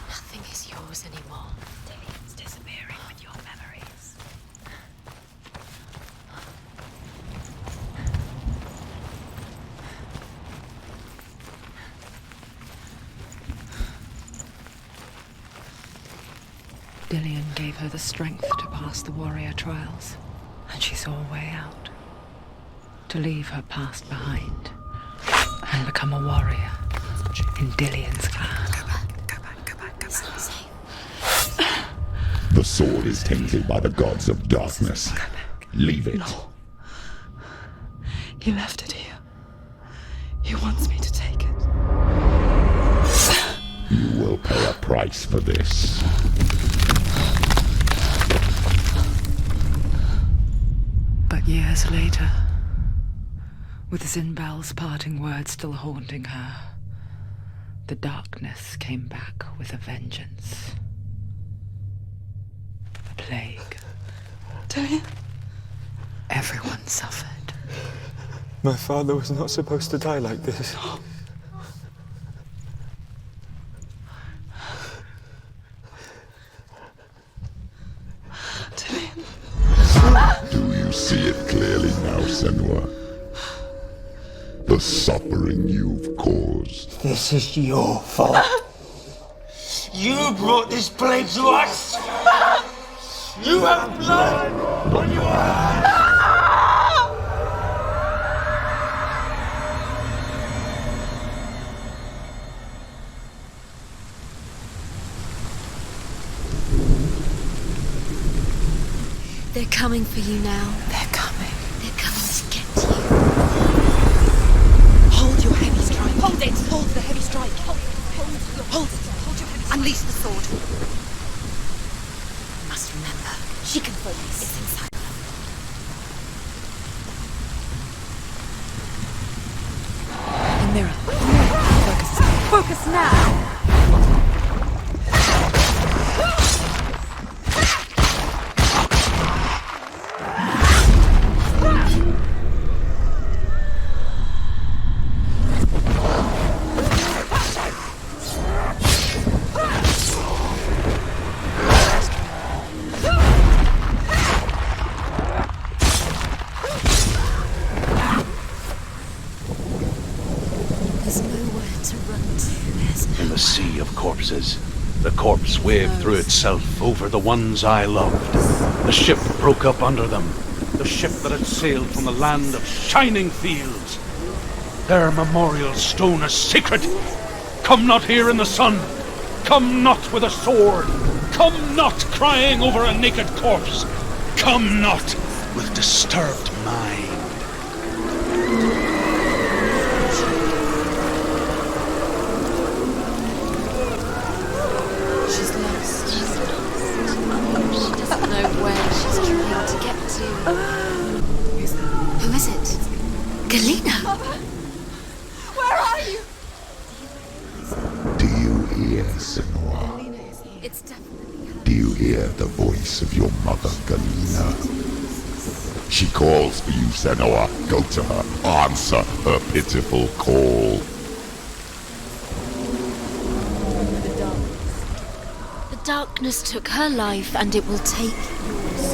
Nothing is yours anymore. Dillion's disappearing with your memories. Dillion gave her the strength to pass the warrior trials, and she saw a way out. To leave her past behind and become a warrior in Dillion's clan. Go back. It's not safe. The sword is tainted by the gods of darkness. Leave it. No. He left it here. He wants me to take it. You will pay a price for this. But years later, with Zinbel's parting words still haunting her, the darkness came back with a vengeance. A plague. Dillion? Everyone suffered. My father was not supposed to die like this. Do you see it clearly now, Senua? The suffering you've caused. This is your fault. You brought this plague to us! You have blood on your hands! They're coming for you now. They're coming. They're coming to get you. Hold your heavy strike. Hold it. Hold the heavy strike. Hold it. Hold your heavy strike. Unleash the sword. You must remember, she can focus. It's inside. The mirror. Focus now. The corpse waved through itself over the ones I loved. The ship broke up under them. The ship that had sailed from the land of shining fields. Their memorial stone is sacred. Come not here in the sun. Come not with a sword. Come not crying over a naked corpse. Come not with disturbed mind. Galena! Where are you? Do you hear, Senua? It's definitely her. Do you hear the voice of your mother, Galena? She calls for you, Senua. Go to her. Answer her pitiful call. The darkness took her life, and it will take yours.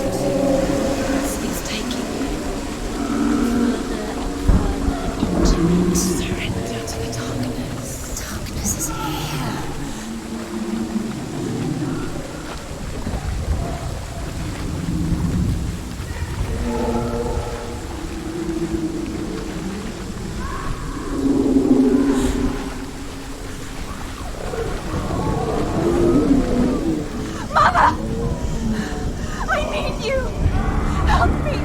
It's taking you further and further into it. Surrender to the darkness. The darkness is here. Mother! I need you! Help me!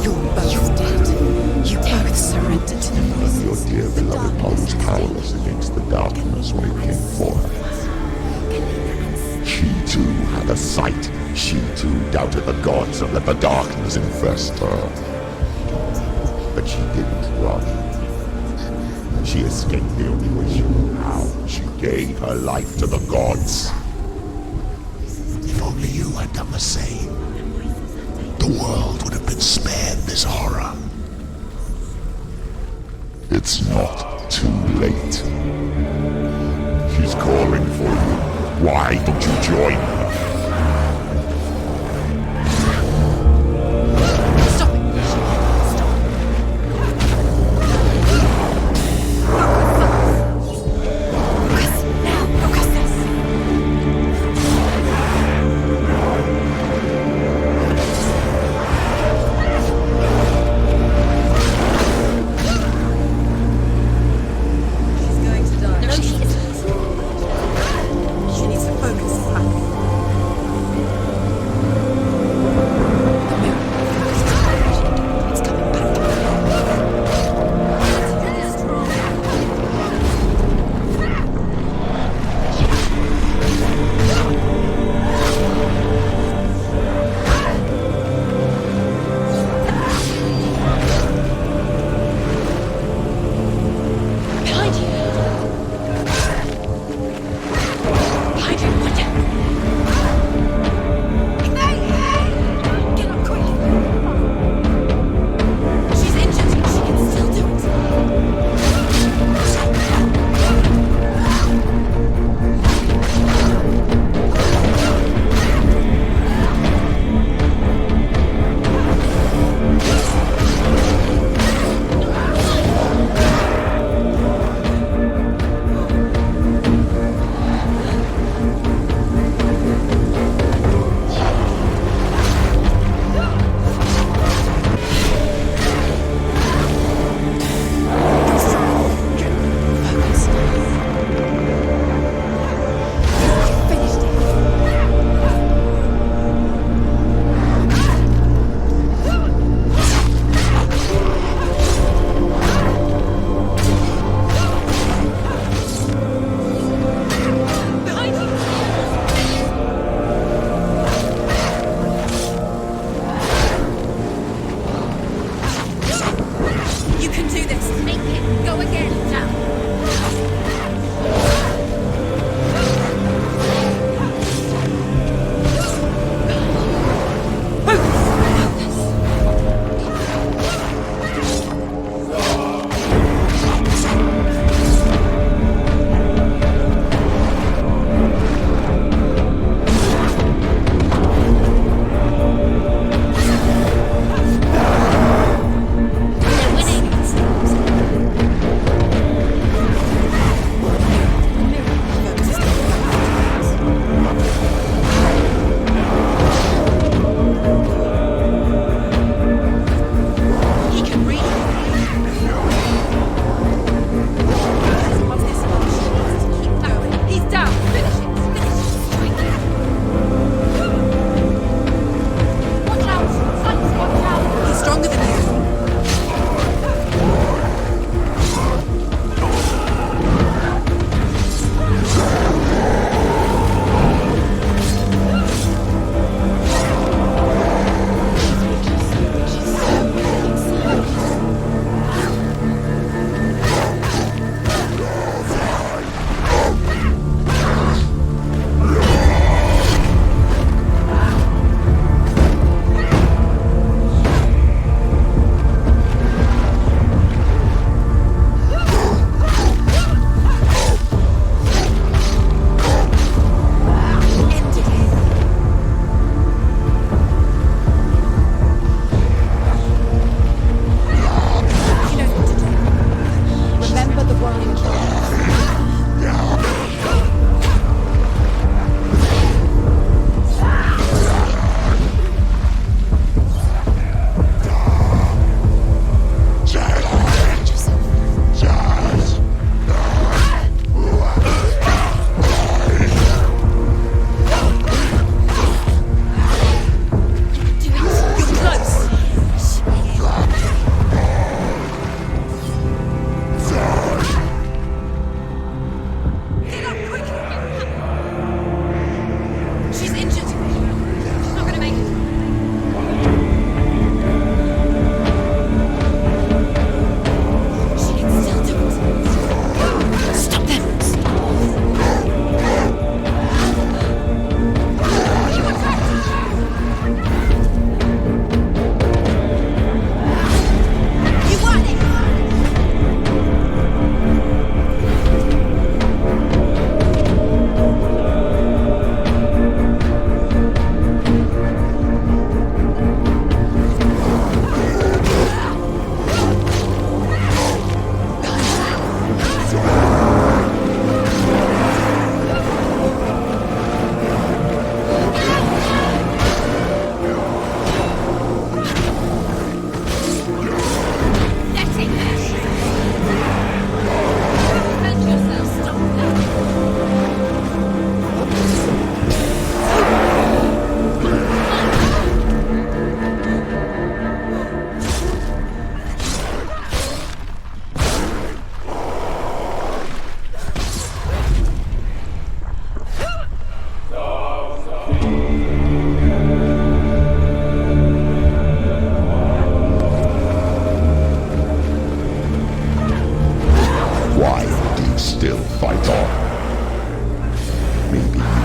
You're both dead. You both surrendered to the voices. Your dear beloved mother was powerless against the darkness when it came for her. She too had a sight. She too doubted the gods and let the darkness infest her. But she didn't run. She escaped the only way she knew how. She gave her life to the gods. If only you had done the same, the world would have been spared this horror. It's not too late. She's calling for you. Why don't you join her? She's going to die. No, she isn't. She needs to focus.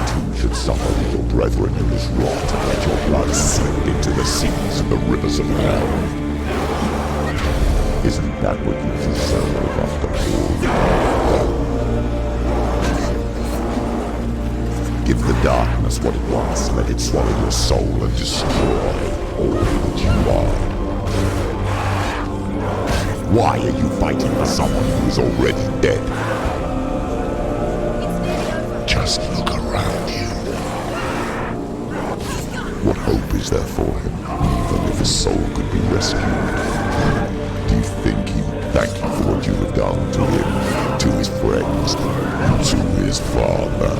too should suffer with your brethren in this rot and let your blood slip into the seas and the rivers of hell. Isn't that what you deserve after all? Give the darkness what it wants, let it swallow your soul and destroy all that you are. Why are you fighting for someone who is already dead? Just look around you. What hope is there for him, even if his soul could be rescued? Do you think he would thank you for what you have done to him, to his friends, to his father?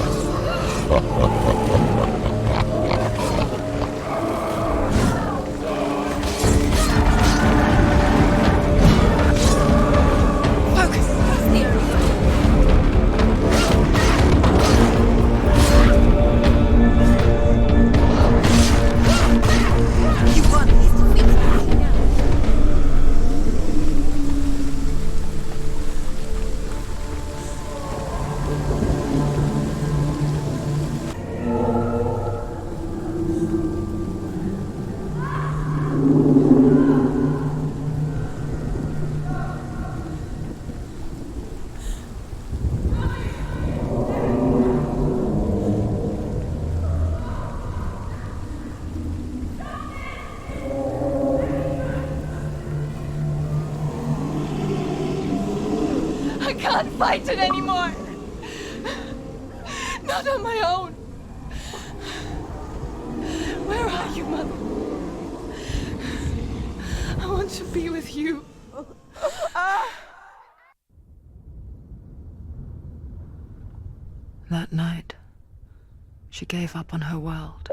I can't fight it anymore. Not on my own. Where are you, Mother? I want to be with you. That night, she gave up on her world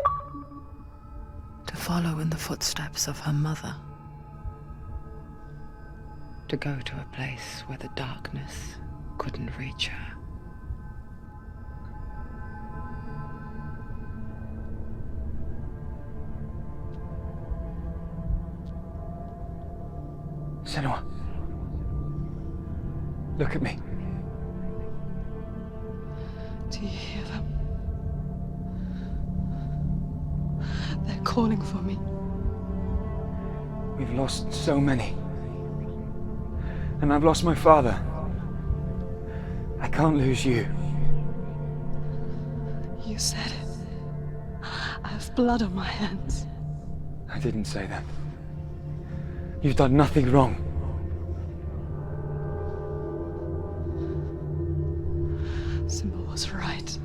to follow in the footsteps of her mother, to go to a place where the darkness couldn't reach her. Senua, look at me. Do you hear them? They're calling for me. We've lost so many. And I've lost my father. I can't lose you. You said it. I have blood on my hands. I didn't say that. You've done nothing wrong. Symbol was right.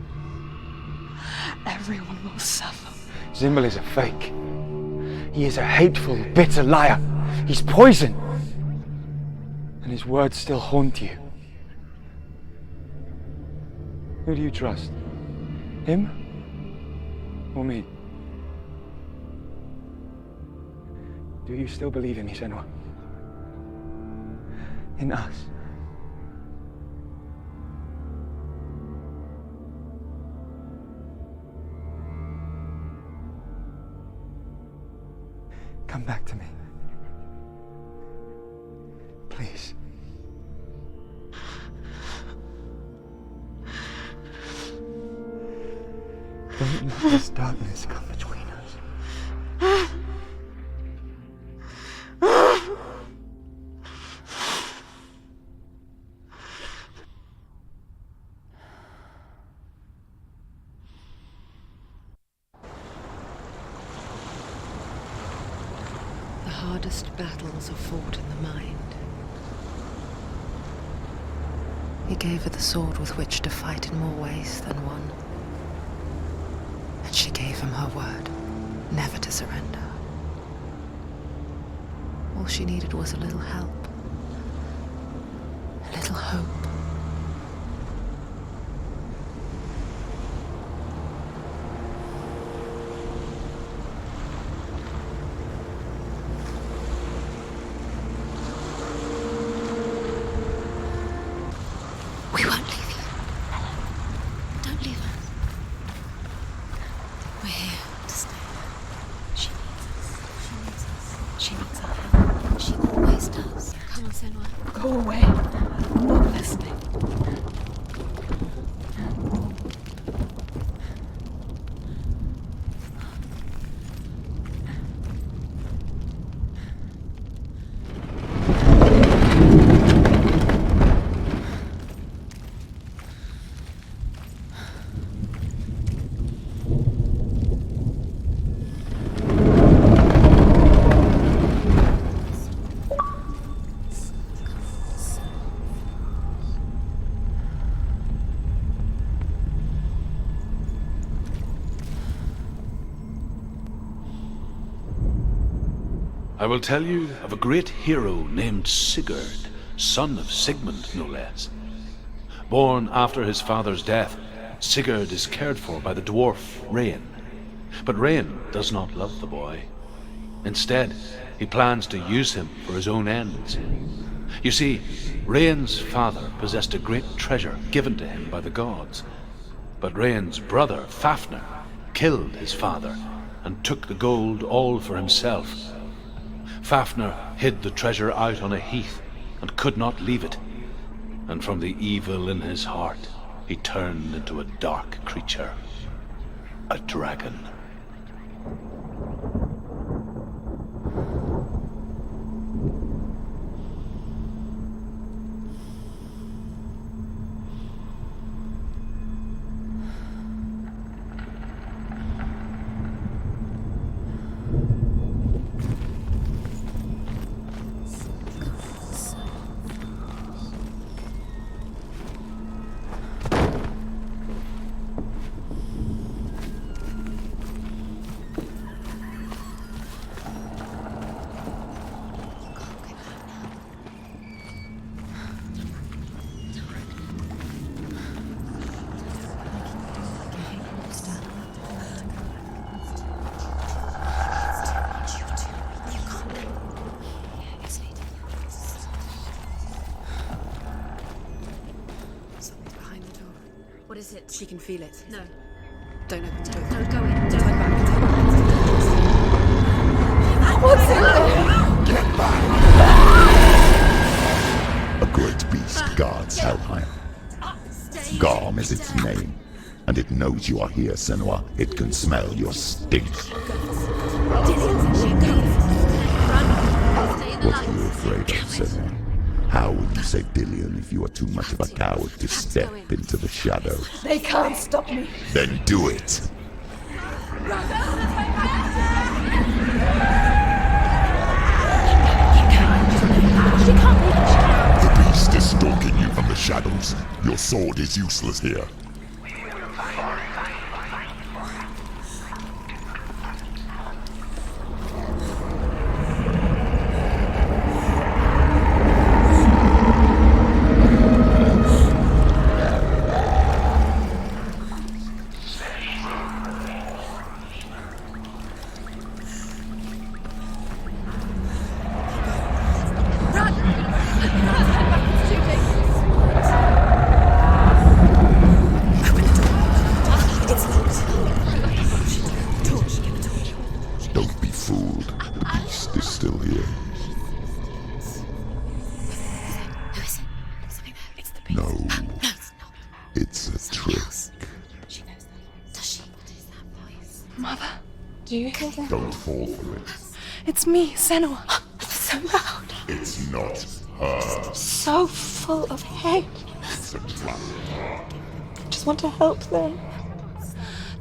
Everyone will suffer. Symbol is a fake. He is a hateful, bitter liar. He's poison. And his words still haunt you. Who do you trust? Him? Or me? Do you still believe in me, Senua? In us? Come back to me. Please. Don't let this darkness come between us. The hardest battles are fought in the mind. He gave her the sword with which to fight in more ways than one. And she gave him her word, never to surrender. All she needed was a little help, a little hope. We won't leave you. Don't leave us. We're here to stay. She needs us. She needs us. She needs our help. She always does. Come on, Senua. Go away. I'm not listening. I will tell you of a great hero named Sigurd, son of Sigmund, no less. Born after his father's death, Sigurd is cared for by the dwarf Rain. But Rain does not love the boy. Instead, he plans to use him for his own ends. You see, Rain's father possessed a great treasure given to him by the gods. But Rain's brother, Fafnir, killed his father and took the gold all for himself. Fafnir hid the treasure out on a heath and could not leave it. And from the evil in his heart, he turned into a dark creature, a dragon. What is it? She can feel it. No. Don't open the door. No, go in. Don't. Turn back. What's in there? Get back! A great beast guards Helheim. Garm is its name, and it knows you are here, Senua. It can smell your stink. What are you afraid of, Senua? How will you save Dillion if you are too much of a coward to step into the shadows? They can't stop me. Then do it! The beast is stalking you from the shadows. Your sword is useless here. Do you hear that? Don't fall for it. It's me, Senua. It's so loud. It's not her. So full of hate. It's a trap. I just want to help them.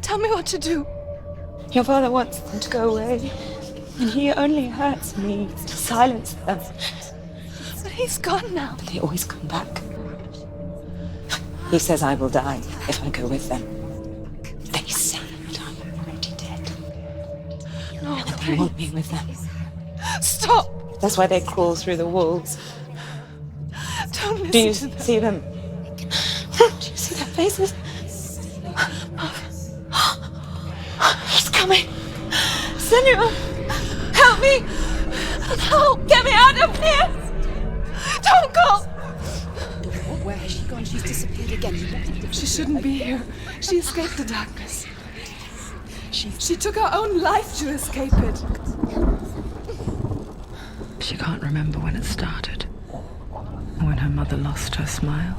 Tell me what to do. Your father wants them to go away. And he only hurts me to silence them. But he's gone now. But they always come back. He says I will die if I go with them. They say that I'm already dead. No, they want me with them. Stop! That's why they crawl through the walls. Don't listen. Do you see them? Do you see their faces? He's coming! Senua! Help me! Help! Get me out of here! Don't go! Where has she gone? She's disappeared again. She shouldn't be here. She escaped the darkness. She took her own life to escape it. She can't remember when it started. When her mother lost her smile.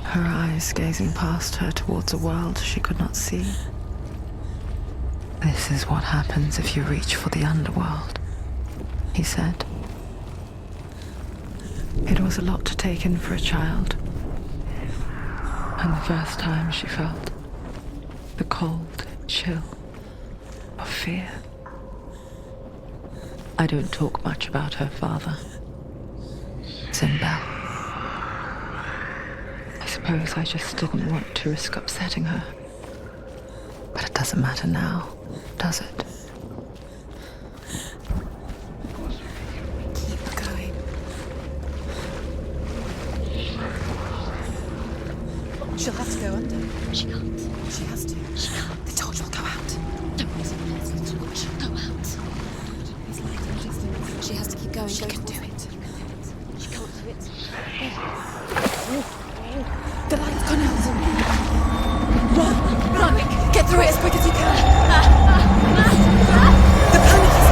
Her eyes gazing past her towards a world she could not see. This is what happens if you reach for the underworld, he said. It was a lot to take in for a child. And the first time she felt the cold chill of fear. I don't talk much about her father, Zimbel. I suppose I just didn't want to risk upsetting her. But it doesn't matter now, does it? She'll have to go under. She can't. She has to. She can't. The torch will go out. Don't listen to the torch. Go out. There's light in the distance. She has to keep going. She can do it. She can't do it. The light's gone out. Run! Run! Get through it as quick as you can. The panic is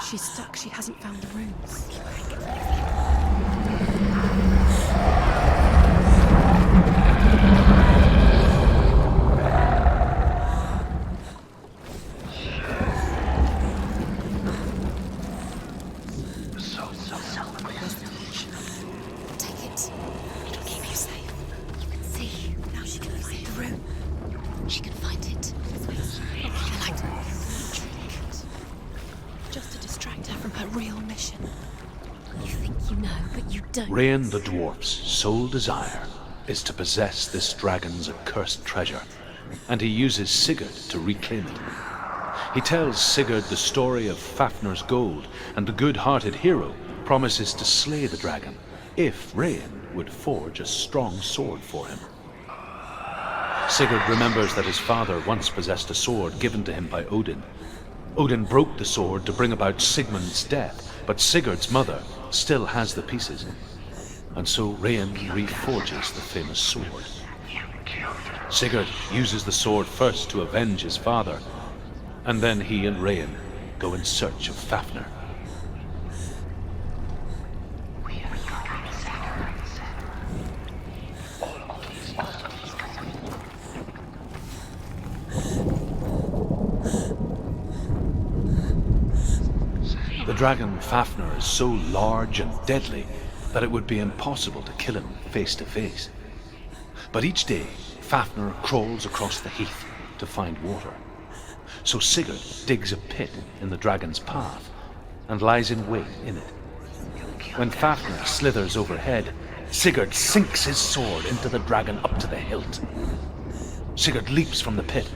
She's stuck. She hasn't found the rooms. Take it. It'll keep you safe. You can see. Now she can find the room. She can find it. Just to distract her from her real mission. You think you know, but you don't. Rain the dwarf's sole desire is to possess this dragon's accursed treasure, and he uses Sigurd to reclaim it. He tells Sigurd the story of Fafnir's gold, and the good-hearted hero promises to slay the dragon if Rain would forge a strong sword for him. Sigurd remembers that his father once possessed a sword given to him by Odin. Odin broke the sword to bring about Sigmund's death, but Sigurd's mother still has the pieces, and so Rain reforges the famous sword. Sigurd uses the sword first to avenge his father, and then he and Rain go in search of Fafnir. The dragon Fafnir is so large and deadly that it would be impossible to kill him face to face. But each day, Fafnir crawls across the heath to find water. So Sigurd digs a pit in the dragon's path and lies in wait in it. When Fafnir slithers overhead, Sigurd sinks his sword into the dragon up to the hilt. Sigurd leaps from the pit,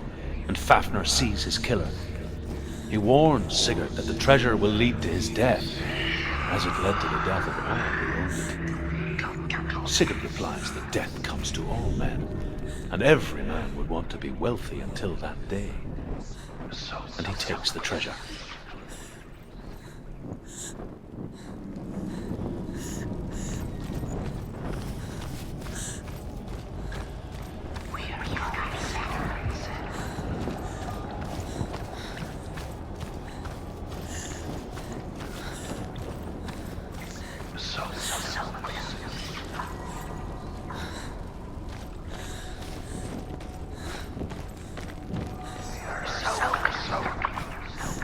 and Fafnir sees his killer. He warns Sigurd that the treasure will lead to his death, as it led to the death of the man who owned it. Sigurd replies that death comes to all men, and every man would want to be wealthy until that day. And he takes the treasure.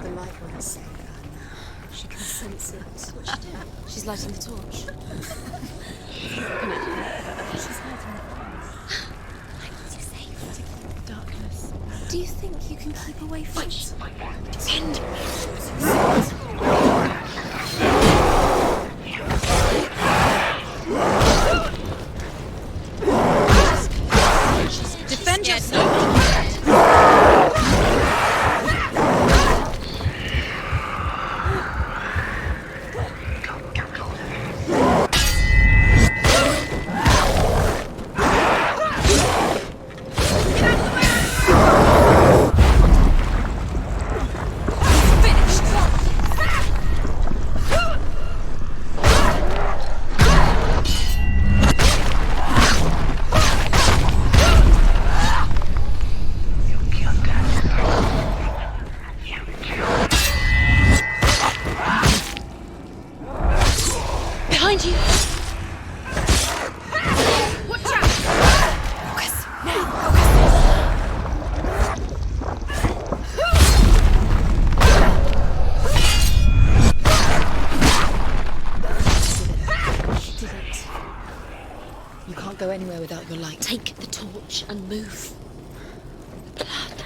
The light won't save her now. She can sense it. What's she doing? She's lighting the torch. She's hiding the fires. It's safe. To keep the darkness. Do you think you can keep away from it? End. Defend yourself. Behind you! Watch out! Focus. Now, focus. She did it. You can't go anywhere without your light. Take the torch and move. Blood.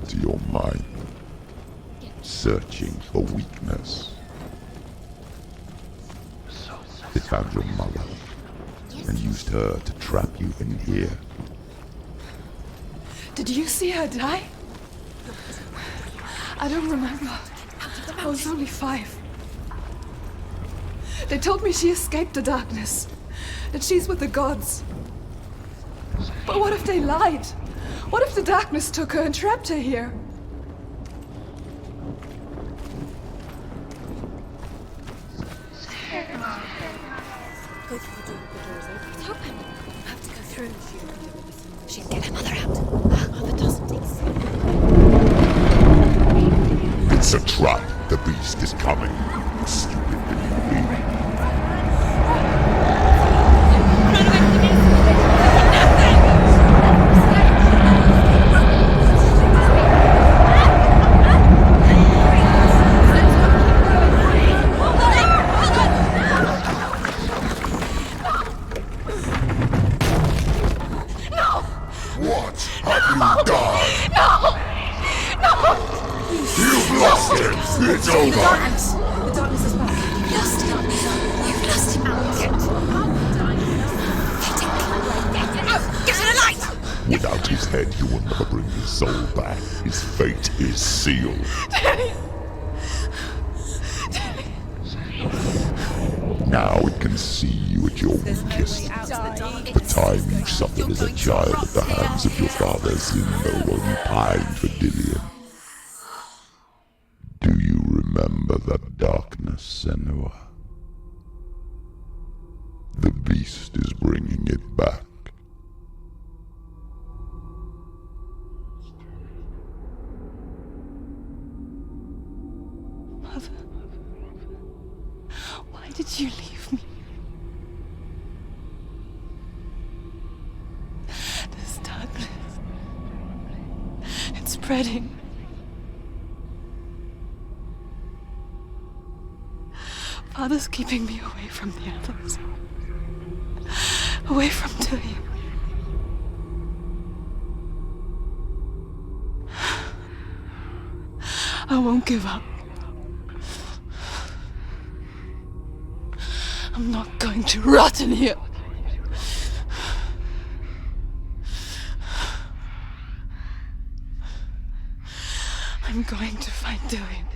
into your mind, searching for weakness. They found your mother and used her to trap you in here. Did you see her die? I don't remember. I was only 5. They told me she escaped the darkness, that she's with the gods. But what if they lied? What if the darkness took her and trapped her here? Go through the door. The door's open. It's open. I have to go through. She can get her mother out. Her mother doesn't exist. It's a trap. The beast is coming. Stupid baby. It's over! The darkness is back. You've lost him. You've lost him. Get to the light! Without his head, he will never bring his soul back. His fate is sealed. Daddy! Now it can see you at your weakest. The time you suffered as a child at the hands of your father Senua while you pined for Dillion. Do you remember that darkness, Senua? The beast is bringing it back. Mother, why did you leave me? This darkness, it's spreading. Father's keeping me away from the others. Away from Dillion. I won't give up. I'm not going to rot in here. I'm going to find Dillion.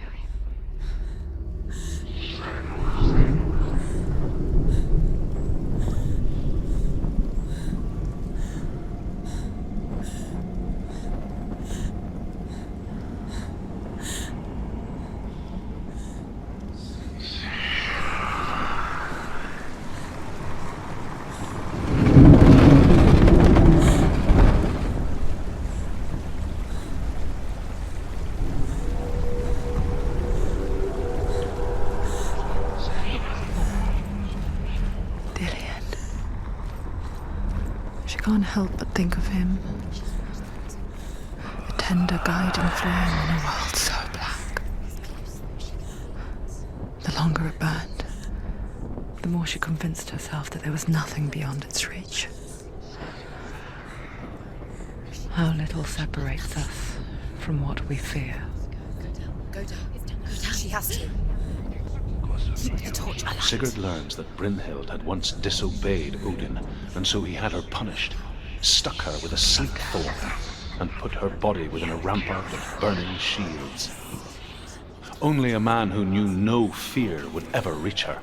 Can't help but think of him. A tender guiding flame in a world so black. The longer it burned, the more she convinced herself that there was nothing beyond its reach. How little separates us from what we fear. Go down. She has to. Keep the torch alive. Sigurd learns that Brynhild had once disobeyed Odin, and so he had her punished, stuck her with a sleek thorn, and put her body within a rampart of burning shields. Only a man who knew no fear would ever reach her.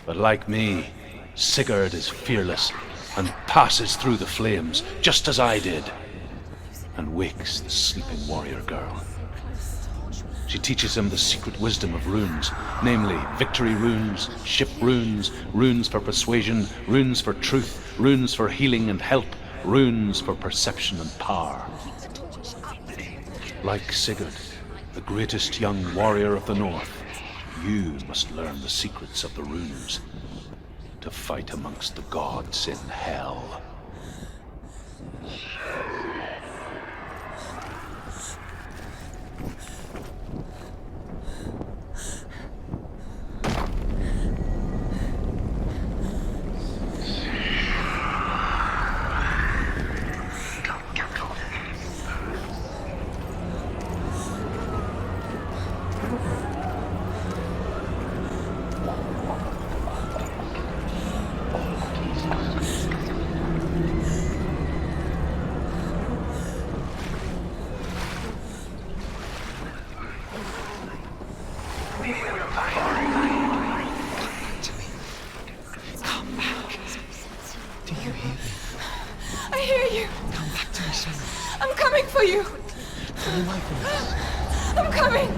But like me, Sigurd is fearless and passes through the flames, just as I did, and wakes the sleeping warrior girl. She teaches him the secret wisdom of runes, namely victory runes, ship runes, runes for persuasion, runes for truth, runes for healing and help, runes for perception and power. Like Sigurd, the greatest young warrior of the North, you must learn the secrets of the runes to fight amongst the gods in Hell. for you. I'm coming.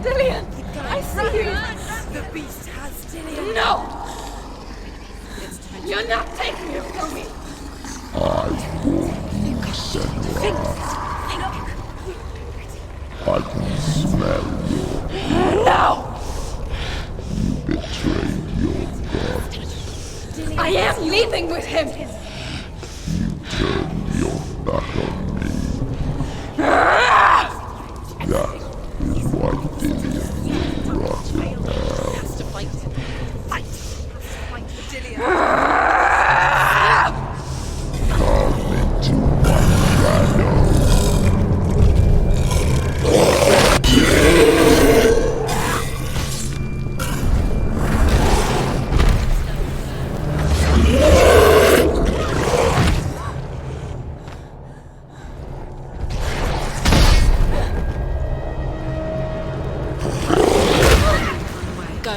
Dillion, I see you. The beast has Dillion. No! You're not taking it from me. I warn you, Senua. I can smell your blood. No! You betrayed your god. I am leaving with him. You turned your back on me. That is why Dillion will rot in hell. Come into my shadow. Go.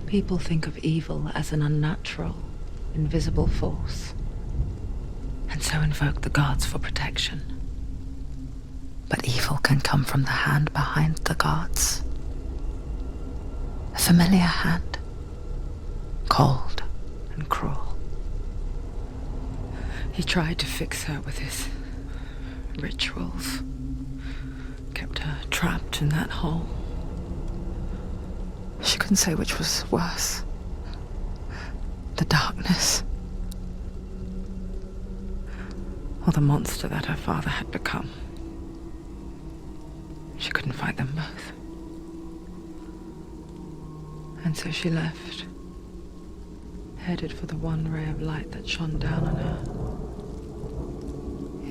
People think of evil as an unnatural, invisible force, and so invoke the gods for protection. But evil can come from the hand behind the gods. A familiar hand, cold and cruel. He tried to fix her with his rituals, kept her trapped in that hole. She couldn't say which was worse. The darkness, or the monster that her father had become. She couldn't fight them both. And so she left, headed for the one ray of light that shone down on her.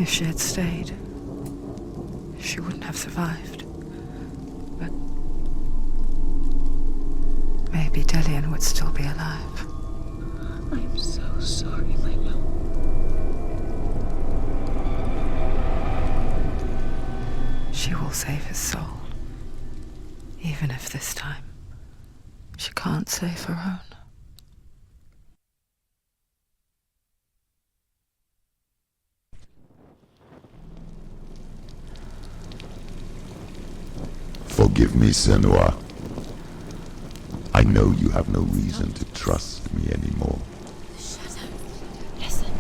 If she had stayed, she wouldn't have survived. But maybe Dillion would still be alive. I am so sorry, my love. She will save his soul, even if this time she can't save her own. Forgive me, Senua. I know you have no reason to trust me anymore. Listen.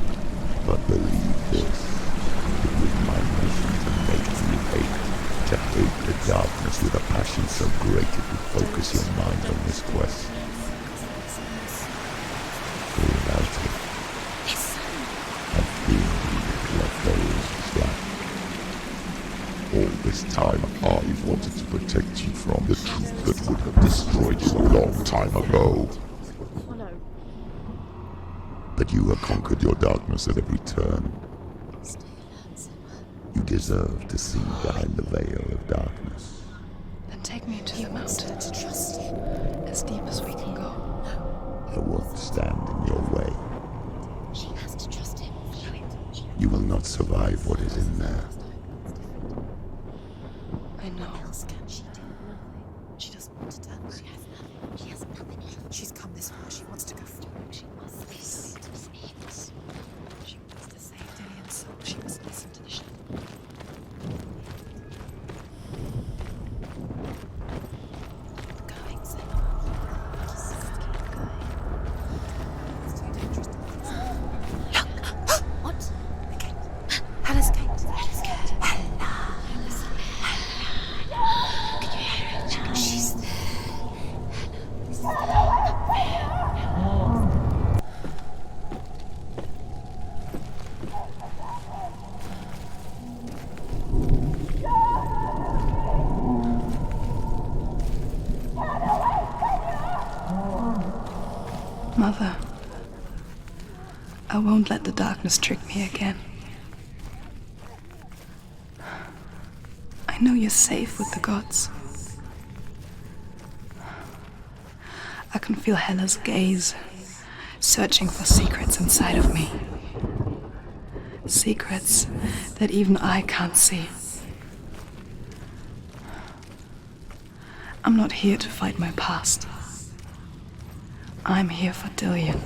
But believe this, it was my mission to make you hate. To hate the darkness with a passion so great it would focus your mind on this quest. For without it, I fear you would let those slack. All this time I wanted to protect you from the truth that would have destroyed you a long time ago. But you have conquered your darkness at every turn. You deserve to see behind the veil of darkness. Then take me to the mountain. To trust you. As deep as we can go. I won't stand in your way. She has to trust him. You will not survive what is in there. I know. What else can she do? She doesn't want to tell. She has nothing. She has nothing left. She's come this far. She wants to go through. She must listen to the evils. She wants to save Dillion's soul. She must listen to the shadow. Going, Senua. Just keep going. It's too dangerous to listen. Look! What? The gate. Hela's gate. Hela's gate. She's there. Mother, I won't let the darkness trick me again. I know you're safe with the gods. I can feel Hela's gaze, searching for secrets inside of me. Secrets that even I can't see. I'm not here to fight my past. I'm here for Dillion.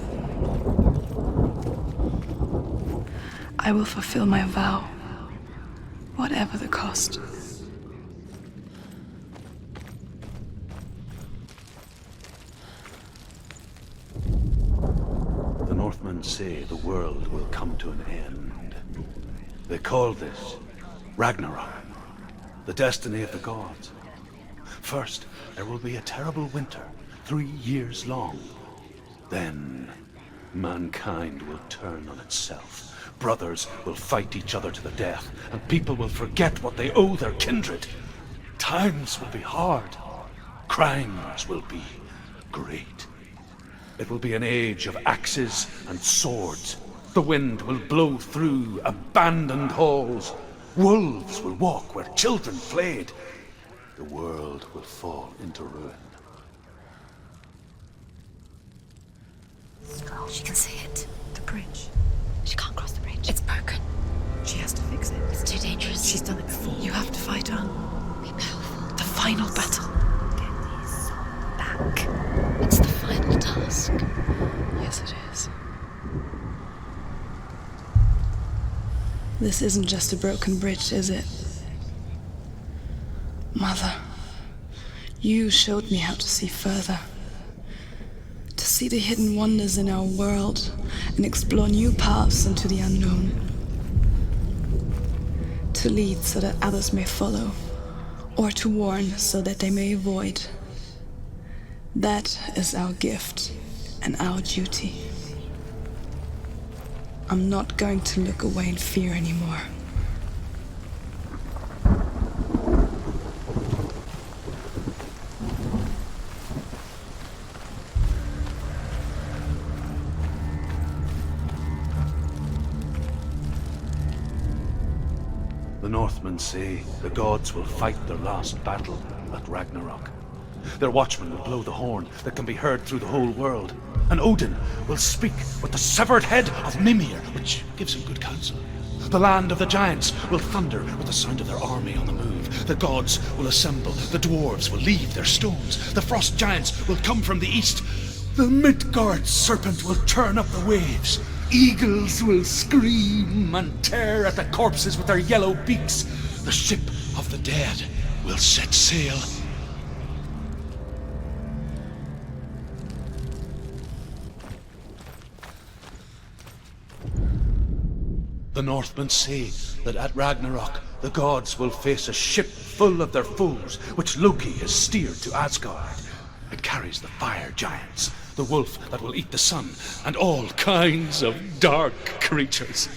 I will fulfill my vow, whatever the cost. The Northmen say the world will come to an end. They call this Ragnarok, the destiny of the gods. First, there will be a terrible winter, 3 years long. Then, mankind will turn on itself. Brothers will fight each other to the death, and people will forget what they owe their kindred. Times will be hard. Crimes will be great. It will be an age of axes and swords. The wind will blow through abandoned halls. Wolves will walk where children played. The world will fall into ruin. She can see it. The bridge. She can't cross the bridge. It's broken. She has to fix it. It's too dangerous. She's done it before. You have to fight on. Be powerful. The final battle. Get his soul back. It's the final task. Yes, it is. This isn't just a broken bridge, is it? Mother, you showed me how to see further. To see the hidden wonders in our world and explore new paths into the unknown. To lead so that others may follow, or to warn so that they may avoid. That is our gift and our duty. I'm not going to look away in fear anymore. The Northmen say the gods will fight their last battle at Ragnarok. Their watchmen will blow the horn that can be heard through the whole world. And Odin will speak with the severed head of Mimir, which gives him good counsel. The land of the giants will thunder with the sound of their army on the move. The gods will assemble. The dwarves will leave their stones. The frost giants will come from the east. The Midgard serpent will turn up the waves. Eagles will scream and tear at the corpses with their yellow beaks. The ship of the dead will set sail. The Northmen say that at Ragnarok, the gods will face a ship full of their foes, which Loki has steered to Asgard. It carries the fire giants, the wolf that will eat the sun, and all kinds of dark creatures.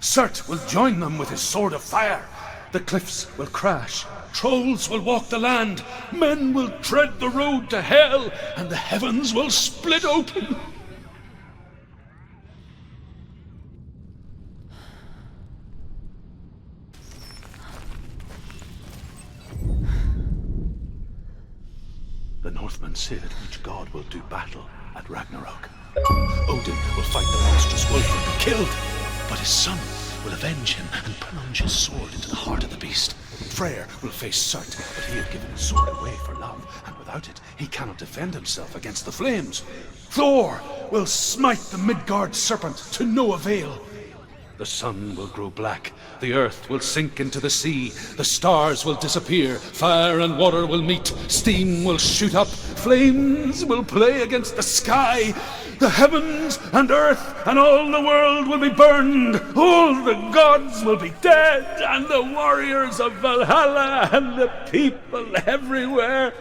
Surt will join them with his sword of fire. The cliffs will crash, trolls will walk the land, men will tread the road to hell, and the heavens will split open. The Northmen say that each god will do battle at Ragnarok. Odin will fight the monstrous wolf and be killed, but his son will avenge him and plunge his sword into the heart of the beast. Freyr will face Surt, but he had given his sword away for love, and without it, he cannot defend himself against the flames. Thor will smite the Midgard serpent to no avail. The sun will grow black, the earth will sink into the sea, the stars will disappear, fire and water will meet, steam will shoot up, flames will play against the sky, the heavens and earth and all the world will be burned, all the gods will be dead, and the warriors of Valhalla and the people everywhere.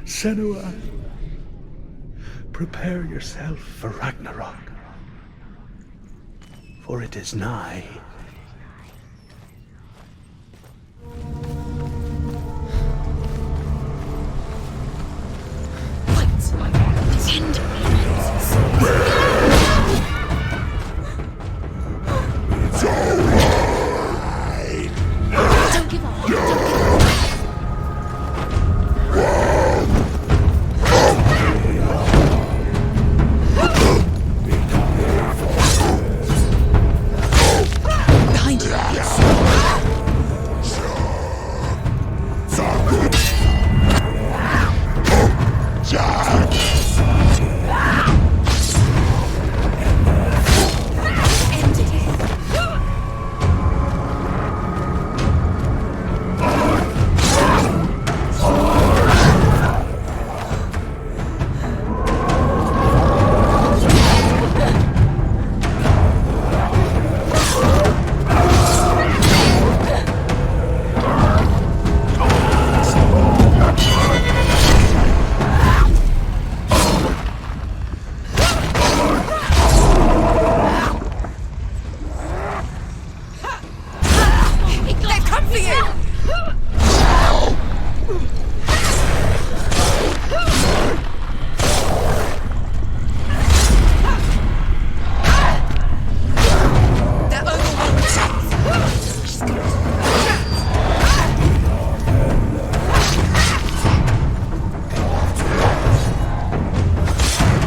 Senua, prepare yourself for Ragnarok, for it is nigh. Don't give up. Don't give up.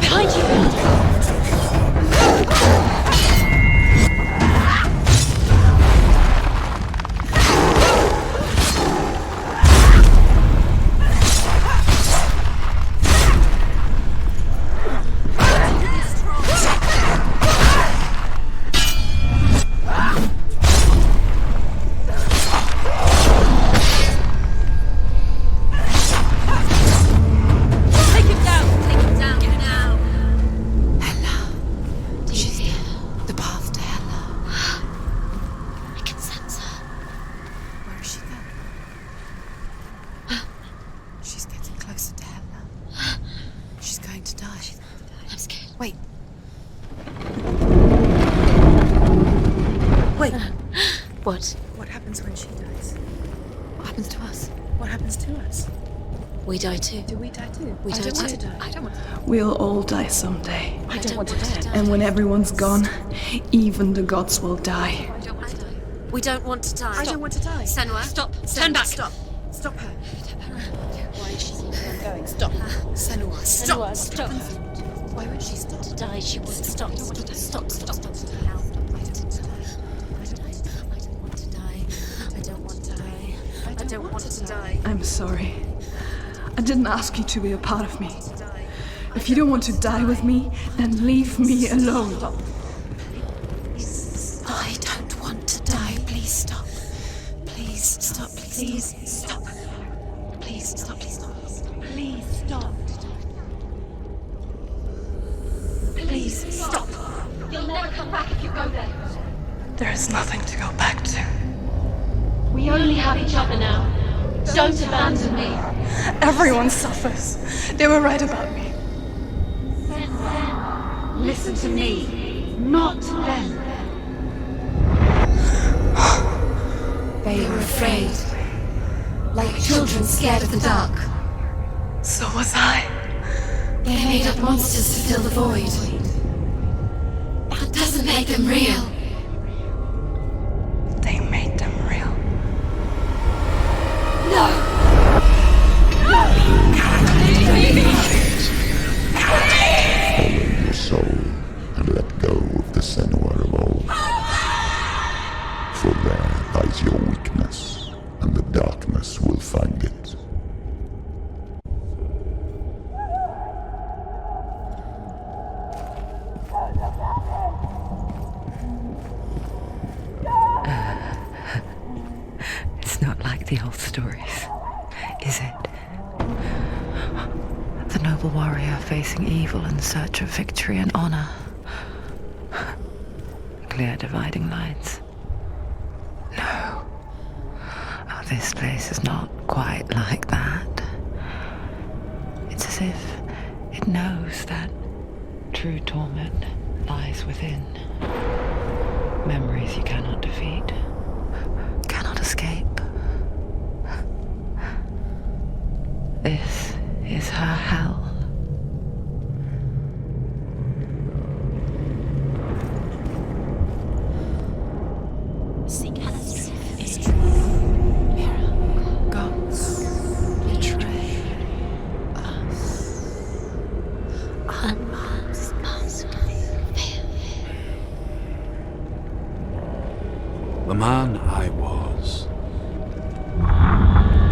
Behind you. What? What happens when she dies? What happens to us? What happens to us? We die too. Do we die too? We I die don't want too. to die. I don't want to die. We'll all die someday. I don't want to die. And when everyone's gone, even the gods will die. I don't want to die. We don't want to die. I don't want to die. Senua, stop. Turn back. Stop. Stop her. Why is she keeping on going? Stop. Senua, stop. Senua, stop. Why won't she stop? To die, she wants to stop. Stop. I don't want to die. I'm sorry. I didn't ask you to be a part of me. If you don't want to die with me, then leave me alone. I don't want to die. Please stop. Please stop. Please stop. Please stop. Please stop. Please stop. Please stop. You'll never come back if you There is nothing to go back to. We only have each other now. Don't abandon me. Everyone suffers. They were right about me. Listen to me, not them. They were afraid. Like children scared of the dark. So was I. They made up monsters to fill the void. That doesn't make them real. They made them real. No! Follow your soul and let go of the Senua of old. For there lies your weakness, and the darkness will find it. It's not like the old stories, is it? The noble warrior facing evil in search of victory and honor. Clear dividing lines. No. Oh, this place is not quite like that. It's as if it knows that true torment lies within. Memories you cannot defeat, cannot escape. This is her hell. Seek Hela's truth is true. Mirror. Gods betray us. Unmasked mask. The man I was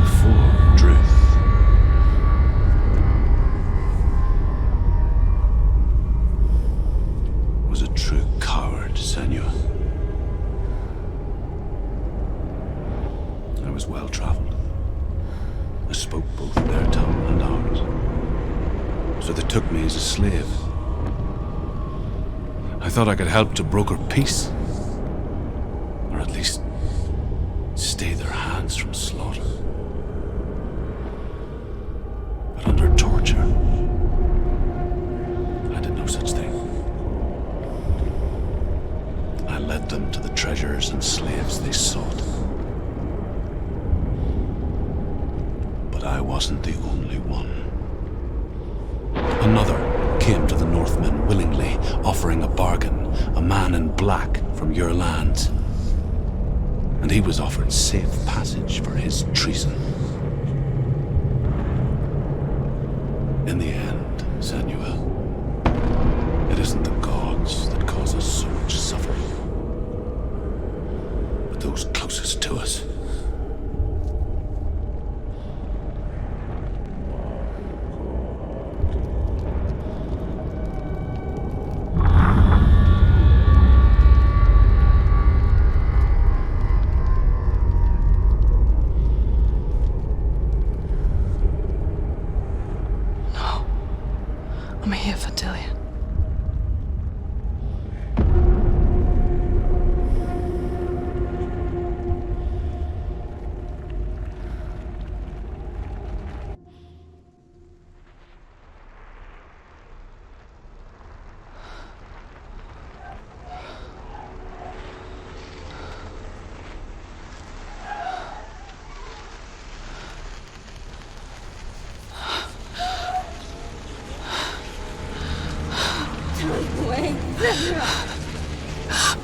before truth was a true coward, Senua. I was well traveled. I spoke both their tongue and ours. So they took me as a slave. I thought I could help to broker peace. Or at least stay their hands from slaughter. But under torture, I did no such thing. I led them to the treasures and slaves they sought. But I wasn't the only one. Another came to the Northmen willingly, offering a bargain, a man in black from your lands. And he was offered safe passage for his treason. In the end, Senua, it isn't the gods that cause us so much suffering, but those closest to us. I'm here for Dillion.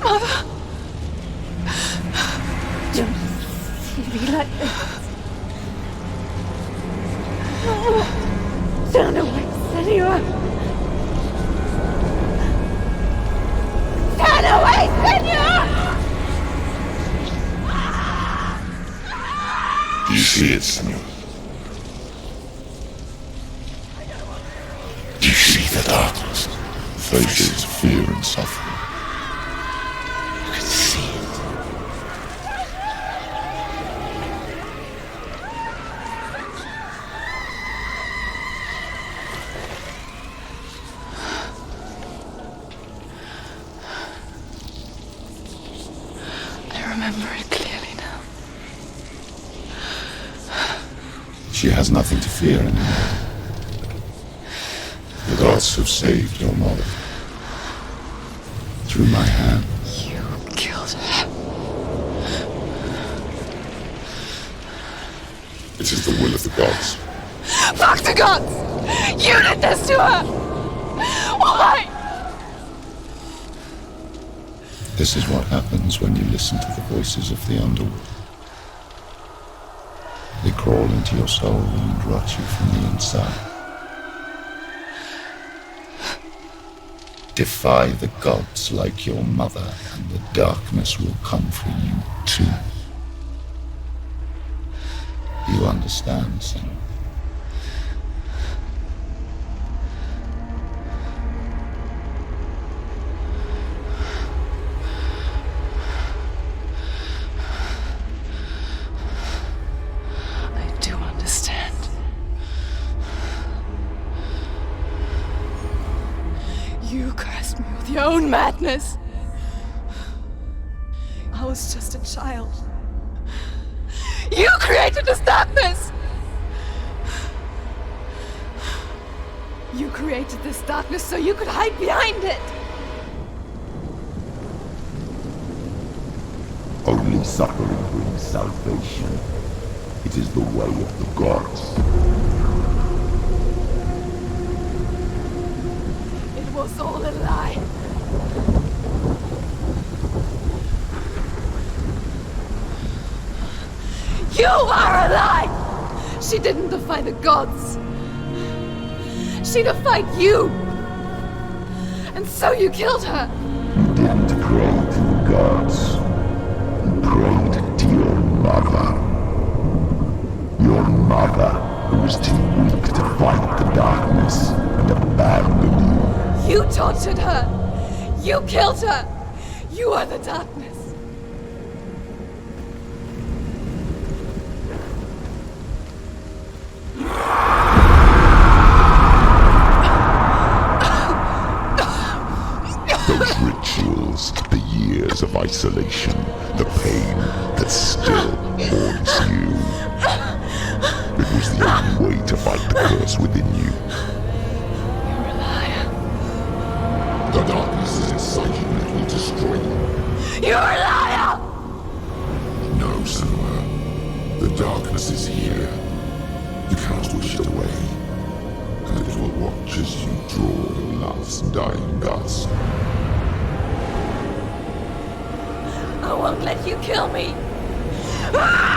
Mother! Don't see me like this. No! Turn away, Senua! Turn away, Senua! Do you see it, Senua? Do you see the darkness? Faces fear and suffering. You can see it. remember it clearly now. She has nothing to fear anymore. The gods have saved your mother. Through my hand. You killed her. It is the will of the gods. Fuck the gods! You did this to her! Why? This is what happens when you listen to the voices of the underworld. They crawl into your soul and rot you from the inside. Defy the gods like your mother, and the darkness will come for you too. You understand, Senua? I do understand. You cursed me with your own madness. I was just a child. You created this darkness! You created this darkness so you could hide behind it! Only suffering brings salvation. It is the way of the gods. It was all a lie. You are a lie! She didn't defy the gods. She defied you! And so you killed her! You didn't pray to the gods. You prayed to your mother. Your mother, who was too weak to fight the darkness and abandon you. You tortured her! You killed her! You are the darkness! Those rituals, the years of isolation, the pain that still haunts you. It was the only way to fight the curse within you. You're a liar. The darkness is inside you and it will destroy you. You're a liar! No, Senua. The darkness is here. You cannot wish it away. And it will watch as you draw your last dying gasp. I won't let you kill me! Ah!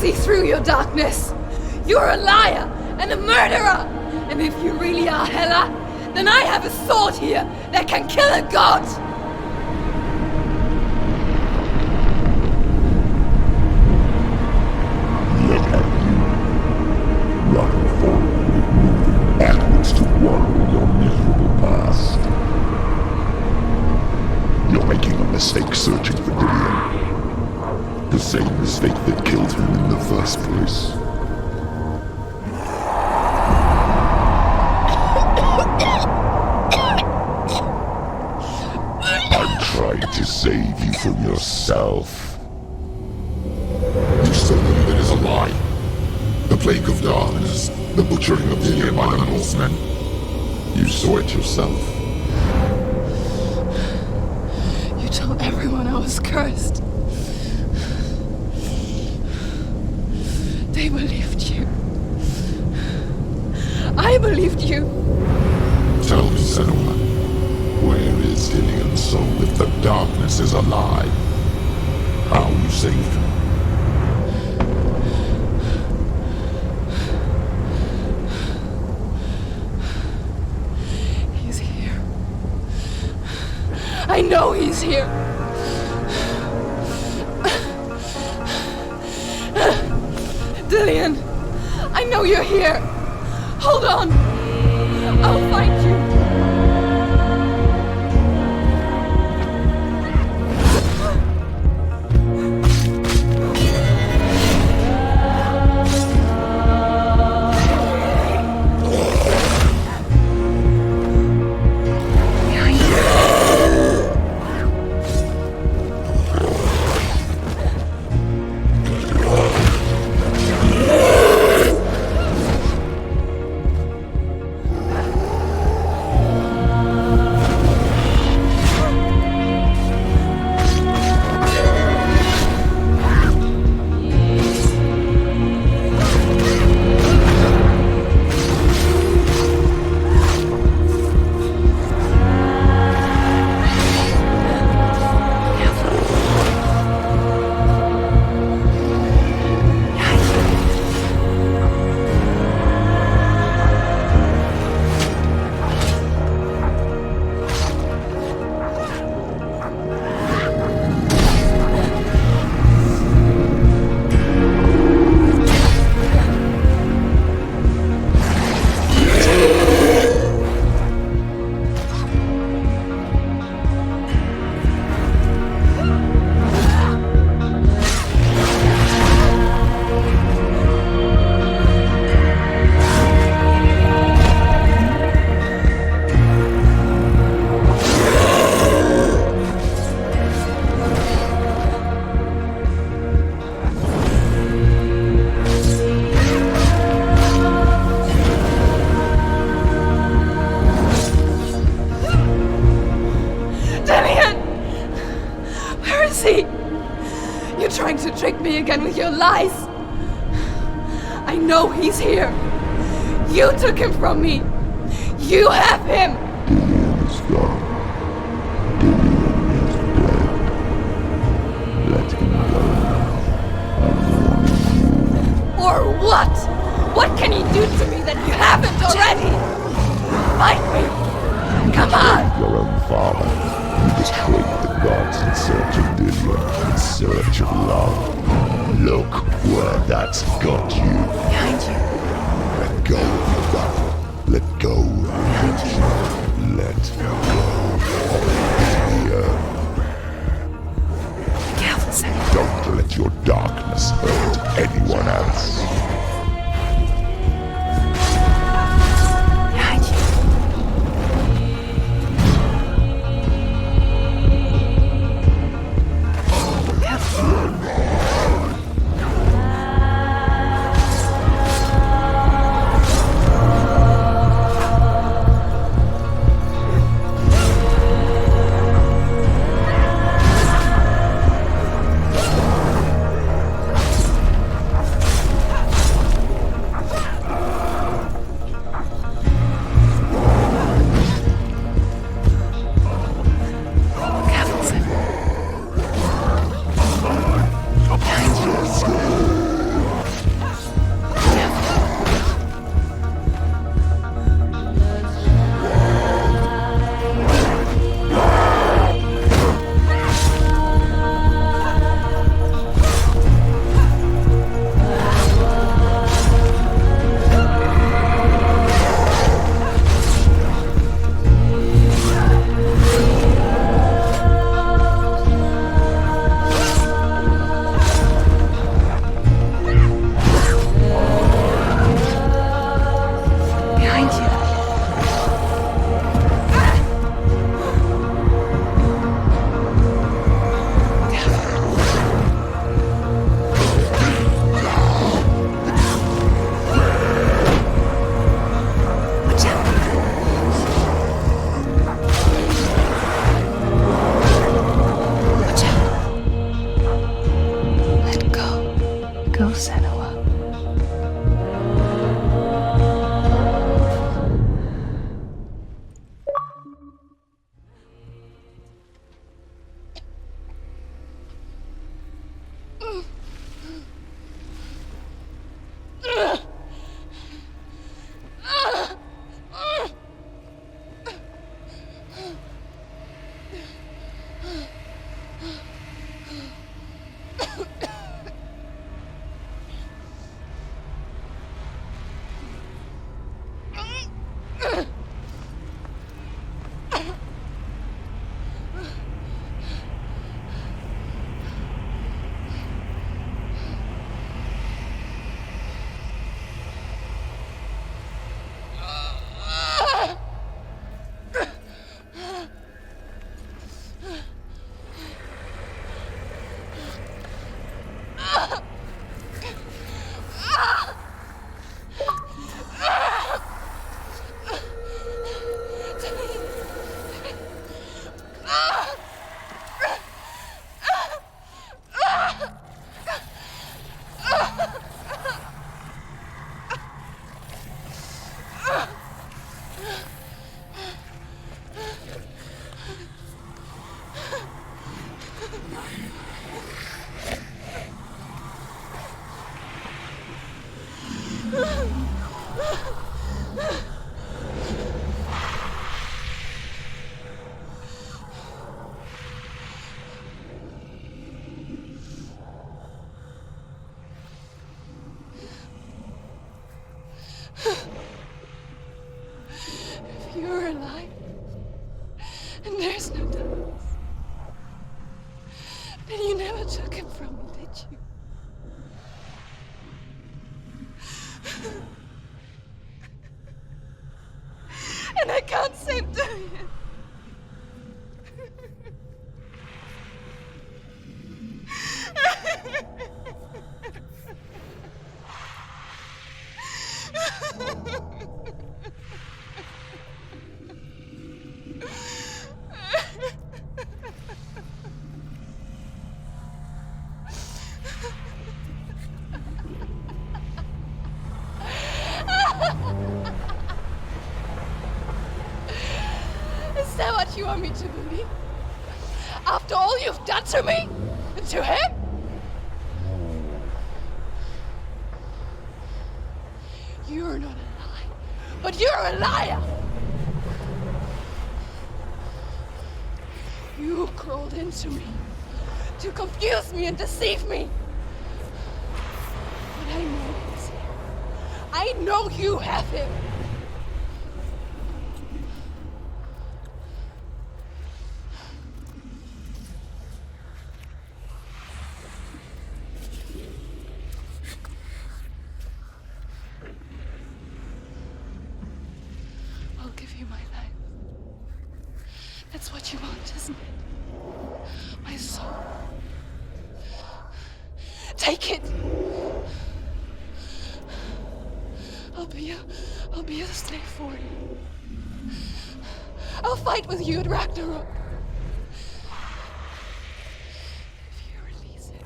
see through your darkness. You're a liar and a murderer. And if you really are Hela, then I have a sword here that can kill a god. Look at you, running forward, moving backwards to wallow your miserable past. You're making a mistake searching for Dillion. The same mistake that killed him in the first place. I'm trying to save you from yourself. You still believe it is a lie. The plague of darkness, the butchering of Dillion by the Northmen. You saw it yourself. You told everyone I was cursed. They believed you. I believed you. Tell me, Senua, where is Dillion so if the darkness is a lie? How you saved him? He's here. I know he's here. Dillion, I know you're here. Hold on. I'll find you. Again with your lies. I know he's here. You took him from me. You have him. Dillion is gone. Dillion is dead. Let him go now. I'm warning you. Or what? What can he do to me that you haven't already? Fight me. Come on. Your own father. You betrayed the gods in search of Dillion, in search of love. Look where that's got you. Behind you. Let go of that. Let go of it. Let go of fear. Careful, Senua. Don't let your darkness hurt anyone else. Behind you. go, Senua. If you're alive, and there's no Todas, then you never took him from me, did you? And I can't save Dillion. Is that what you want me to believe? After all you've done to me? And to him? You're not a lie, but you're a liar! You crawled into me to confuse me and deceive me. But I know he's here. I know you have him. I'll give you my life. That's what you want, isn't it? My soul. Take it. I'll be a slave for you. I'll fight with you at Ragnarok. If you release it.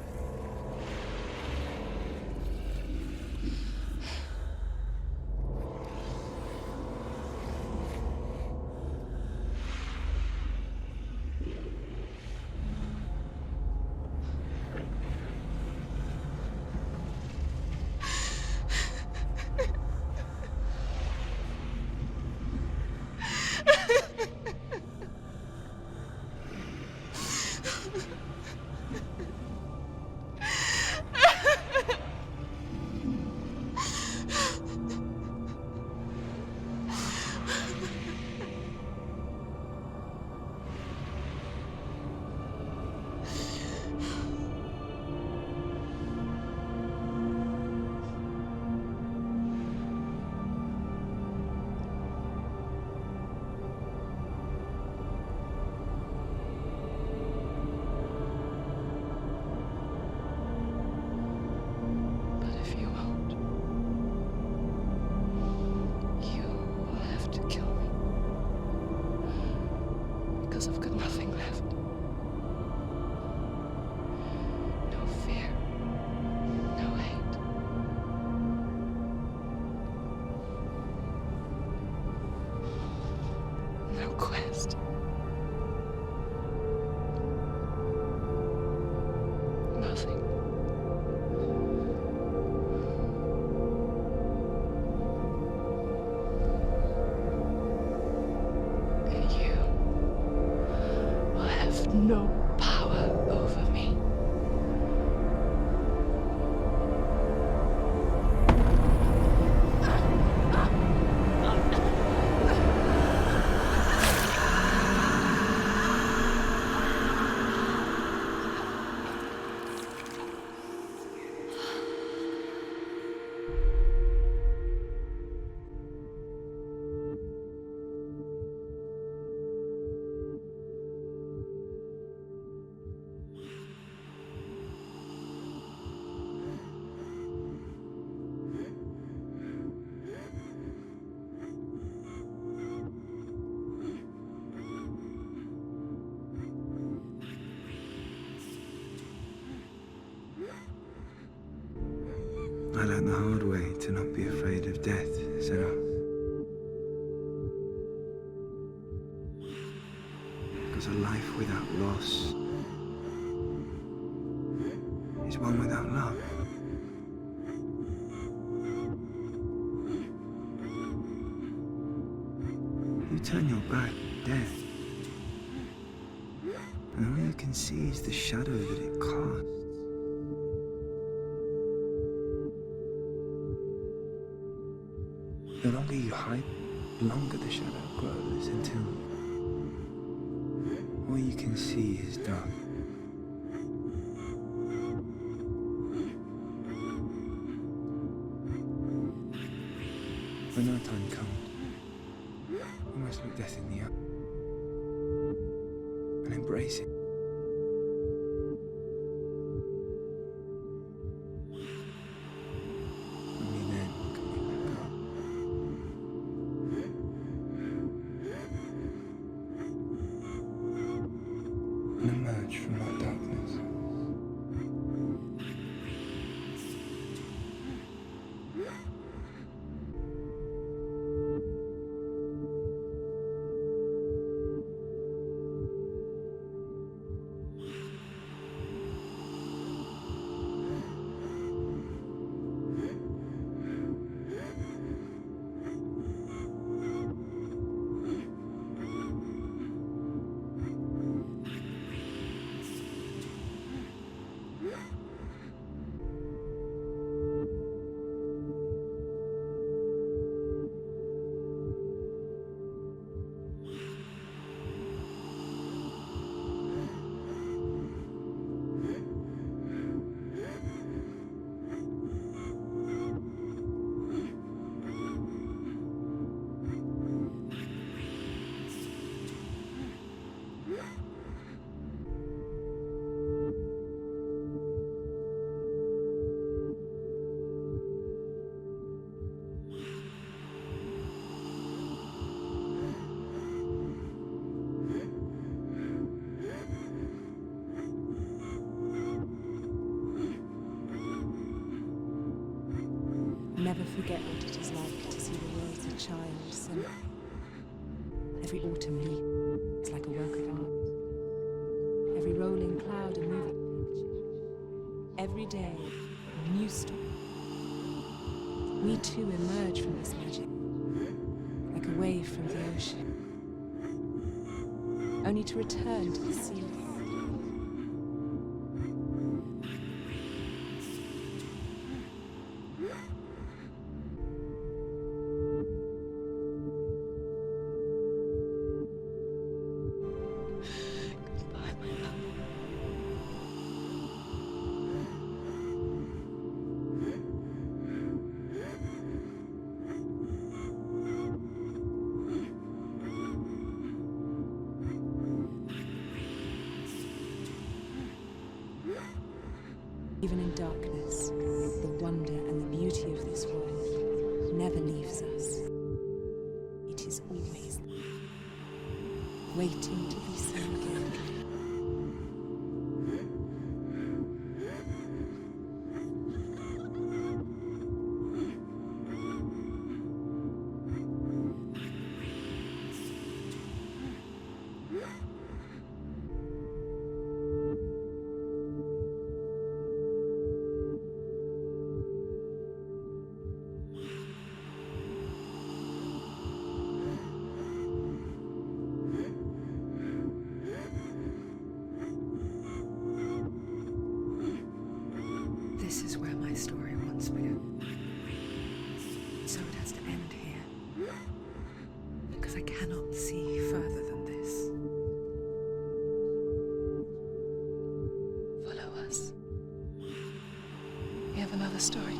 I learned the hard way to not be afraid of death, Senua. Because a life without loss is one without love. You turn your back at death, and all you can see is the shadow that it casts. The longer you hide, the longer the shadow grows until all you can see is dark. When our time comes, we must look death in the eye and embrace it. Only then can we let go. And emerge from that darkness. Never forget what it is like to see the world as a child, Senua. Every autumn leaf is like a work of art. Every rolling cloud a moving picture. Every day, a new story. We too emerge from this magic, like a wave from the ocean, only to return to the sea. Even in darkness, the wonder and the beauty of this world never leaves us. It is always waiting to be seen again. This is where my story once began. So it has to end here. Because I cannot see further than this. Follow us. We have another story